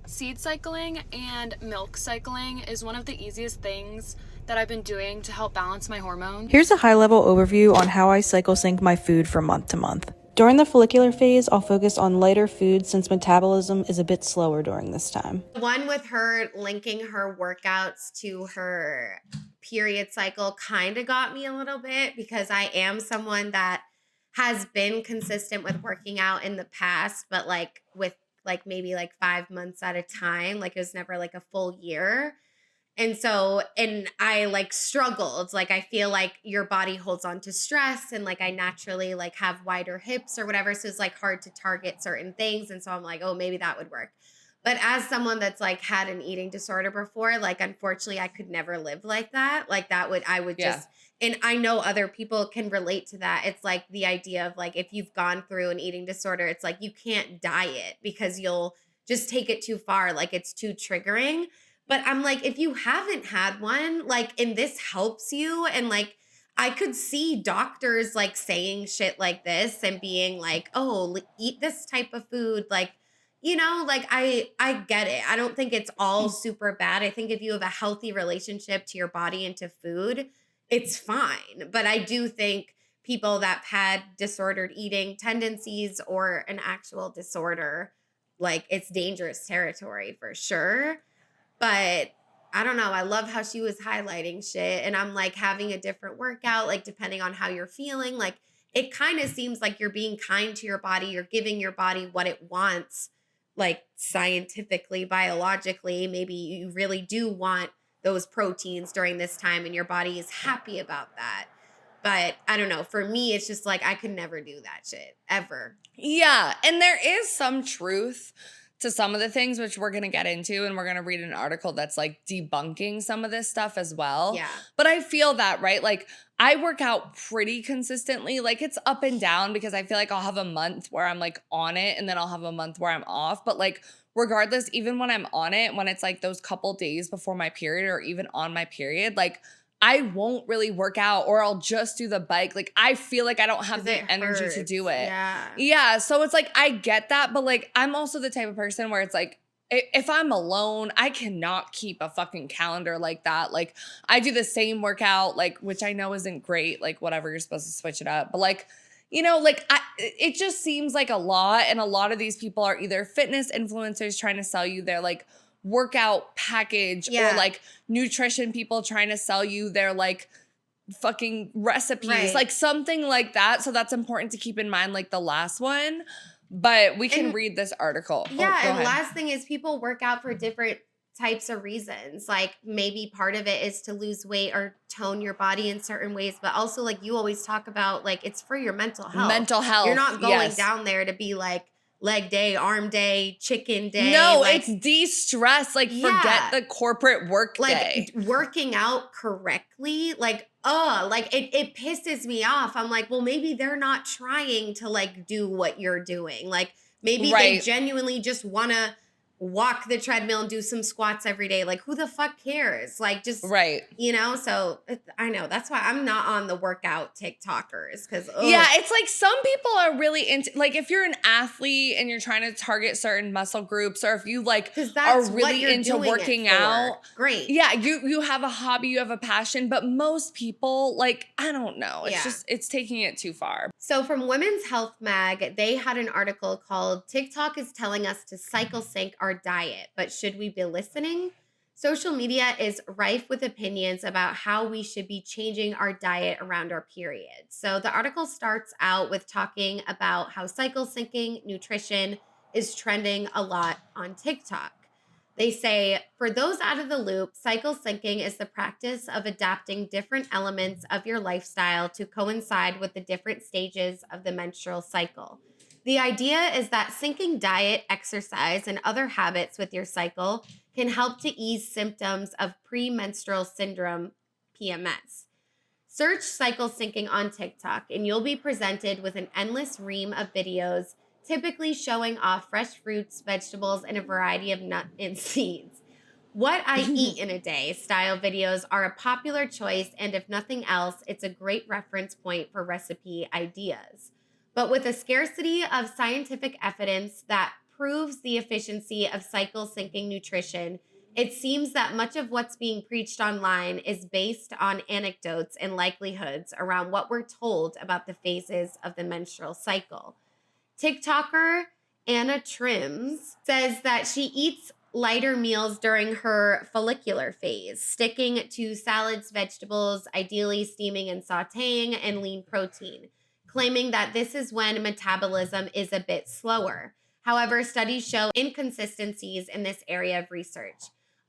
[SPEAKER 18] Seed cycling and milk cycling is one of the easiest things that I've been doing to help balance my hormones.
[SPEAKER 5] Here's a high-level overview on how I cycle sync my food from month to month. During the follicular phase, I'll focus on lighter foods since metabolism is a bit slower during this time.
[SPEAKER 1] The one with her linking her workouts to her period cycle kind of got me a little bit because I am someone that has been consistent with working out in the past, but like with like maybe like 5 months at a time, like it was never like a full year. And so, and I like struggled. Like, I feel like your body holds on to stress, and like I naturally like have wider hips or whatever. So it's like hard to target certain things. And so I'm like, oh, maybe that would work. But as someone that's like had an eating disorder before, like unfortunately I could never live like that. Like I would just, and I know other people can relate to that. It's like the idea of like, if you've gone through an eating disorder, it's like you can't diet because you'll just take it too far. Like it's too triggering. But I'm like, if you haven't had one, like, and this helps you, and like, I could see doctors like saying shit like this and being like, oh, eat this type of food. Like, you know, like I get it. I don't think it's all super bad. I think if you have a healthy relationship to your body and to food, it's fine. But I do think people that had disordered eating tendencies or an actual disorder, like it's dangerous territory for sure. But I don't know. I love how she was highlighting shit. And I'm like having a different workout, like depending on how you're feeling. Like it kind of seems like you're being kind to your body. You're giving your body what it wants, like scientifically, biologically. Maybe you really do want those proteins during this time and your body is happy about that. But I don't know. For me, it's just like I could never do that shit ever.
[SPEAKER 2] Yeah. And there is some truth to some of the things, which we're going to get into, and we're going to read an article that's like debunking some of this stuff as well.
[SPEAKER 1] Yeah.
[SPEAKER 2] But I feel that, right? Like I work out pretty consistently. Like it's up and down because I feel like I'll have a month where I'm like on it and then I'll have a month where I'm off. But like regardless, even when I'm on it, when it's like those couple days before my period or even on my period, like I won't really work out, or I'll just do the bike. Like I feel like I don't have the energy to do it. Yeah. So it's like, I get that. But like, I'm also the type of person where it's like, if I'm alone, I cannot keep a fucking calendar like that. Like I do the same workout, like, which I know isn't great, like whatever, you're supposed to switch it up. But like, you know, like it just seems like a lot. And a lot of these people are either fitness influencers trying to sell you their like workout package, or like nutrition people trying to sell you their like fucking recipes, like something like that. So that's important to keep in mind, like the last one. But we can read this article.
[SPEAKER 1] Yeah, and last thing is people work out for different types of reasons. Like maybe part of it is to lose weight or tone your body in certain ways, but also like you always talk about, like it's for your mental health.
[SPEAKER 2] Mental health.
[SPEAKER 1] You're not going down there to be like leg day, arm day, chicken day.
[SPEAKER 2] No,
[SPEAKER 1] like,
[SPEAKER 2] it's de-stress. Like forget the corporate work day.
[SPEAKER 1] Working out correctly, like it pisses me off. I'm like, well, maybe they're not trying to like do what you're doing. Like maybe they genuinely just want to walk the treadmill and do some squats every day. Like who the fuck cares? Like just, you know, so I know that's why I'm not on the workout TikTokers. Cause
[SPEAKER 2] yeah, it's like some people are really into, like if you're an athlete and you're trying to target certain muscle groups, or if you like are really into working out.
[SPEAKER 1] Great.
[SPEAKER 2] Yeah. You have a hobby, you have a passion, but most people like, I don't know. It's just, it's taking it too far.
[SPEAKER 1] So from Women's Health Mag, they had an article called TikTok is telling us to cycle sync our diet, but should we be listening? Social media is rife with opinions about how we should be changing our diet around our period. So the article starts out with talking about how cycle syncing nutrition is trending a lot on TikTok. They say, for those out of the loop, cycle syncing is the practice of adapting different elements of your lifestyle to coincide with the different stages of the menstrual cycle. The idea is that syncing diet, exercise, and other habits with your cycle can help to ease symptoms of premenstrual syndrome, PMS. Search cycle syncing on TikTok, and you'll be presented with an endless ream of videos typically showing off fresh fruits, vegetables, and a variety of nuts and seeds. What I eat in a day style videos are a popular choice, and if nothing else, it's a great reference point for recipe ideas. But with a scarcity of scientific evidence that proves the efficiency of cycle syncing nutrition, it seems that much of what's being preached online is based on anecdotes and likelihoods around what we're told about the phases of the menstrual cycle. TikToker Anna Trims says that she eats lighter meals during her follicular phase, sticking to salads, vegetables, ideally steaming and sautéing, and lean protein, claiming that this is when metabolism is a bit slower. However, studies show inconsistencies in this area of research.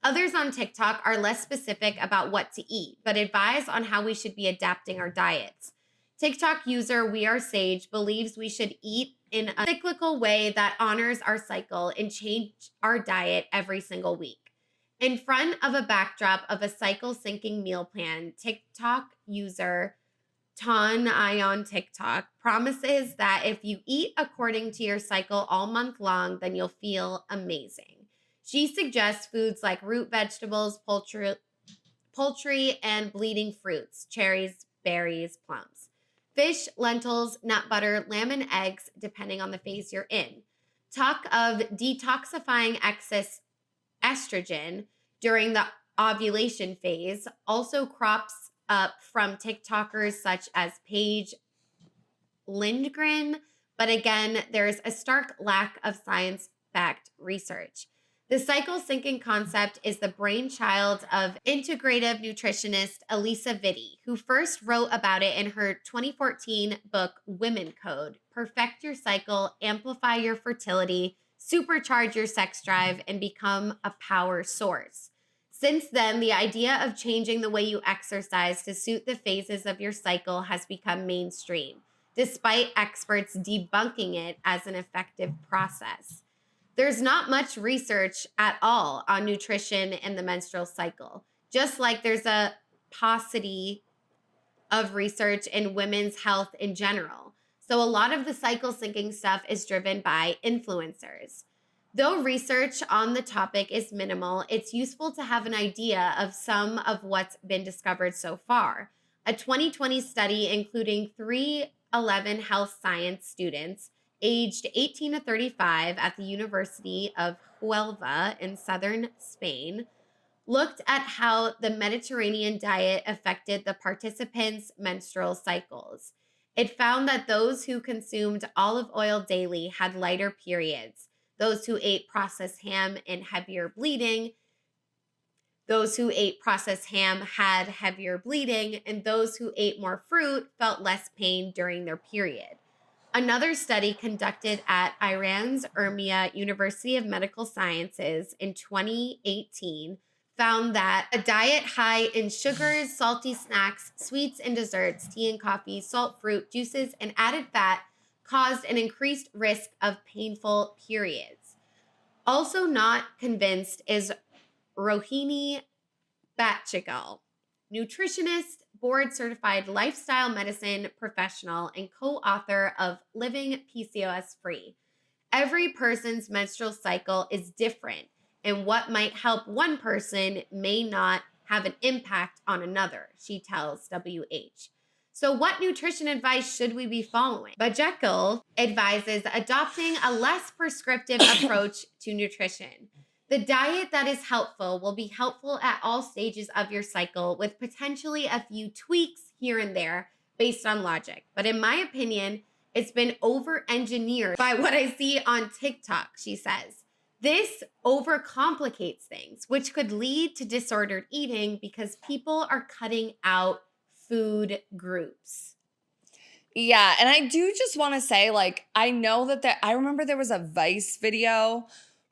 [SPEAKER 1] Others on TikTok are less specific about what to eat, but advise on how we should be adapting our diets. TikTok user We Are Sage believes we should eat in a cyclical way that honors our cycle and change our diet every single week. In front of a backdrop of a cycle syncing meal plan, TikTok user Ton I on TikTok promises that if you eat according to your cycle all month long, then you'll feel amazing. She suggests foods like root vegetables, poultry, and bleeding fruits, cherries, berries, plums, fish, lentils, nut butter, lamb, and eggs, depending on the phase you're in. Talk of detoxifying excess estrogen during the ovulation phase also crops up from TikTokers such as Paige Lindgren, but again, there's a stark lack of science-backed research. The cycle syncing concept is the brainchild of integrative nutritionist Elisa Vitti, who first wrote about it in her 2014 book, Women Code: Perfect Your Cycle, Amplify Your Fertility, Supercharge Your Sex Drive, and Become a Power Source. Since then, the idea of changing the way you exercise to suit the phases of your cycle has become mainstream, despite experts debunking it as an effective process. There's not much research at all on nutrition and the menstrual cycle, just like there's a paucity of research in women's health in general. So a lot of the cycle syncing stuff is driven by influencers. Though research on the topic is minimal, it's useful to have an idea of some of what's been discovered so far. A 2020 study including 311 health science students aged 18 to 35 at the University of Huelva in southern Spain looked at how the Mediterranean diet affected the participants' menstrual cycles. It found that those who consumed olive oil daily had lighter periods. Those who ate processed ham and heavier bleeding. Those who ate processed ham had heavier bleeding, and those who ate more fruit felt less pain during their period. Another study conducted at Iran's Urmia University of Medical Sciences in 2018 found that a diet high in sugars, salty snacks, sweets and desserts, tea and coffee, salt, fruit, juices, and added fat caused an increased risk of painful periods. Also not convinced is Rohini Batchigal, nutritionist, board-certified lifestyle medicine professional, and co-author of Living PCOS Free. Every person's menstrual cycle is different, and what might help one person may not have an impact on another, she tells WH. So what nutrition advice should we be following? Batchigal advises adopting a less prescriptive approach to nutrition. The diet that is helpful will be helpful at all stages of your cycle, with potentially a few tweaks here and there based on logic. But in my opinion, it's been over-engineered by what I see on TikTok, she says. This overcomplicates things, which could lead to disordered eating because people are cutting out food groups.
[SPEAKER 2] Yeah, and I do just want to say, like, I know that I remember there was a Vice video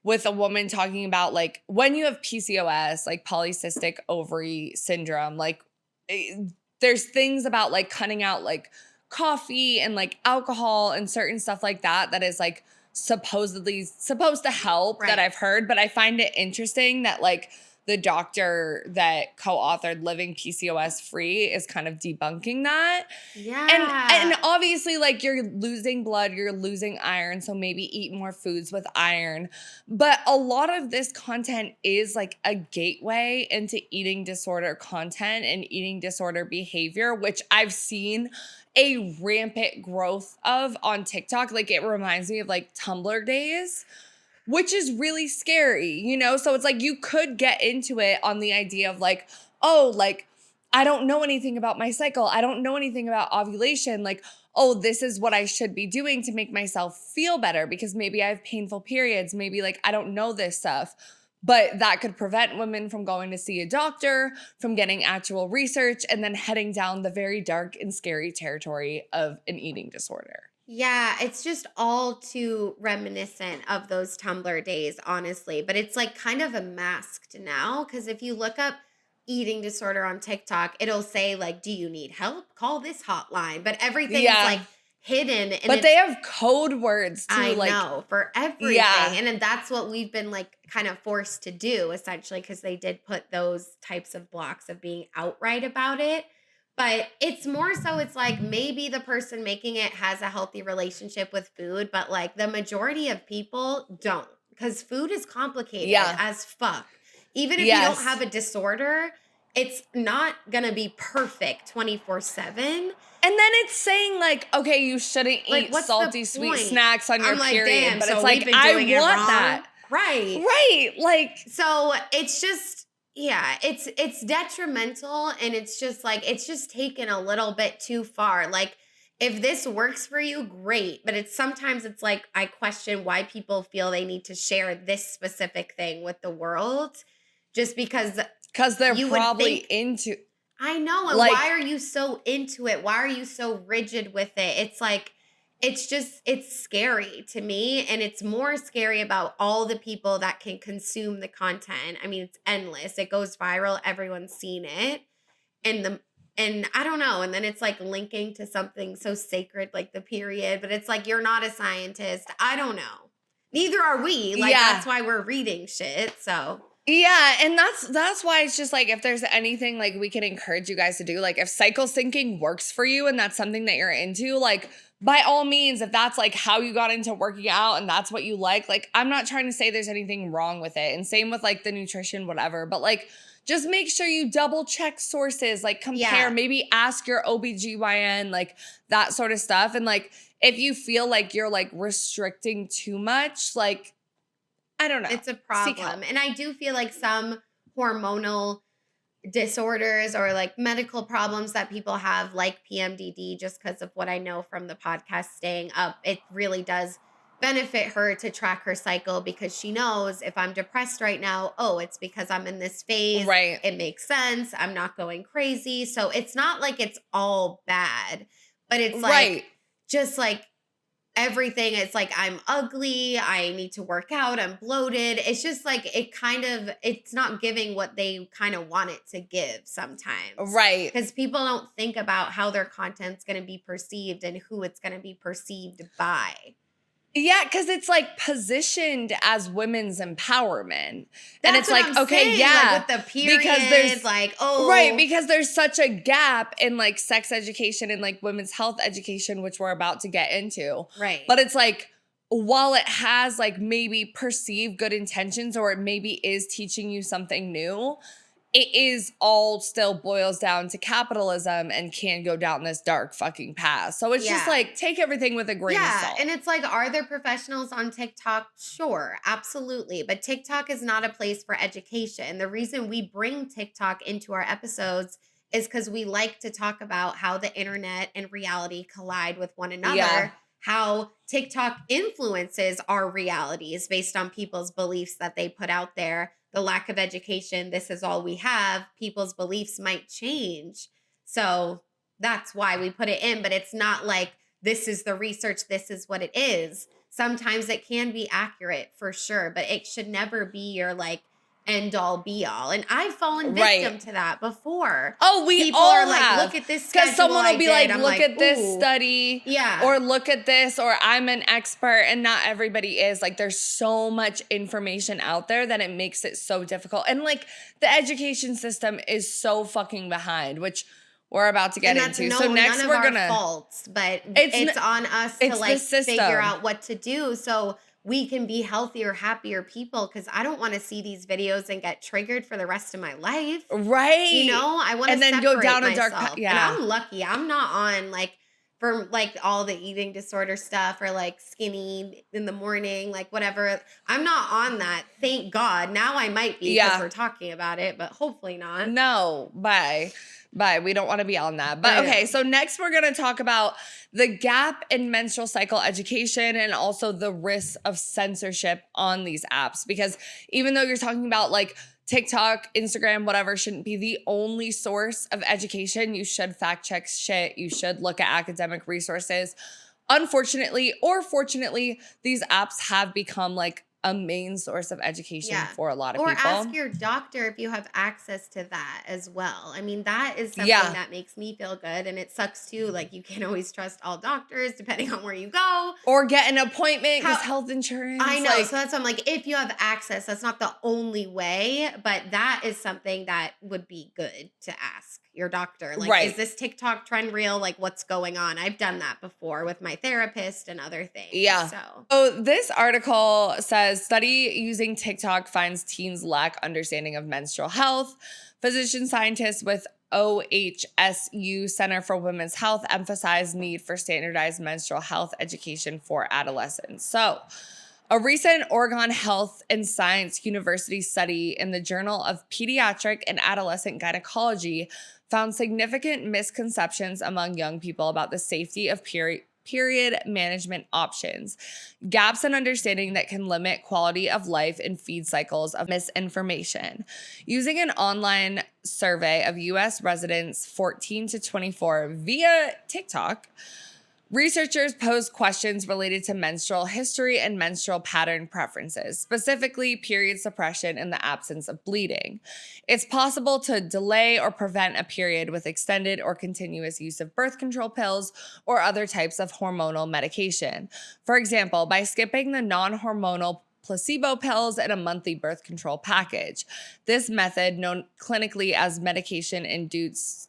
[SPEAKER 2] with a woman talking about, like, when you have PCOS, like polycystic ovary syndrome, like, there's things about, like, cutting out, like, coffee and, like, alcohol and certain stuff like that that is, like, supposedly supposed to help, right, that I've heard. But I find it interesting that, like, the doctor that co-authored Living PCOS Free is kind of debunking that.
[SPEAKER 1] Yeah.
[SPEAKER 2] And obviously, like, you're losing blood, you're losing iron, so maybe eat more foods with iron. But a lot of this content is like a gateway into eating disorder content and eating disorder behavior, which I've seen a rampant growth of on TikTok. Like, it reminds me of like Tumblr days, which is really scary, you know? So it's like you could get into it on the idea of like, oh, like, I don't know anything about my cycle. I don't know anything about ovulation. Like, oh, this is what I should be doing to make myself feel better because maybe I have painful periods. Maybe, like, I don't know this stuff. But that could prevent women from going to see a doctor, from getting actual research, and then heading down the very dark and scary territory of an eating disorder.
[SPEAKER 1] Yeah, it's just all too reminiscent of those Tumblr days, honestly. But it's like kind of masked now because if you look up eating disorder on TikTok, it'll say like, "Do you need help? Call this hotline." But everything's like
[SPEAKER 2] Yeah.
[SPEAKER 1] hidden, and
[SPEAKER 2] But they
[SPEAKER 1] it's
[SPEAKER 2] have code words too.
[SPEAKER 1] I
[SPEAKER 2] like,
[SPEAKER 1] know for everything,
[SPEAKER 2] Yeah.
[SPEAKER 1] and then that's what we've been like kind of forced to do essentially because they did put those types of blocks of being outright about it. But it's more so it's like maybe the person making it has a healthy relationship with food, but like the majority of people don't because food is complicated
[SPEAKER 2] Yeah.
[SPEAKER 1] as fuck. Even if you don't
[SPEAKER 2] Yes.
[SPEAKER 1] have a disorder, it's not gonna be perfect 24/7.
[SPEAKER 2] And then it's saying like, okay, you shouldn't
[SPEAKER 1] Like,
[SPEAKER 2] eat
[SPEAKER 1] what's the
[SPEAKER 2] salty sweet
[SPEAKER 1] point?
[SPEAKER 2] snacks on your
[SPEAKER 1] I'm like,
[SPEAKER 2] period.
[SPEAKER 1] damn,
[SPEAKER 2] But
[SPEAKER 1] so
[SPEAKER 2] it's like,
[SPEAKER 1] we've been
[SPEAKER 2] I
[SPEAKER 1] doing it
[SPEAKER 2] want
[SPEAKER 1] wrong.
[SPEAKER 2] that.
[SPEAKER 1] Right.
[SPEAKER 2] Right. Like,
[SPEAKER 1] so it's just, yeah, it's detrimental and it's just taken a little bit too far. Like, if this works for you, great. But sometimes it's like I question why people feel they need to share this specific thing with the world just because
[SPEAKER 2] they're
[SPEAKER 1] you would
[SPEAKER 2] probably
[SPEAKER 1] think-
[SPEAKER 2] into
[SPEAKER 1] I know. And
[SPEAKER 2] like-
[SPEAKER 1] why are you so into it? Why are you so rigid with it? It's like, it's scary to me. And it's more scary about all the people that can consume the content. I mean, it's endless. It goes viral. Everyone's seen it. And I don't know. And then it's like linking to something so sacred like the period. But it's like, you're not a scientist. I don't know. Neither are we. Like,
[SPEAKER 2] Yeah.
[SPEAKER 1] that's why we're reading shit. So.
[SPEAKER 2] Yeah, and that's why it's just like if there's anything like we can encourage you guys to do, like if cycle syncing works for you and that's something that you're into, like by all means, if that's like how you got into working out and that's what you like I'm not trying to say there's anything wrong with it. And same with like the nutrition, whatever, but like just make sure you double check sources, like compare, maybe ask your OBGYN, like that sort of stuff. And like if you feel like you're like restricting too much, like I don't know.
[SPEAKER 1] It's a problem. And I do feel like some hormonal disorders or like medical problems that people have, like PMDD, just because of what I know from the podcast staying up, it really does benefit her to track her cycle because she knows if I'm depressed right now, oh, it's because I'm in this phase.
[SPEAKER 2] Right.
[SPEAKER 1] It makes sense. I'm not going crazy. So it's not like it's all bad, but it's like, just like, everything is like I'm ugly, I need to work out, I'm bloated. It's just like it's not giving what they kind of want it to give sometimes.
[SPEAKER 2] Right.
[SPEAKER 1] Because people don't think about how their content's going to be perceived and who it's going to be perceived by.
[SPEAKER 2] Yeah, because it's like positioned as women's empowerment.
[SPEAKER 1] That's
[SPEAKER 2] and it's
[SPEAKER 1] what
[SPEAKER 2] like,
[SPEAKER 1] I'm
[SPEAKER 2] okay,
[SPEAKER 1] saying,
[SPEAKER 2] yeah.
[SPEAKER 1] like with the period,
[SPEAKER 2] because there's
[SPEAKER 1] like, oh.
[SPEAKER 2] Right, because there's such a gap in like sex education and like women's health education, which we're about to get into.
[SPEAKER 1] Right.
[SPEAKER 2] But it's like, while it has like maybe perceived good intentions or it maybe is teaching you something new, it is all still boils down to capitalism and can go down this dark fucking path. So it's just like, take everything with a grain of salt.
[SPEAKER 1] And it's like, are there professionals on TikTok? Sure, absolutely. But TikTok is not a place for education. The reason we bring TikTok into our episodes is because we like to talk about how the internet and reality collide with one another. How TikTok influences our realities based on people's beliefs that they put out there. The lack of education, this is all we have, people's beliefs might change. So that's why we put it in, but it's not like this is the research, this is what it is. Sometimes it can be accurate for sure, but it should never be your like end all be all. And I've fallen victim to that before.
[SPEAKER 2] Oh, we
[SPEAKER 1] People
[SPEAKER 2] all
[SPEAKER 1] are like,
[SPEAKER 2] have.
[SPEAKER 1] look at this schedule
[SPEAKER 2] Because someone will be like,
[SPEAKER 1] I'm
[SPEAKER 2] look at this
[SPEAKER 1] ooh.
[SPEAKER 2] study.
[SPEAKER 1] Yeah.
[SPEAKER 2] Or look at this, or I'm an expert, and not everybody is. Like, there's so much information out there that it makes it so difficult. And like, the education system is so fucking behind, which we're about to get into. So next
[SPEAKER 1] none of
[SPEAKER 2] we're
[SPEAKER 1] our
[SPEAKER 2] gonna
[SPEAKER 1] faults, but it's on us to
[SPEAKER 2] it's the
[SPEAKER 1] like
[SPEAKER 2] system.
[SPEAKER 1] figure out what to do so we can be healthier, happier people. Because I don't want to see these videos and get triggered for the rest of my life.
[SPEAKER 2] Right.
[SPEAKER 1] You know, I want to
[SPEAKER 2] And then go down a dark
[SPEAKER 1] myself.
[SPEAKER 2] path. Yeah.
[SPEAKER 1] And I'm lucky. I'm not on like for like all the eating disorder stuff or like skinny in the morning, like whatever. I'm not on that. Thank God. Now I might be because we're talking about it, but hopefully not.
[SPEAKER 2] No, bye. We don't want to be on that. But okay, so next we're going to talk about the gap in menstrual cycle education and also the risks of censorship on these apps. Because even though you're talking about like TikTok, Instagram, whatever, shouldn't be the only source of education, you should fact check shit. You should look at academic resources. Unfortunately or fortunately, these apps have become like a main source of education for a lot of people.
[SPEAKER 1] Or ask your doctor if you have access to that as well. I mean, that is something that makes me feel good. And it sucks too. Like, you can't always trust all doctors depending on where you go.
[SPEAKER 2] Or get an appointment because health insurance.
[SPEAKER 1] I know. So that's why I'm like, if you have access, that's not the only way. But that is something that would be good to ask your doctor. Like, is this TikTok trend real? Like, what's going on? I've done that before with my therapist and other things.
[SPEAKER 2] Yeah. So this article says, study using TikTok finds teens lack understanding of menstrual health. Physician scientists with OHSU Center for Women's Health emphasize need for standardized menstrual health education for adolescents. So a recent Oregon Health and Science University study in the Journal of Pediatric and Adolescent Gynecology found significant misconceptions among young people about the safety of period management options, gaps in understanding that can limit quality of life and feed cycles of misinformation. Using an online survey of U.S. residents 14 to 24 via TikTok, researchers posed questions related to menstrual history and menstrual pattern preferences, specifically period suppression in the absence of bleeding. It's possible to delay or prevent a period with extended or continuous use of birth control pills or other types of hormonal medication. For example, by skipping the non-hormonal placebo pills and a monthly birth control package. This method, known clinically as medication-induced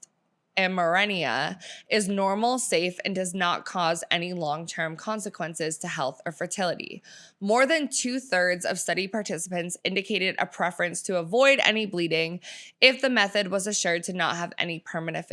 [SPEAKER 2] amenorrhea, is normal, safe, and does not cause any long-term consequences to health or fertility. More than 2/3 of study participants indicated a preference to avoid any bleeding if the method was assured to not have any permanent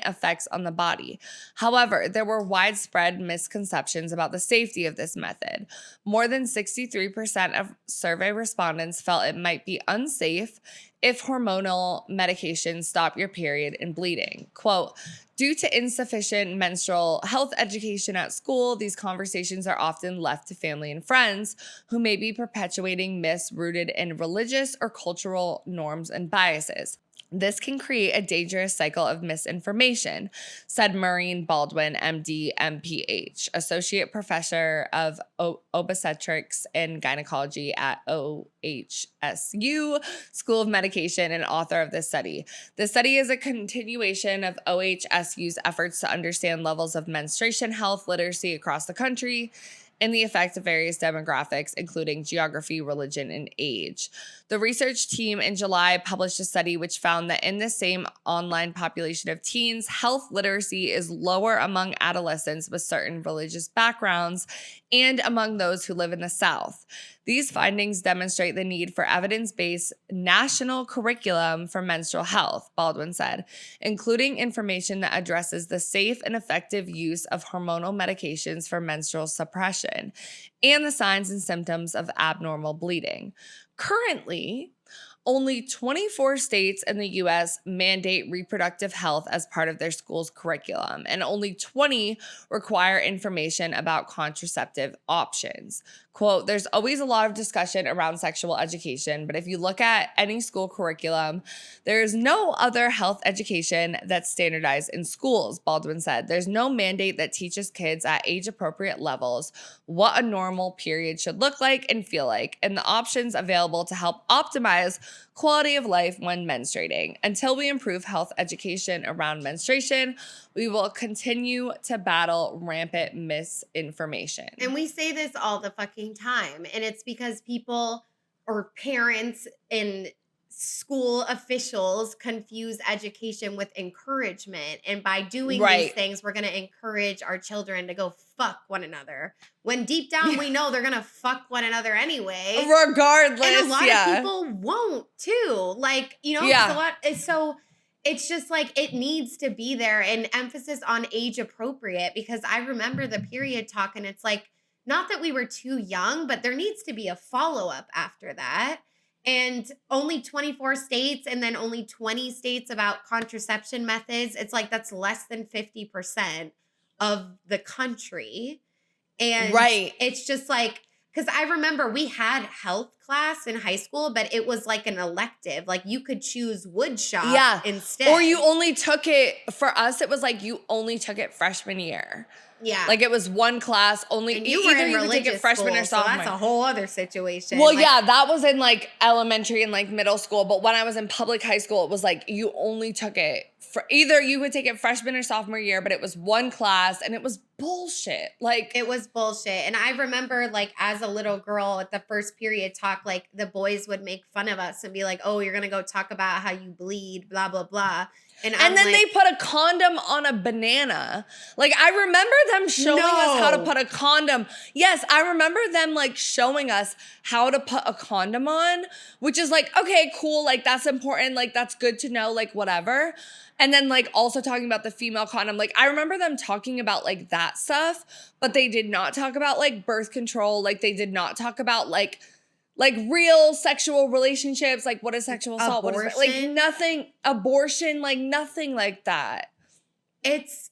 [SPEAKER 2] effects on the body. However, there were widespread misconceptions about the safety of this method. More than 63% of survey respondents felt it might be unsafe if hormonal medications stop your period and bleeding. Quote, due to insufficient menstrual health education at school, these conversations are often left to family and friends who may be perpetuating myths rooted in religious or cultural norms and biases. This can create a dangerous cycle of misinformation, said Maureen Baldwin, MD, MPH, Associate Professor of Obstetrics and Gynecology at OHSU School of Medication and author of this study. The study is a continuation of OHSU's efforts to understand levels of menstruation health literacy across the country and the effect of various demographics, including geography, religion, and age. The research team in July published a study which found that in the same online population of teens, health literacy is lower among adolescents with certain religious backgrounds and among those who live in the South. These findings demonstrate the need for evidence-based national curriculum for menstrual health, Baldwin said, including information that addresses the safe and effective use of hormonal medications for menstrual suppression and the signs and symptoms of abnormal bleeding. Currently, only 24 states in the U.S. mandate reproductive health as part of their school's curriculum, and only 20 require information about contraceptive options. Quote, there's always a lot of discussion around sexual education, but if you look at any school curriculum, there is no other health education that's standardized in schools, Baldwin said. There's no mandate that teaches kids at age-appropriate levels what a normal period should look like and feel like, and the options available to help optimize quality of life when menstruating. Until we improve health education around menstruation, we will continue to battle rampant misinformation.
[SPEAKER 1] And we say this all the fucking time. And it's because people or parents and school officials confuse education with encouragement. And by doing these things, we're going to encourage our children to go fuck one another. When deep down we know they're going to fuck one another anyway.
[SPEAKER 2] Regardless.
[SPEAKER 1] And a lot of people won't too. Like, you know, it's just like it needs to be there, and emphasis on age appropriate, because I remember the period talk and it's like, not that we were too young, but there needs to be a follow-up after that. And only 24 states and then only 20 states about contraception methods. It's like that's less than 50% of the country. And it's just like, because I remember we had health class in high school, but it was like an elective. Like you could choose wood shop instead.
[SPEAKER 2] Or you only took it, for us, it was like you only took it freshman year.
[SPEAKER 1] Yeah.
[SPEAKER 2] Like it was one class only.
[SPEAKER 1] And you were in
[SPEAKER 2] you could take it
[SPEAKER 1] religious
[SPEAKER 2] freshman
[SPEAKER 1] school,
[SPEAKER 2] or sophomore.
[SPEAKER 1] so that's a whole other situation.
[SPEAKER 2] Well,
[SPEAKER 1] Like,
[SPEAKER 2] yeah, that was in like elementary and like middle school. But when I was in public high school, it was like you only took it for either you would take it freshman or sophomore year, but it was one class and it was bullshit. Like
[SPEAKER 1] it was bullshit. And I remember like as a little girl at the first period talk, like the boys would make fun of us and be like, oh, you're going to go talk about how you bleed, blah, blah, blah. And then
[SPEAKER 2] like, they put a condom on a banana. Like, I remember them showing us how to put a condom. Yes, I remember them, like, showing us how to put a condom on, which is like, okay, cool. Like, that's important. Like, that's good to know, like, whatever. And then, like, also talking about the female condom. Like, I remember them talking about, like, that stuff, but they did not talk about, like, birth control. Like, they did not talk about, like real sexual relationships, like what is sexual assault, what is like nothing, abortion, like nothing like that.
[SPEAKER 1] It's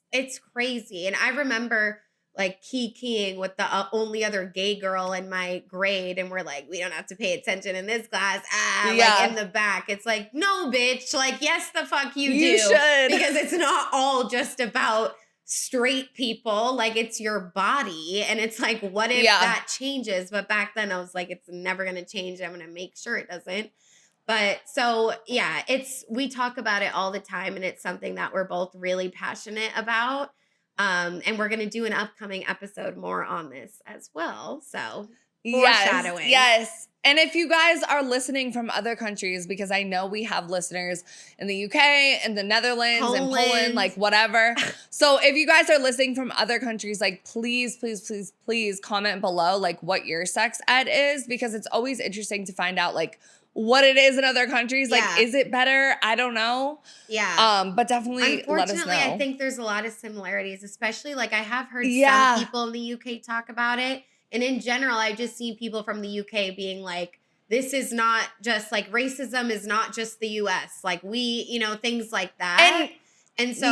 [SPEAKER 1] crazy. And I remember like keying with the only other gay girl in my grade, and we're like, we don't have to pay attention in this class. Like in the back. It's like, no, bitch. Like, yes, the fuck you do.
[SPEAKER 2] You should.
[SPEAKER 1] Because it's not all just about straight people. Like, it's your body. And it's like, what if that changes? But back then I was like, it's never going to change. I'm going to make sure it doesn't. But so, yeah, we talk about it all the time, and it's something that we're both really passionate about. And we're going to do an upcoming episode more on this as well. So foreshadowing.
[SPEAKER 2] Yes. And if you guys are listening from other countries, because I know we have listeners in the UK and the Netherlands and Poland, like whatever. So if you guys are listening from other countries, like please, please, please, please comment below like what your sex ed is, because it's always interesting to find out like what it is in other countries. Like, is it better? I don't know.
[SPEAKER 1] Yeah.
[SPEAKER 2] But definitely let us know.
[SPEAKER 1] Unfortunately, I think there's a lot of similarities, especially like I have heard some people in the UK talk about it. And in general, I've just seen people from the UK being like, this is not just like racism is not just the US. Like we, things like that. And so,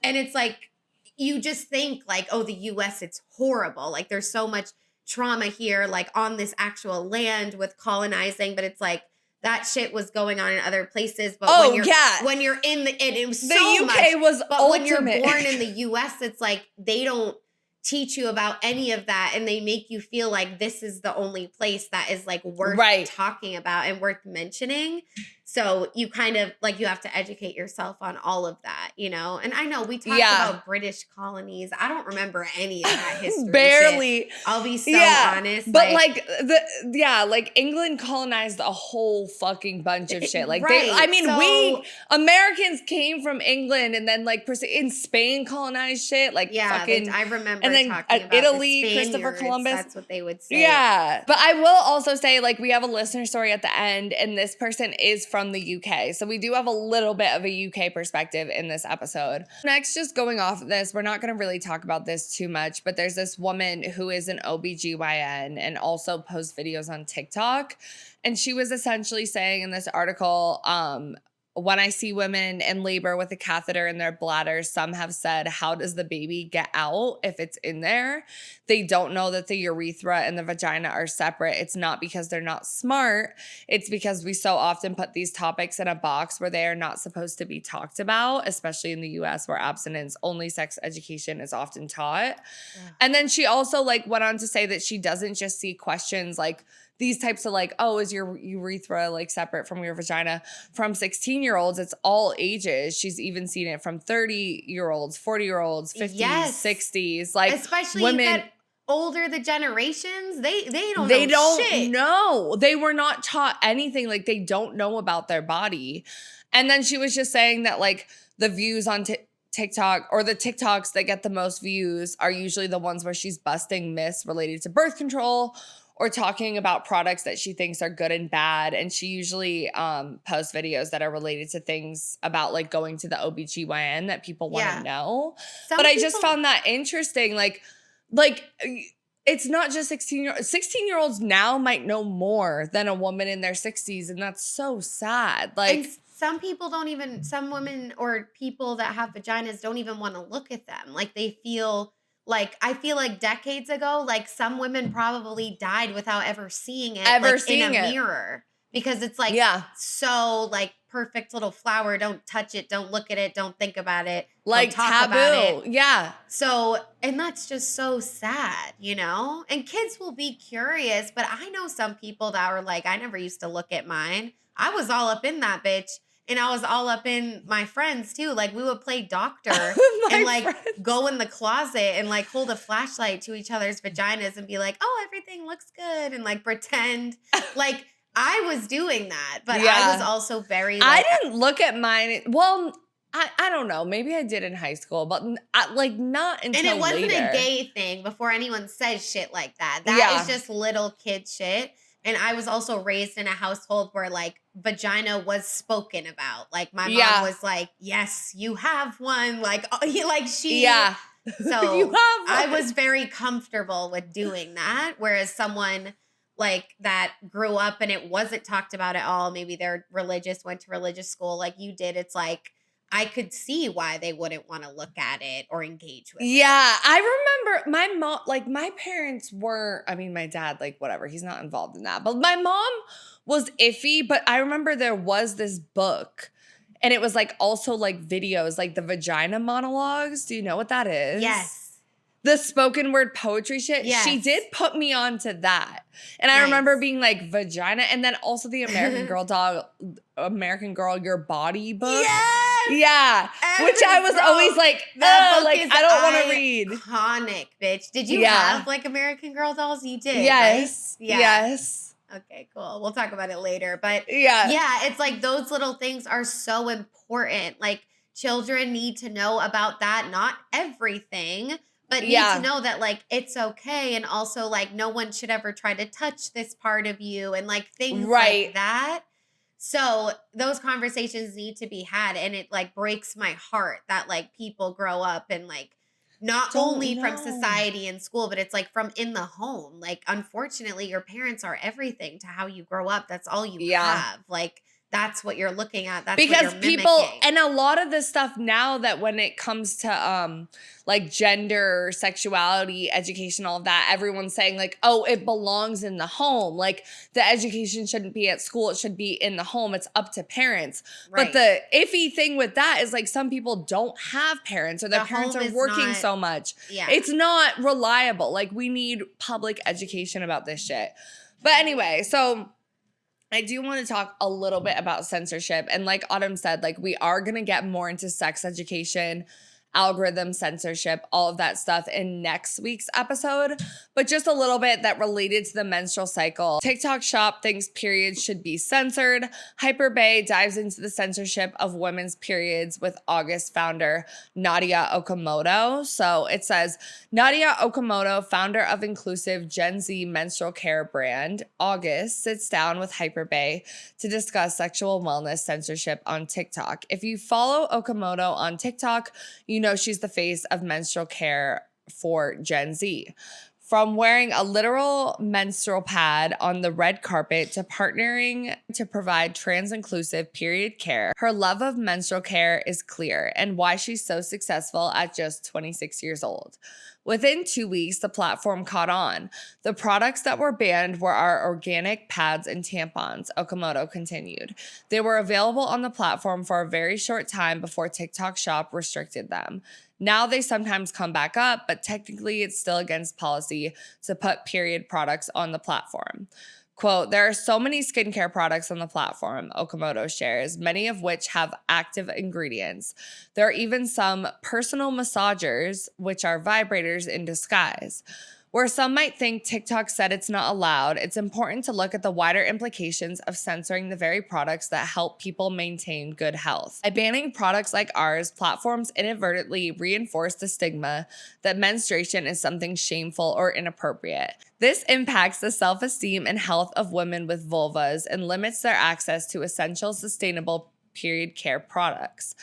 [SPEAKER 1] and it's like, you just think like, oh, the US, it's horrible. Like there's so much trauma here, like on this actual land with colonizing, but it's like that shit was going on in other places. But when you're in it was so
[SPEAKER 2] the UK
[SPEAKER 1] much,
[SPEAKER 2] was
[SPEAKER 1] but
[SPEAKER 2] ultimate.
[SPEAKER 1] When you're born in the US, it's like they don't teach you about any of that, and they make you feel like this is the only place that is like worth talking about and worth mentioning. So you kind of like you have to educate yourself on all of that, And I know we talked about British colonies. I don't remember any of that history.
[SPEAKER 2] Barely.
[SPEAKER 1] Shit. I'll be so honest.
[SPEAKER 2] But like England colonized a whole fucking bunch of shit. Like we Americans came from England, and then like in Spain colonized shit. Like fucking,
[SPEAKER 1] I remember.
[SPEAKER 2] And then
[SPEAKER 1] talking about
[SPEAKER 2] Italy, Christopher Columbus.
[SPEAKER 1] That's what they would say.
[SPEAKER 2] Yeah. But I will also say like we have a listener story at the end, and this person is from the UK. So we do have a little bit of a UK perspective in this episode. Next, just going off of this, we're not going to really talk about this too much, but there's this woman who is an OBGYN and also posts videos on TikTok. And she was essentially saying in this article, when I see women in labor with a catheter in their bladder, some have said, how does the baby get out if it's in there? They don't know that the urethra and the vagina are separate. It's not because they're not smart. It's because we so often put these topics in a box where they are not supposed to be talked about, especially in the US where abstinence-only sex education is often taught. Yeah. And then she also like went on to say that she doesn't just see questions like these types of like, oh, is your urethra like separate from your vagina from 16-year-olds? It's all ages. She's even seen it from 30-year-olds, 40-year-olds, 50s, 60s. Like
[SPEAKER 1] especially
[SPEAKER 2] women
[SPEAKER 1] older the generations, they don't
[SPEAKER 2] know. They were not taught anything. Like they don't know about their body. And then she was just saying that like the views on TikTok or the TikToks that get the most views are usually the ones where she's busting myths related to birth control or talking about products that she thinks are good and bad. And she usually posts videos that are related to things about like going to the OBGYN that people want to know. But I just found that interesting. Like it's not just 16-year-olds now might know more than a woman in their 60s. And that's so sad. Like
[SPEAKER 1] and some people some women or people that have vaginas don't even want to look at them. Like they feel like, I feel like decades ago, like some women probably died without ever seeing it,
[SPEAKER 2] Ever
[SPEAKER 1] like
[SPEAKER 2] seeing
[SPEAKER 1] in a
[SPEAKER 2] it.
[SPEAKER 1] mirror, because it's like so like perfect little flower. Don't touch it. Don't look at it. Don't think about it.
[SPEAKER 2] Like
[SPEAKER 1] don't talk
[SPEAKER 2] taboo.
[SPEAKER 1] about it.
[SPEAKER 2] Yeah.
[SPEAKER 1] So, and that's just so sad, you know? And kids will be curious, but I know some people that are like, I never used to look at mine. I was all up in that bitch. And I was all up in my friends too. Like we would play doctor and like go in the closet and like hold a flashlight to each other's vaginas and be like, oh, everything looks good. And like pretend like I was doing that. But I was also very like,
[SPEAKER 2] I didn't look at mine. Well, I don't know. Maybe I did in high school, but like not until
[SPEAKER 1] and it wasn't
[SPEAKER 2] later.
[SPEAKER 1] a gay thing before anyone says shit like that. That is just little kid shit. And I was also raised in a household where like vagina was spoken about. Like my mom was like, yes, you have one. Like, she.
[SPEAKER 2] Yeah.
[SPEAKER 1] So
[SPEAKER 2] You have one.
[SPEAKER 1] I was very comfortable with doing that. Whereas someone like that grew up and it wasn't talked about at all. Maybe they're religious, went to religious school like you did. It's like, I could see why they wouldn't want to look at it or engage with it.
[SPEAKER 2] Yeah, I remember my mom, like my parents were, I mean, my dad, like whatever, he's not involved in that. But my mom was iffy, but I remember there was this book and it was like also like videos, like the vagina monologues. Do you know what that is?
[SPEAKER 1] Yes.
[SPEAKER 2] The spoken word poetry shit.
[SPEAKER 1] Yes.
[SPEAKER 2] She did put me onto that. And I remember being like vagina and then also the American Girl, Your Body book.
[SPEAKER 1] Yes.
[SPEAKER 2] Yeah. Which I was always like,
[SPEAKER 1] that book
[SPEAKER 2] like
[SPEAKER 1] is
[SPEAKER 2] I don't want to read.
[SPEAKER 1] Iconic, bitch. Did you have like American Girl dolls? You did.
[SPEAKER 2] Yes.
[SPEAKER 1] Right? Yeah.
[SPEAKER 2] Yes.
[SPEAKER 1] Okay, cool. We'll talk about it later. But
[SPEAKER 2] yeah,
[SPEAKER 1] it's like those little things are so important. Like children need to know about that. Not everything, but need to know that like it's okay. And also like no one should ever try to touch this part of you and like things like that. So those conversations need to be had. And it like breaks my heart that like people grow up and like not only from society and school, but it's like from in the home. Like, unfortunately, your parents are everything to how you grow up. That's all you have. Like, that's what you're looking at. That's
[SPEAKER 2] because
[SPEAKER 1] what you're
[SPEAKER 2] people
[SPEAKER 1] mimicking.
[SPEAKER 2] and a lot of the stuff now that when it comes to like gender, sexuality, education, all of that, everyone's saying like, oh, it belongs in the home. Like the education shouldn't be at school. It should be in the home. It's up to parents. But the iffy thing with that is like some people don't have parents or their parents are working so much.
[SPEAKER 1] Yeah.
[SPEAKER 2] It's not reliable. Like we need public education about this shit. But anyway, so I do want to talk a little bit about censorship. And like Autumn said, like we are going to get more into sex education, algorithm censorship, all of that stuff in next week's episode. But just a little bit that related to the menstrual cycle. TikTok Shop thinks periods should be censored. Hyperbay dives into the censorship of women's periods with August founder Nadia Okamoto. So it says, Nadia Okamoto, founder of inclusive Gen Z menstrual care brand, August, sits down with Hyperbay to discuss sexual wellness censorship on TikTok. If you follow Okamoto on TikTok, you know she's the face of menstrual care for Gen Z. From wearing a literal menstrual pad on the red carpet to partnering to provide trans-inclusive period care, her love of menstrual care is clear and why she's so successful at just 26 years old. Within 2 weeks, the platform caught on. The products that were banned were our organic pads and tampons, Okamoto continued. They were available on the platform for a very short time before TikTok Shop restricted them. Now they sometimes come back up, but technically it's still against policy to put period products on the platform. Quote, there are so many skincare products on the platform, Okamoto shares, many of which have active ingredients. There are even some personal massagers, which are vibrators in disguise. Where some might think TikTok said it's not allowed, it's important to look at the wider implications of censoring the very products that help people maintain good health. By banning products like ours, platforms inadvertently reinforce the stigma that menstruation is something shameful or inappropriate. This impacts the self-esteem and health of women with vulvas and limits their access to essential, sustainable period care products.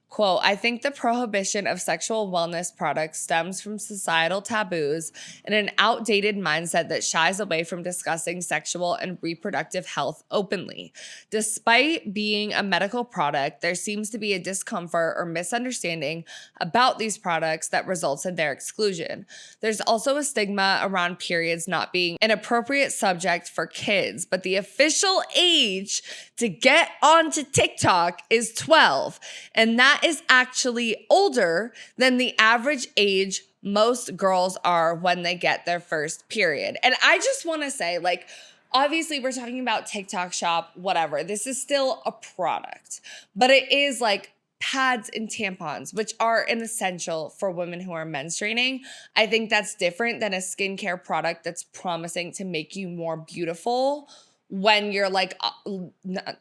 [SPEAKER 2] Quote, I think the prohibition of sexual wellness products stems from societal taboos and an outdated mindset that shies away from discussing sexual and reproductive health openly. Despite being a medical product, there seems to be a discomfort or misunderstanding about these products that results in their exclusion. There's also a stigma around periods not being an appropriate subject for kids, but the official age to get onto TikTok is 12, and that is actually older than the average age most girls are when they get their first period. And I just want to say, like, obviously we're talking about TikTok shop, whatever. This is still a product, but it is like pads and tampons, which are an essential for women who are menstruating. I think that's different than a skincare product that's promising to make you more beautiful when you're like,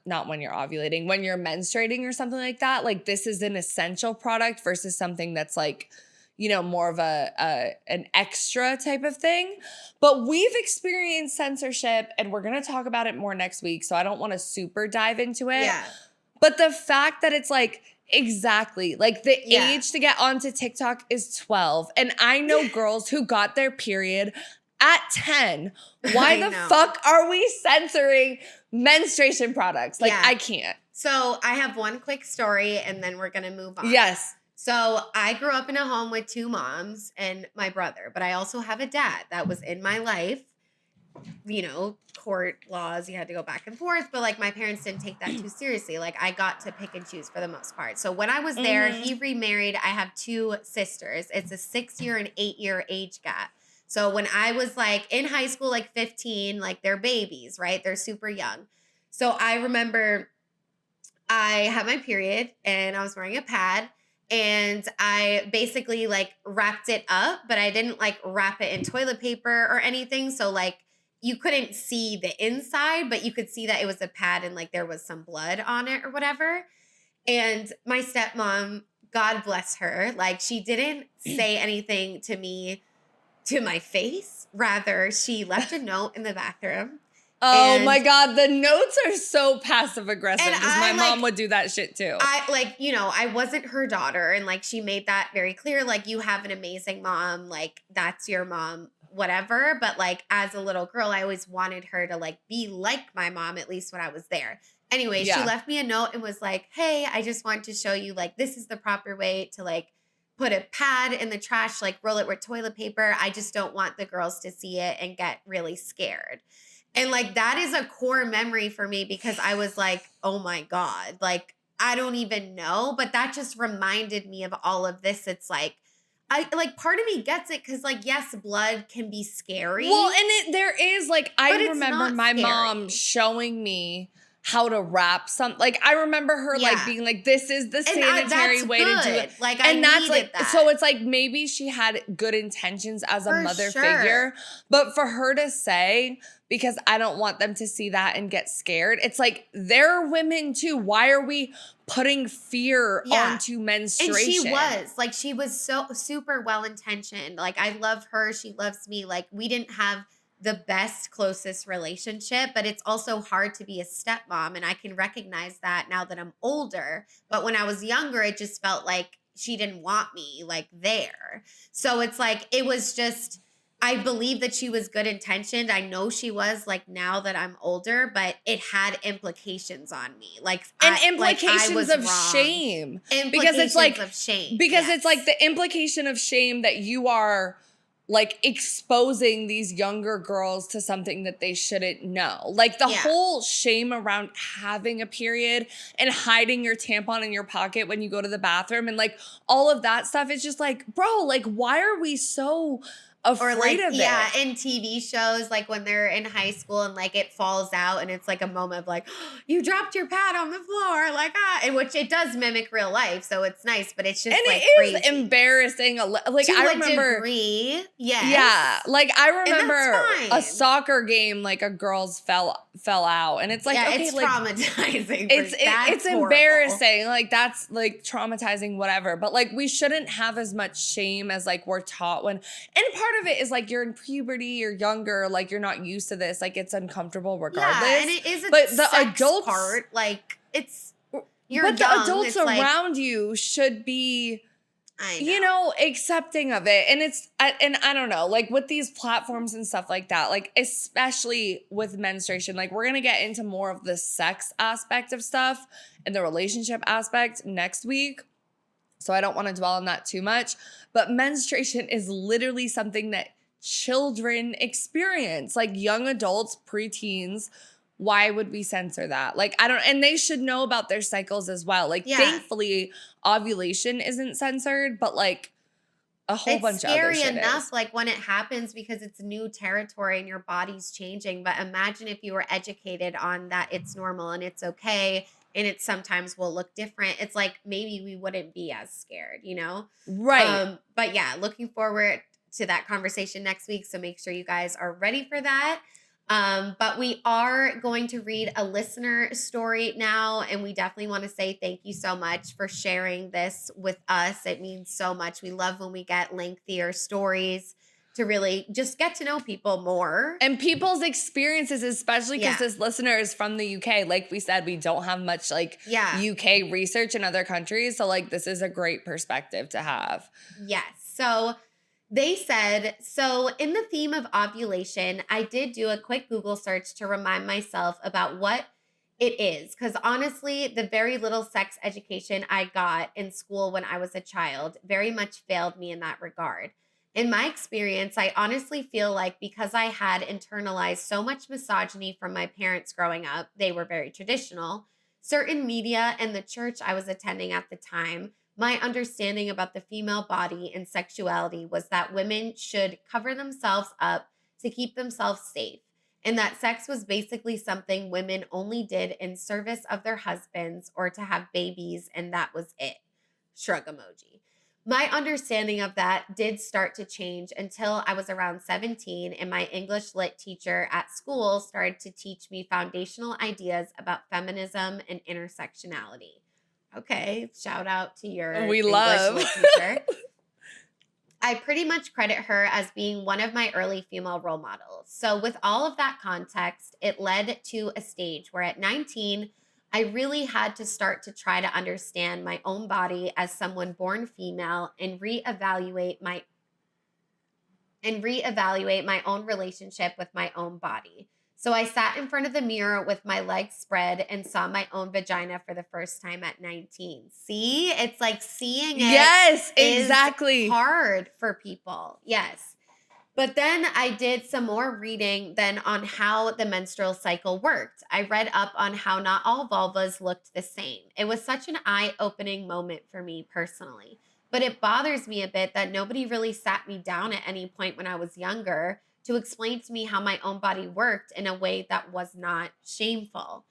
[SPEAKER 2] not when you're ovulating, when you're menstruating or something like that. Like, this is an essential product versus something that's like, you know, more of an extra type of thing. But we've experienced censorship, and we're going to talk about it more next week, so I don't want to super dive into it.
[SPEAKER 1] Yeah.
[SPEAKER 2] But the fact that it's like, exactly, like the age to get onto TikTok is 12. And I know girls who got their period at 10. Why the fuck are we censoring menstruation products? Like, I can't.
[SPEAKER 1] So I have one quick story and then we're going to move on.
[SPEAKER 2] Yes.
[SPEAKER 1] So I grew up in a home with 2 moms and my brother, but I also have a dad that was in my life. You know, court laws, you had to go back and forth, but like my parents didn't take that too seriously. Like, I got to pick and choose for the most part. So when I was there, he remarried. I have 2 sisters. It's a 6-year and 8-year age gap. So when I was like in high school, like 15, like they're babies, right? They're super young. So I remember I had my period and I was wearing a pad and I basically like wrapped it up, but I didn't like wrap it in toilet paper or anything. So like you couldn't see the inside, but you could see that it was a pad and like there was some blood on it or whatever. And my stepmom, God bless her, like she didn't say anything to me to my face. Rather, she left a note in the bathroom.
[SPEAKER 2] Oh my God, the notes are so passive aggressive because my mom would do that shit too.
[SPEAKER 1] I like, you know, I wasn't her daughter, and like she made that very clear. Like, you have an amazing mom, like that's your mom, whatever. But like as a little girl, I always wanted her to like be like my mom, at least when I was there. Anyway, she left me a note and was like, hey, I just want to show you like this is the proper way to like put a pad in the trash, like roll it with toilet paper. I just don't want the girls to see it and get really scared. And like, that is a core memory for me because I was like, oh my God, like, I don't even know. But that just reminded me of all of this. It's like, part of me gets it because like, yes, blood can be scary.
[SPEAKER 2] Well, and there is like, I remember my mom showing me how to wrap some, like I remember her like being like, this is the sanitary way to do it.
[SPEAKER 1] Like,
[SPEAKER 2] and
[SPEAKER 1] I
[SPEAKER 2] that's like,
[SPEAKER 1] that.
[SPEAKER 2] so it's like maybe she had good intentions as a mother figure, but for her to say, because I don't want them to see that and get scared, it's like, they're women too. Why are we putting fear onto menstruation?
[SPEAKER 1] And she was so super well-intentioned. Like, I love her. She loves me. Like, we didn't have the best, closest relationship, but it's also hard to be a stepmom. And I can recognize that now that I'm older. But when I was younger, it just felt like she didn't want me like there. So it's like, it was just, I believe that she was good intentioned. I know she was, like, now that I'm older, but it had implications on me. Like,
[SPEAKER 2] implications of shame. Because it's like,
[SPEAKER 1] of shame.
[SPEAKER 2] Because it's like the implication of shame that you are like exposing these younger girls to something that they shouldn't know. Like the whole shame around having a period and hiding your tampon in your pocket when you go to the bathroom and like all of that stuff is just like, bro, like why are we so afraid of it?
[SPEAKER 1] Yeah, in TV shows, like when they're in high school and like it falls out and it's like a moment of like, oh, you dropped your pad on the floor, like and which it does mimic real life, so it's nice, but it's just
[SPEAKER 2] and
[SPEAKER 1] like
[SPEAKER 2] it is
[SPEAKER 1] crazy.
[SPEAKER 2] Embarrassing. Like
[SPEAKER 1] to
[SPEAKER 2] I
[SPEAKER 1] a
[SPEAKER 2] remember,
[SPEAKER 1] degree, yes.
[SPEAKER 2] Yeah, like I remember
[SPEAKER 1] fine.
[SPEAKER 2] a soccer game, like a girl's fell out, and it's like okay,
[SPEAKER 1] it's
[SPEAKER 2] like
[SPEAKER 1] traumatizing.
[SPEAKER 2] It's embarrassing. Like that's like traumatizing, whatever. But like we shouldn't have as much shame as like we're taught when. And part of it is like you're in puberty, you're younger, like you're not used to this, like it's uncomfortable regardless.
[SPEAKER 1] Yeah, and it is
[SPEAKER 2] but the adult
[SPEAKER 1] part, like it's You're
[SPEAKER 2] but
[SPEAKER 1] young.
[SPEAKER 2] the adults
[SPEAKER 1] It's like,
[SPEAKER 2] around you should be,
[SPEAKER 1] I
[SPEAKER 2] you know, accepting of it. And I don't know, like with these platforms and stuff like that, like especially with menstruation, like we're going to get into more of the sex aspect of stuff and the relationship aspect next week. So I don't want to dwell on that too much, but menstruation is literally something that children experience, like young adults, preteens. Why would we censor that? Like, I don't, and they should know about their cycles as well. Like, thankfully, ovulation isn't censored, but like a whole bunch of other
[SPEAKER 1] scary
[SPEAKER 2] shit
[SPEAKER 1] enough,
[SPEAKER 2] is.
[SPEAKER 1] like when it happens because it's new territory and your body's changing. But imagine if you were educated on that it's normal and it's okay and it sometimes will look different. It's like maybe we wouldn't be as scared, you know?
[SPEAKER 2] Right.
[SPEAKER 1] But yeah, looking forward to that conversation next week. So make sure you guys are ready for that. But we are going to read a listener story now, and we definitely want to say thank you so much for sharing this with us. It means so much. We love when we get lengthier stories to really just get to know people more.
[SPEAKER 2] And people's experiences, especially because this listener is from the UK. Like we said, we don't have much like UK research in other countries. So like this is a great perspective to have.
[SPEAKER 1] Yes. So they said, so in the theme of ovulation, I did do a quick Google search to remind myself about what it is. Because honestly, the very little sex education I got in school when I was a child very much failed me in that regard. In my experience, I honestly feel like because I had internalized so much misogyny from my parents growing up, they were very traditional, certain media and the church I was attending at the time, my understanding about the female body and sexuality was that women should cover themselves up to keep themselves safe, and that sex was basically something women only did in service of their husbands or to have babies, and that was it. Shrug emoji. My understanding of that did start to change until I was around 17 and my English lit teacher at school started to teach me foundational ideas about feminism and intersectionality. Okay, shout out to your English lit teacher. I pretty much credit her as being one of my early female role models. So with all of that context, it led to a stage where at 19, I really had to start to try to understand my own body as someone born female and reevaluate my own relationship with my own body. So I sat in front of the mirror with my legs spread and saw my own vagina for the first time at 19. See, it's like seeing it.
[SPEAKER 2] Yes, exactly.
[SPEAKER 1] Is hard for people. Yes. But then I did some more reading then on how the menstrual cycle worked. I read up on how not all vulvas looked the same. It was such an eye-opening moment for me personally. But it bothers me a bit that nobody really sat me down at any point when I was younger to explain to me how my own body worked in a way that was not shameful.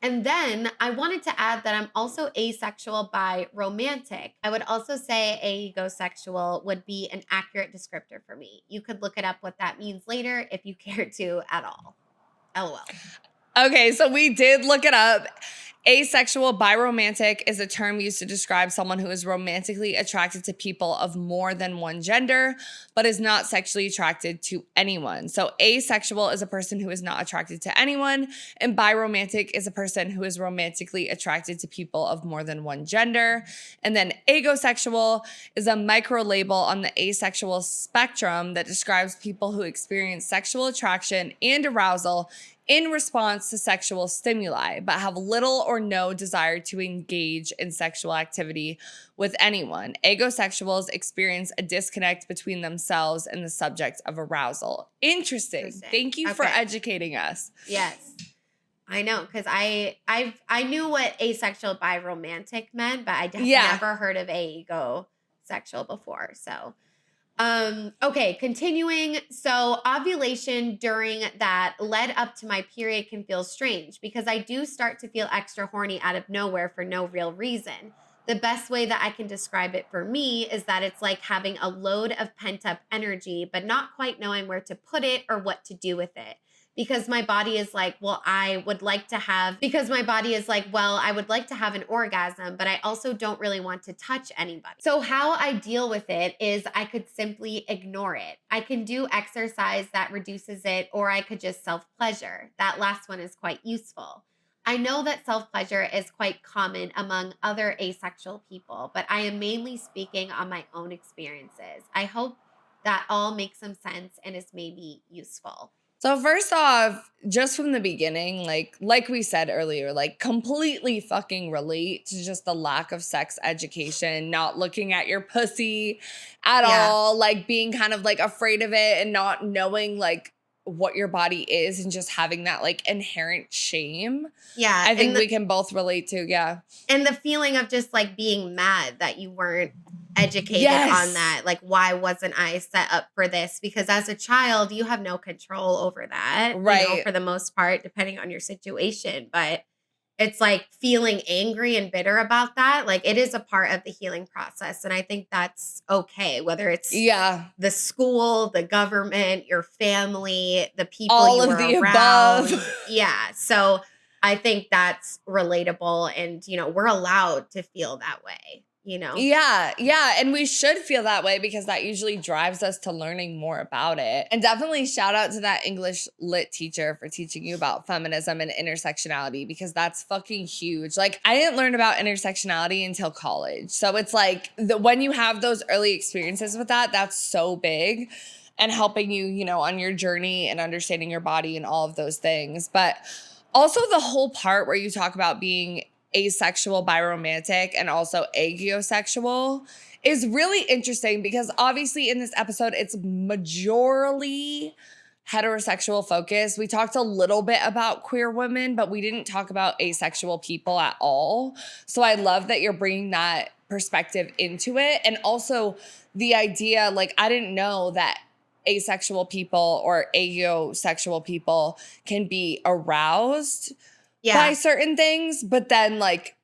[SPEAKER 1] And then I wanted to add that I'm also asexual by romantic. I would also say aegosexual would be an accurate descriptor for me. You could look it up what that means later if you care to at all. LOL.
[SPEAKER 2] Okay, so we did look it up. Asexual biromantic is a term used to describe someone who is romantically attracted to people of more than one gender, but is not sexually attracted to anyone. So asexual is a person who is not attracted to anyone, and biromantic is a person who is romantically attracted to people of more than one gender. And then agosexual is a micro label on the asexual spectrum that describes people who experience sexual attraction and arousal in response to sexual stimuli, but have little or no desire to engage in sexual activity with anyone. Agosexuals experience a disconnect between themselves and the subject of arousal. Interesting. Thank you for educating us.
[SPEAKER 1] Yes. I know, because I knew what asexual biromantic meant, but I never heard of aegosexual before. So okay, continuing. So ovulation during that led up to my period can feel strange because I do start to feel extra horny out of nowhere for no real reason. The best way that I can describe it for me is that it's like having a load of pent up energy, but not quite knowing where to put it or what to do with it. Because my body is like, I would like to have an orgasm, but I also don't really want to touch anybody. So how I deal with it is I could simply ignore it. I can do exercise that reduces it, or I could just self-pleasure. That last one is quite useful. I know that self-pleasure is quite common among other asexual people, but I am mainly speaking on my own experiences. I hope that all makes some sense and is maybe useful.
[SPEAKER 2] So first off, just from the beginning, like we said earlier, like completely fucking relate to just the lack of sex education, not looking at your pussy at all, like being kind of like afraid of it and not knowing like what your body is and just having that like inherent shame.
[SPEAKER 1] Yeah.
[SPEAKER 2] I think we can both relate to, yeah.
[SPEAKER 1] And the feeling of just like being mad that you weren't educated on that. Like, why wasn't I set up for this? Because as a child, you have no control over that,
[SPEAKER 2] Right.
[SPEAKER 1] you know, for the most part, depending on your situation. But it's like feeling angry and bitter about that. Like, it is a part of the healing process. And I think that's okay, whether it's the school, the government, your family, the people
[SPEAKER 2] All
[SPEAKER 1] you
[SPEAKER 2] of
[SPEAKER 1] were
[SPEAKER 2] the
[SPEAKER 1] around.
[SPEAKER 2] above.
[SPEAKER 1] Yeah. So I think that's relatable. And, you know, we're allowed to feel that way, you know?
[SPEAKER 2] Yeah, yeah. And we should feel that way because that usually drives us to learning more about it. And definitely shout out to that English lit teacher for teaching you about feminism and intersectionality because that's fucking huge. Like, I didn't learn about intersectionality until college. So it's like when you have those early experiences with that, that's so big and helping you, you know, on your journey and understanding your body and all of those things. But also the whole part where you talk about being asexual, biromantic, and also agiosexual is really interesting because obviously in this episode, it's majorly heterosexual focus. We talked a little bit about queer women, but we didn't talk about asexual people at all. So I love that you're bringing that perspective into it. And also the idea, like, I didn't know that asexual people or agiosexual people can be aroused by certain things, but then like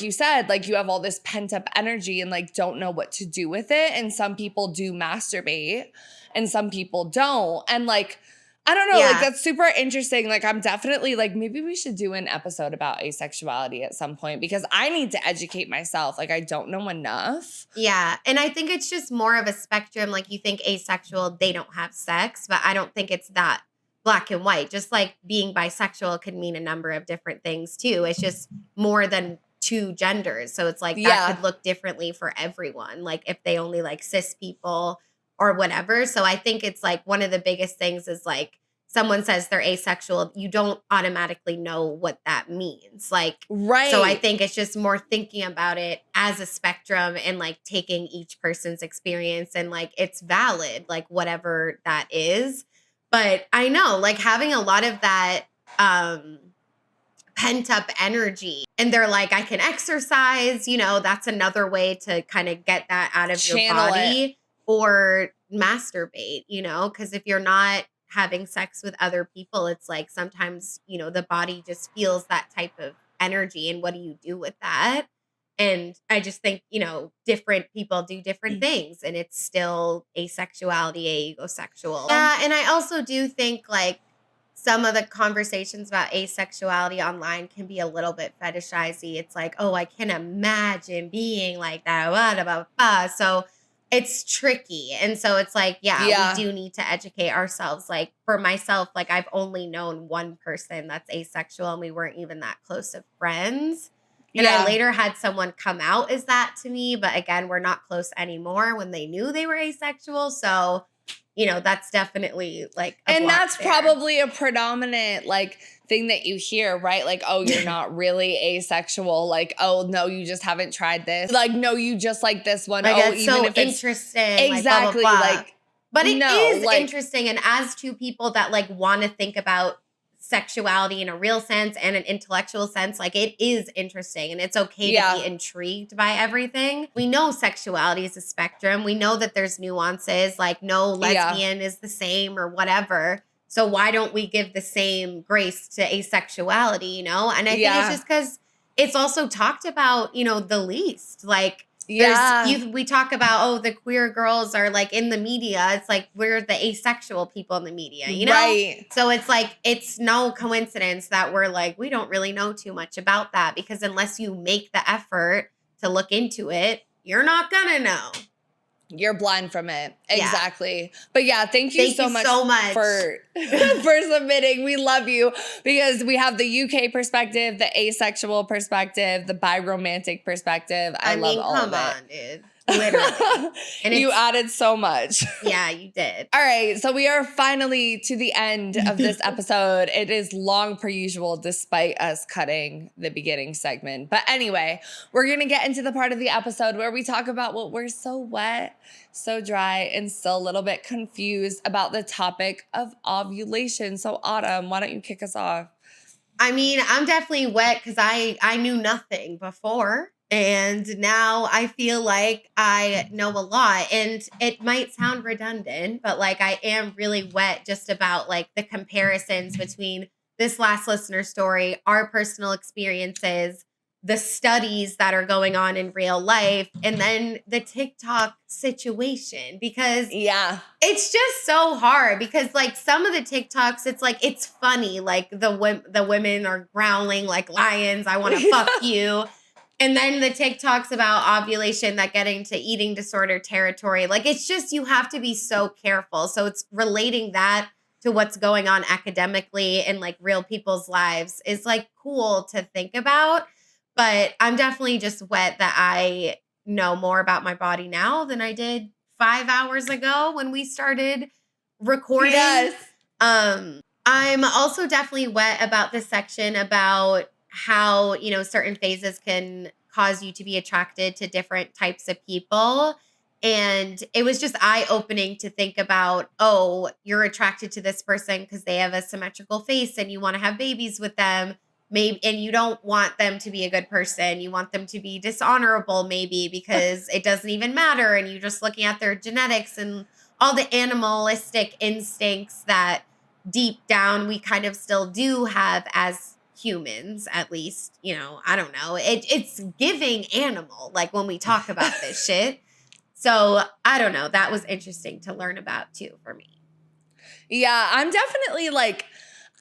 [SPEAKER 2] you said, like you have all this pent up energy and like don't know what to do with it. And some people do masturbate and some people don't. And like, I don't know, like that's super interesting. Like I'm definitely like, maybe we should do an episode about asexuality at some point because I need to educate myself. Like I don't know enough.
[SPEAKER 1] Yeah. And I think it's just more of a spectrum. Like you think asexual, they don't have sex, but I don't think it's that black and white. Just like being bisexual could mean a number of different things too. It's just more than two genders. So it's like that could look differently for everyone. Like if they only like cis people or whatever. So I think it's like one of the biggest things is like someone says they're asexual, you don't automatically know what that means. Like, so I think it's just more thinking about it as a spectrum and like taking each person's experience and like it's valid, like whatever that is. But I know like having a lot of that pent up energy and they're like, I can exercise, you know, that's another way to kind of get that out of your body or masturbate, you know, because if you're not having sex with other people, it's like sometimes, you know, the body just feels that type of energy. And what do you do with that? And I just think, you know, different people do different things and it's still asexuality, aegosexual. Yeah. And I also do think like some of the conversations about asexuality online can be a little bit fetishizy. It's like, oh, I can imagine being like that. Blah, blah, blah. So it's tricky. And so it's like, we do need to educate ourselves. Like for myself, like I've only known one person that's asexual and we weren't even that close of friends. And I later had someone come out as that to me. But again, we're not close anymore when they knew they were asexual. So, you know, that's definitely like
[SPEAKER 2] and that's probably a predominant like thing that you hear, right? Like, oh, you're not really asexual. Like, oh, no, you just haven't tried this. Like, no, you just like this one.
[SPEAKER 1] Like,
[SPEAKER 2] oh,
[SPEAKER 1] it's
[SPEAKER 2] even
[SPEAKER 1] so
[SPEAKER 2] if it's
[SPEAKER 1] interesting.
[SPEAKER 2] exactly
[SPEAKER 1] Like, blah, blah, blah.
[SPEAKER 2] like,
[SPEAKER 1] but it is
[SPEAKER 2] like,
[SPEAKER 1] interesting. And as two people that like want to think about sexuality in a real sense and an intellectual sense, like it is interesting and it's okay to be intrigued by everything. We know sexuality is a spectrum. We know that there's nuances, like no lesbian is the same or whatever. So why don't we give the same grace to asexuality, you know? And I think it's just because it's also talked about, you know, the least. Like, we talk about, oh, the queer girls are like in the media. It's like we're the asexual people in the media, you know?
[SPEAKER 2] Right.
[SPEAKER 1] So it's like, it's no coincidence that we're like, we don't really know too much about that because unless you make the effort to look into it, you're not gonna know.
[SPEAKER 2] You're blind from it.
[SPEAKER 1] Yeah.
[SPEAKER 2] Exactly. But yeah, thank you so much for submitting. We love you because we have the UK perspective, the asexual perspective, the biromantic perspective. I love all of it.
[SPEAKER 1] Come on, dude. Literally. And
[SPEAKER 2] you added so much.
[SPEAKER 1] Yeah, you did.
[SPEAKER 2] All right. So we are finally to the end of this episode. It is long per usual, despite us cutting the beginning segment. But anyway, we're going to get into the part of the episode where we talk about what we're so wet, so dry, and still a little bit confused about the topic of ovulation. So Autumn, why don't you kick us off?
[SPEAKER 1] I mean, I'm definitely wet because I knew nothing before. And now I feel like I know a lot. And it might sound redundant, but like I am really wet just about like the comparisons between this last listener story, our personal experiences, the studies that are going on in real life, and then the TikTok situation. Because it's just so hard because like some of the TikToks, it's like, it's funny. Like the women are growling like lions. I want to fuck you. And then the TikToks about ovulation that get into eating disorder territory. Like, it's just, you have to be so careful. So it's relating that to what's going on academically and like real people's lives is like cool to think about. But I'm definitely just wet that I know more about my body now than I did 5 hours ago when we started recording.
[SPEAKER 2] Yes.
[SPEAKER 1] I'm also definitely wet about this section about how, you know, certain phases can cause you to be attracted to different types of people. And it was just eye-opening to think about, oh, you're attracted to this person because they have a symmetrical face and you want to have babies with them. Maybe, and you don't want them to be a good person. You want them to be dishonorable, maybe, because it doesn't even matter. And you're just looking at their genetics and all the animalistic instincts that deep down we kind of still do have as humans, at least, you know, I don't know. It's giving animal, like when we talk about this shit. So I don't know. That was interesting to learn about too for me.
[SPEAKER 2] Yeah, I'm definitely like,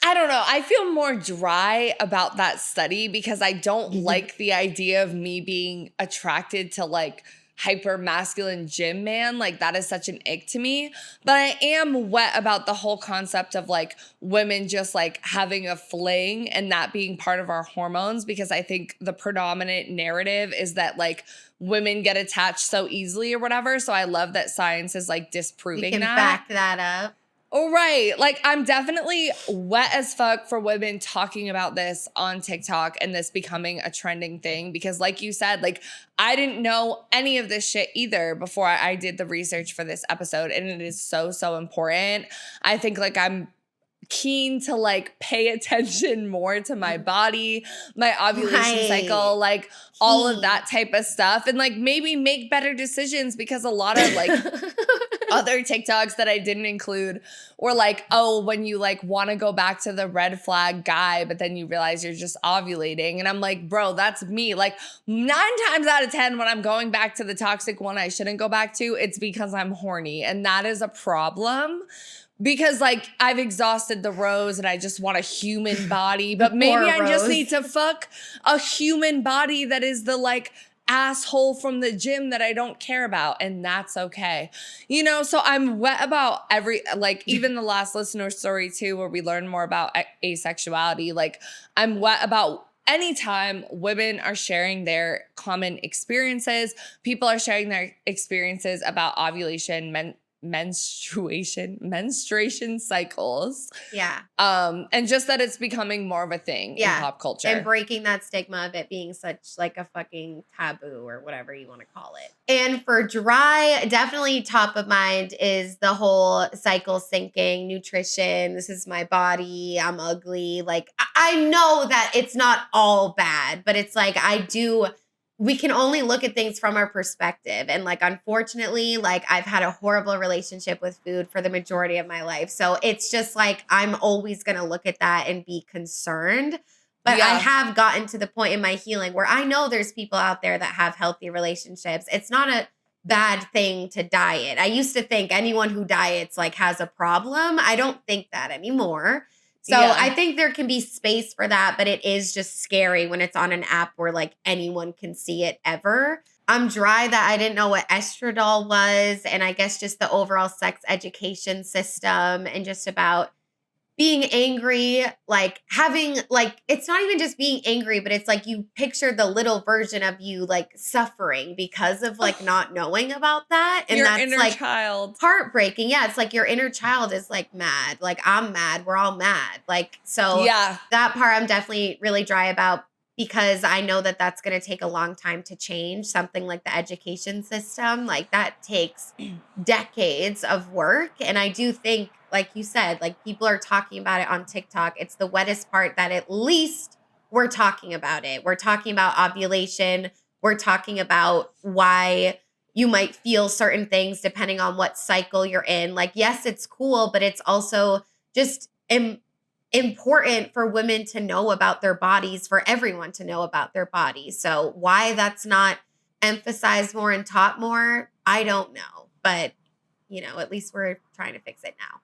[SPEAKER 2] I don't know. I feel more dry about that study because I don't like the idea of me being attracted to like hyper masculine gym man. Like that is such an ick to me. But I am wet about the whole concept of like women just like having a fling and that being part of our hormones, because I think the predominant narrative is that like women get attached so easily or whatever. So I love that science is like disproving
[SPEAKER 1] We can
[SPEAKER 2] that.
[SPEAKER 1] back that up.
[SPEAKER 2] Oh, right. Like, I'm definitely wet as fuck for women talking about this on TikTok and this becoming a trending thing because, like you said, like, I didn't know any of this shit either before I did the research for this episode, and it is so, so important. I think, like, I'm keen to like pay attention more to my body, my ovulation cycle, like all of that type of stuff, and like maybe make better decisions because a lot of like other TikToks that I didn't include were like, oh, when you like want to go back to the red flag guy, but then you realize you're just ovulating. And I'm like, bro, that's me. Like 9 times out of 10, when I'm going back to the toxic one I shouldn't go back to, it's because I'm horny. And that is a problem. Because like I've exhausted the rose and I just want a human body, but maybe I just need to fuck a human body that is the like asshole from the gym that I don't care about, and that's okay. You know, so I'm wet about like even the last listener story too, where we learn more about asexuality. Like I'm wet about anytime women are sharing their common experiences, people are sharing their experiences about ovulation, menstruation cycles.
[SPEAKER 1] Yeah.
[SPEAKER 2] And just that it's becoming more of a thing in pop culture.
[SPEAKER 1] And breaking that stigma of it being such like a fucking taboo or whatever you want to call it. And for dry, definitely top of mind is the whole cycle syncing, nutrition. This is my body. I'm ugly. Like I know that it's not all bad, but it's like we can only look at things from our perspective. And like, unfortunately, like I've had a horrible relationship with food for the majority of my life. So it's just like, I'm always going to look at that and be concerned. But I have gotten to the point in my healing where I know there's people out there that have healthy relationships. It's not a bad thing to diet. I used to think anyone who diets like has a problem. I don't think that anymore. So I think there can be space for that, but it is just scary when it's on an app where like anyone can see it ever. I'm dry that I didn't know what estradiol was, and I guess just the overall sex education system and just about being angry, like having like it's not even just being angry, but it's like you picture the little version of you like suffering because of like not knowing about that. And
[SPEAKER 2] Your
[SPEAKER 1] that's
[SPEAKER 2] inner
[SPEAKER 1] like
[SPEAKER 2] child.
[SPEAKER 1] heartbreaking. Yeah, it's like your inner child is like mad. Like I'm mad. We're all mad. Like so
[SPEAKER 2] Yeah.
[SPEAKER 1] that part I'm definitely really dry about because I know that that's going to take a long time to change. Something like the education system, like that takes decades of work. And I do think, like you said, like people are talking about it on TikTok. It's the wettest part that at least we're talking about it. We're talking about ovulation. We're talking about why you might feel certain things depending on what cycle you're in. Like, yes, it's cool, but it's also just important for women to know about their bodies, for everyone to know about their bodies. So why that's not emphasized more and taught more, I don't know. But, you know, at least we're trying to fix it now.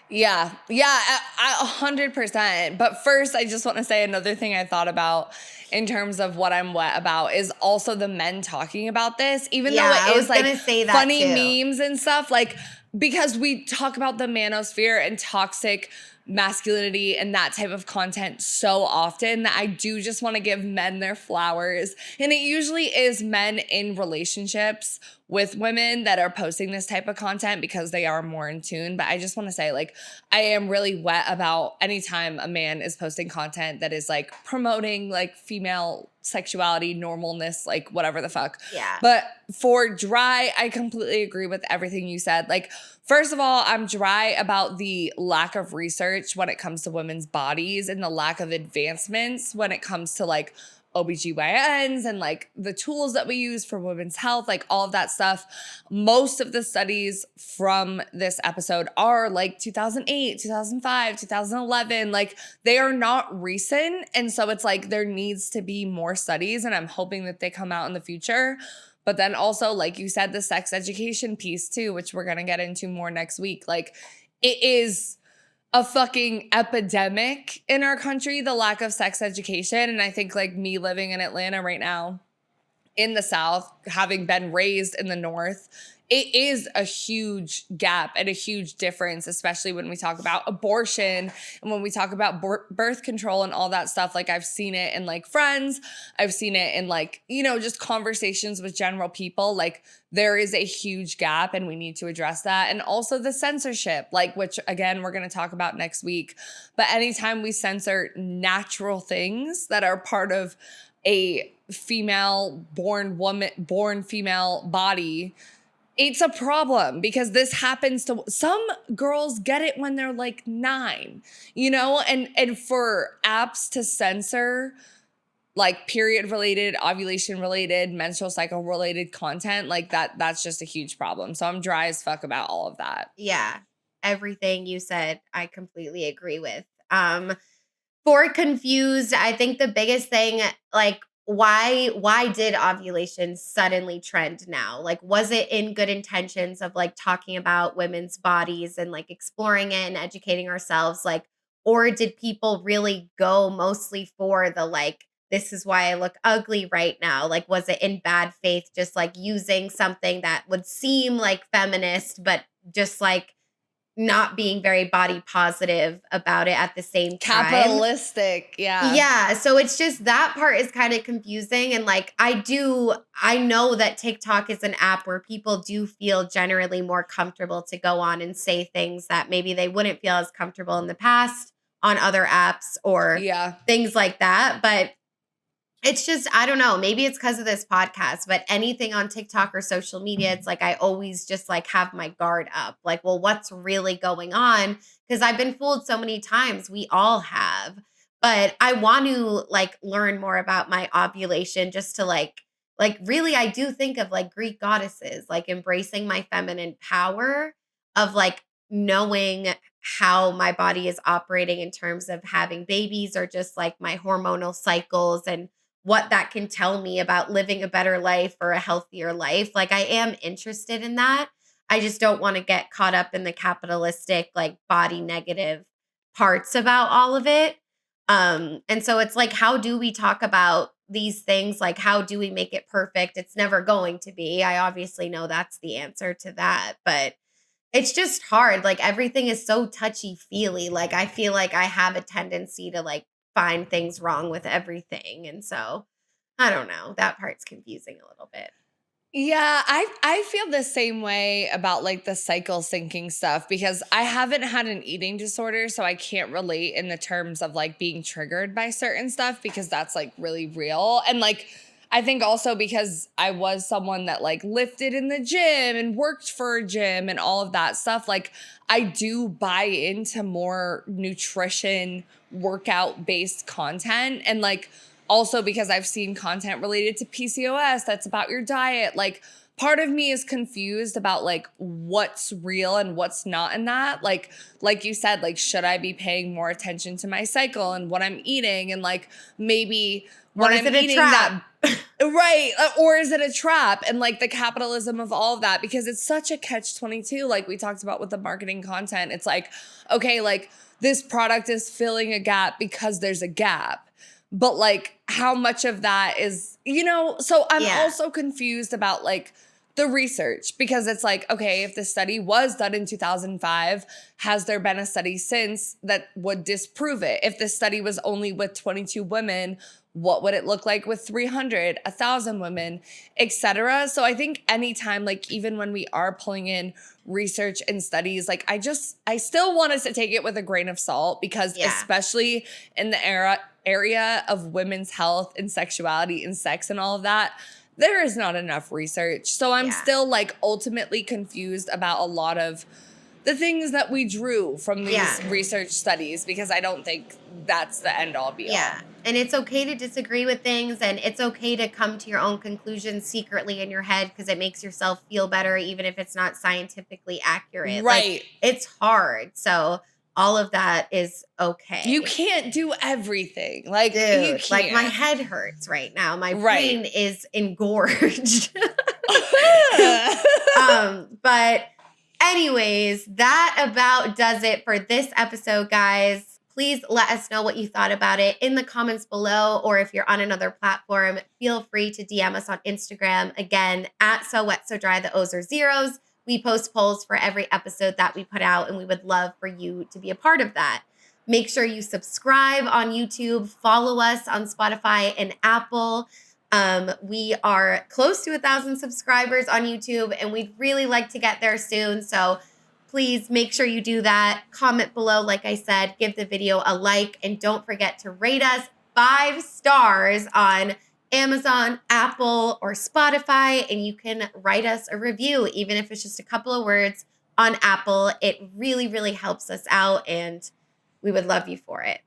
[SPEAKER 2] Yeah, 100%. But first, I just want to say another thing I thought about in terms of what I'm wet about is also the men talking about this, even though it is like funny memes and stuff, like because we talk about the manosphere and toxic masculinity and that type of content so often that I do just want to give men their flowers. And it usually is men in relationships with women that are posting this type of content because they are more in tune. But I just want to say, like, I am really wet about anytime a man is posting content that is like promoting like female sexuality, normalness, like whatever the fuck.
[SPEAKER 1] Yeah.
[SPEAKER 2] But for dry, I completely agree with everything you said. Like, first of all, I'm dry about the lack of research when it comes to women's bodies and the lack of advancements when it comes to like OBGYNs and like the tools that we use for women's health, like all of that stuff. Most of the studies from this episode are like 2008, 2005, 2011. Like they are not recent. And so it's like there needs to be more studies, and I'm hoping that they come out in the future. But then also, like you said, the sex education piece too, which we're going to get into more next week. Like it is a fucking epidemic in our country, the lack of sex education. And I think like me living in Atlanta right now, in the South, having been raised in the North, it is a huge gap and a huge difference, especially when we talk about abortion and when we talk about birth control and all that stuff. Like I've seen it in like friends, I've seen it in like, you know, just conversations with general people. Like there is a huge gap and we need to address that. And also the censorship, like, which again, we're going to talk about next week. But anytime we censor natural things that are part of a female born female body, it's a problem because this happens to some girls get it when they're like 9, you know, and for apps to censor like period related, ovulation related, menstrual cycle related content, like that's just a huge problem. So I'm dry as fuck about all of that.
[SPEAKER 1] Yeah. Everything you said, I completely agree with. For confused, I think the biggest thing, like, why did ovulation suddenly trend now? Like, was it in good intentions of like talking about women's bodies and like exploring it and educating ourselves? Like, or did people really go mostly for the like, this is why I look ugly right now? Like, was it in bad faith, just like using something that would seem like feminist, but just like not being very body positive about it at the same time.
[SPEAKER 2] Capitalistic, yeah.
[SPEAKER 1] Yeah, so it's just that part is kind of confusing. And like I know that TikTok is an app where people do feel generally more comfortable to go on and say things that maybe they wouldn't feel as comfortable in the past on other apps or things like that. But it's just, I don't know, maybe it's because of this podcast, but anything on TikTok or social media, it's like I always just like have my guard up. Like, well, what's really going on? Because I've been fooled so many times. We all have. But I want to like learn more about my ovulation just to like really, I do think of like Greek goddesses, like embracing my feminine power of like knowing how my body is operating in terms of having babies or just like my hormonal cycles and what that can tell me about living a better life or a healthier life. Like I am interested in that. I just don't want to get caught up in the capitalistic, like body negative parts about all of it. And so it's like, how do we talk about these things, like how do we make it perfect? It's never going to be. I obviously know that's the answer to that, but it's just hard. Like everything is so touchy-feely. Like I feel like I have a tendency to like find things wrong with everything. And so I don't know. That part's confusing a little bit.
[SPEAKER 2] Yeah, I feel the same way about like the cycle syncing stuff because I haven't had an eating disorder, so I can't relate in the terms of like being triggered by certain stuff because that's like really real. And like I think also because I was someone that like lifted in the gym and worked for a gym and all of that stuff, like I do buy into more nutrition workout based content. And like also because I've seen content related to PCOS that's about your diet, like part of me is confused about like what's real and what's not in that. Like you said, like should I be paying more attention to my cycle and what I'm eating and like maybe what I'm eating that right, or is it a trap? And like the capitalism of all of that, because it's such a catch-22 like we talked about with the marketing content. It's like, okay, like this product is filling a gap because there's a gap. But like how much of that is, you know, so I'm also confused about like the research because it's like, okay, if the study was done in 2005, has there been a study since that would disprove it? If the study was only with 22 women, what would it look like with 300, 1,000 women, etc.? So I think anytime, like even when we are pulling in research and studies, like I still want us to take it with a grain of salt because especially in the area of women's health and sexuality and sex and all of that, there is not enough research. So I'm still like ultimately confused about a lot of the things that we drew from these research studies because I don't think that's the end all be all.
[SPEAKER 1] Yeah. And it's okay to disagree with things and it's okay to come to your own conclusions secretly in your head because it makes yourself feel better even if it's not scientifically accurate.
[SPEAKER 2] Right.
[SPEAKER 1] Like, it's hard. So all of that is okay.
[SPEAKER 2] You can't do everything. Like,
[SPEAKER 1] dude,
[SPEAKER 2] you can't.
[SPEAKER 1] like my head hurts right now. My brain is engorged. But anyways, that about does it for this episode, guys. Please let us know what you thought about it in the comments below, or if you're on another platform, feel free to DM us on Instagram. Again, at So Wet So Dry, the O's are zeros. We post polls for every episode that we put out, and we would love for you to be a part of that. Make sure you subscribe on YouTube, follow us on Spotify and Apple. We are close to 1,000 subscribers on YouTube, and we'd really like to get there soon. So please make sure you do that. Comment below, like I said, give the video a like, and don't forget to rate us 5 stars on Amazon, Apple, or Spotify, and you can write us a review, even if it's just a couple of words on Apple. It really, really helps us out, and we would love you for it.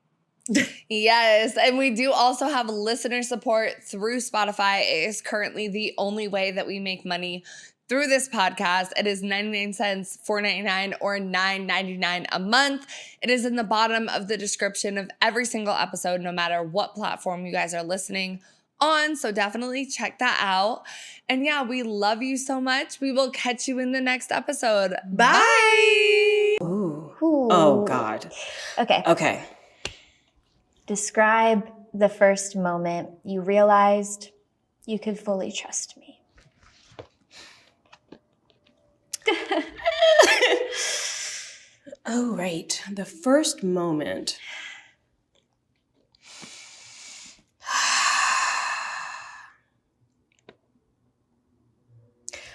[SPEAKER 2] Yes, and we do also have listener support through Spotify. It is currently the only way that we make money through this podcast. It is 99 cents, $4.99, or $9.99 a month. It is in the bottom of the description of every single episode, no matter what platform you guys are listening on. So definitely check that out. And yeah, we love you so much. We will catch you in the next episode. Bye.
[SPEAKER 19] Ooh. Oh, God. Okay.
[SPEAKER 20] Describe the first moment you realized you could fully trust me.
[SPEAKER 19] Oh, right. The first moment.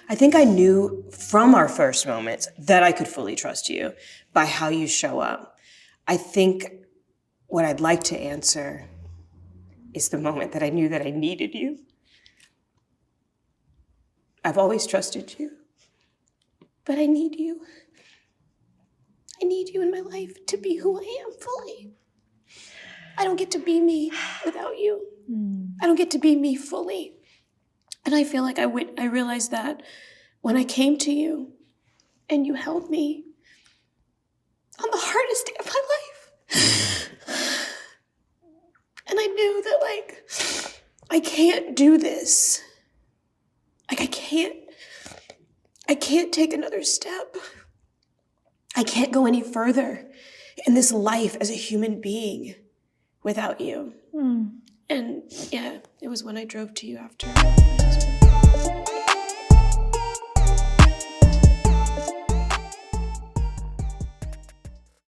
[SPEAKER 19] I think I knew from our first moments that I could fully trust you by how you show up. I think what I'd like to answer is the moment that I knew that I needed you. I've always trusted you, but I need you. I need you in my life to be who I am fully. I don't get to be me without you. I don't get to be me fully. And I feel like I realized that when I came to you and you held me on the hardest day of my life. And I knew that, like, I can't do this. Like, I can't take another step. I can't go any further in this life as a human being without you. And yeah, it was when I drove to you after my husband.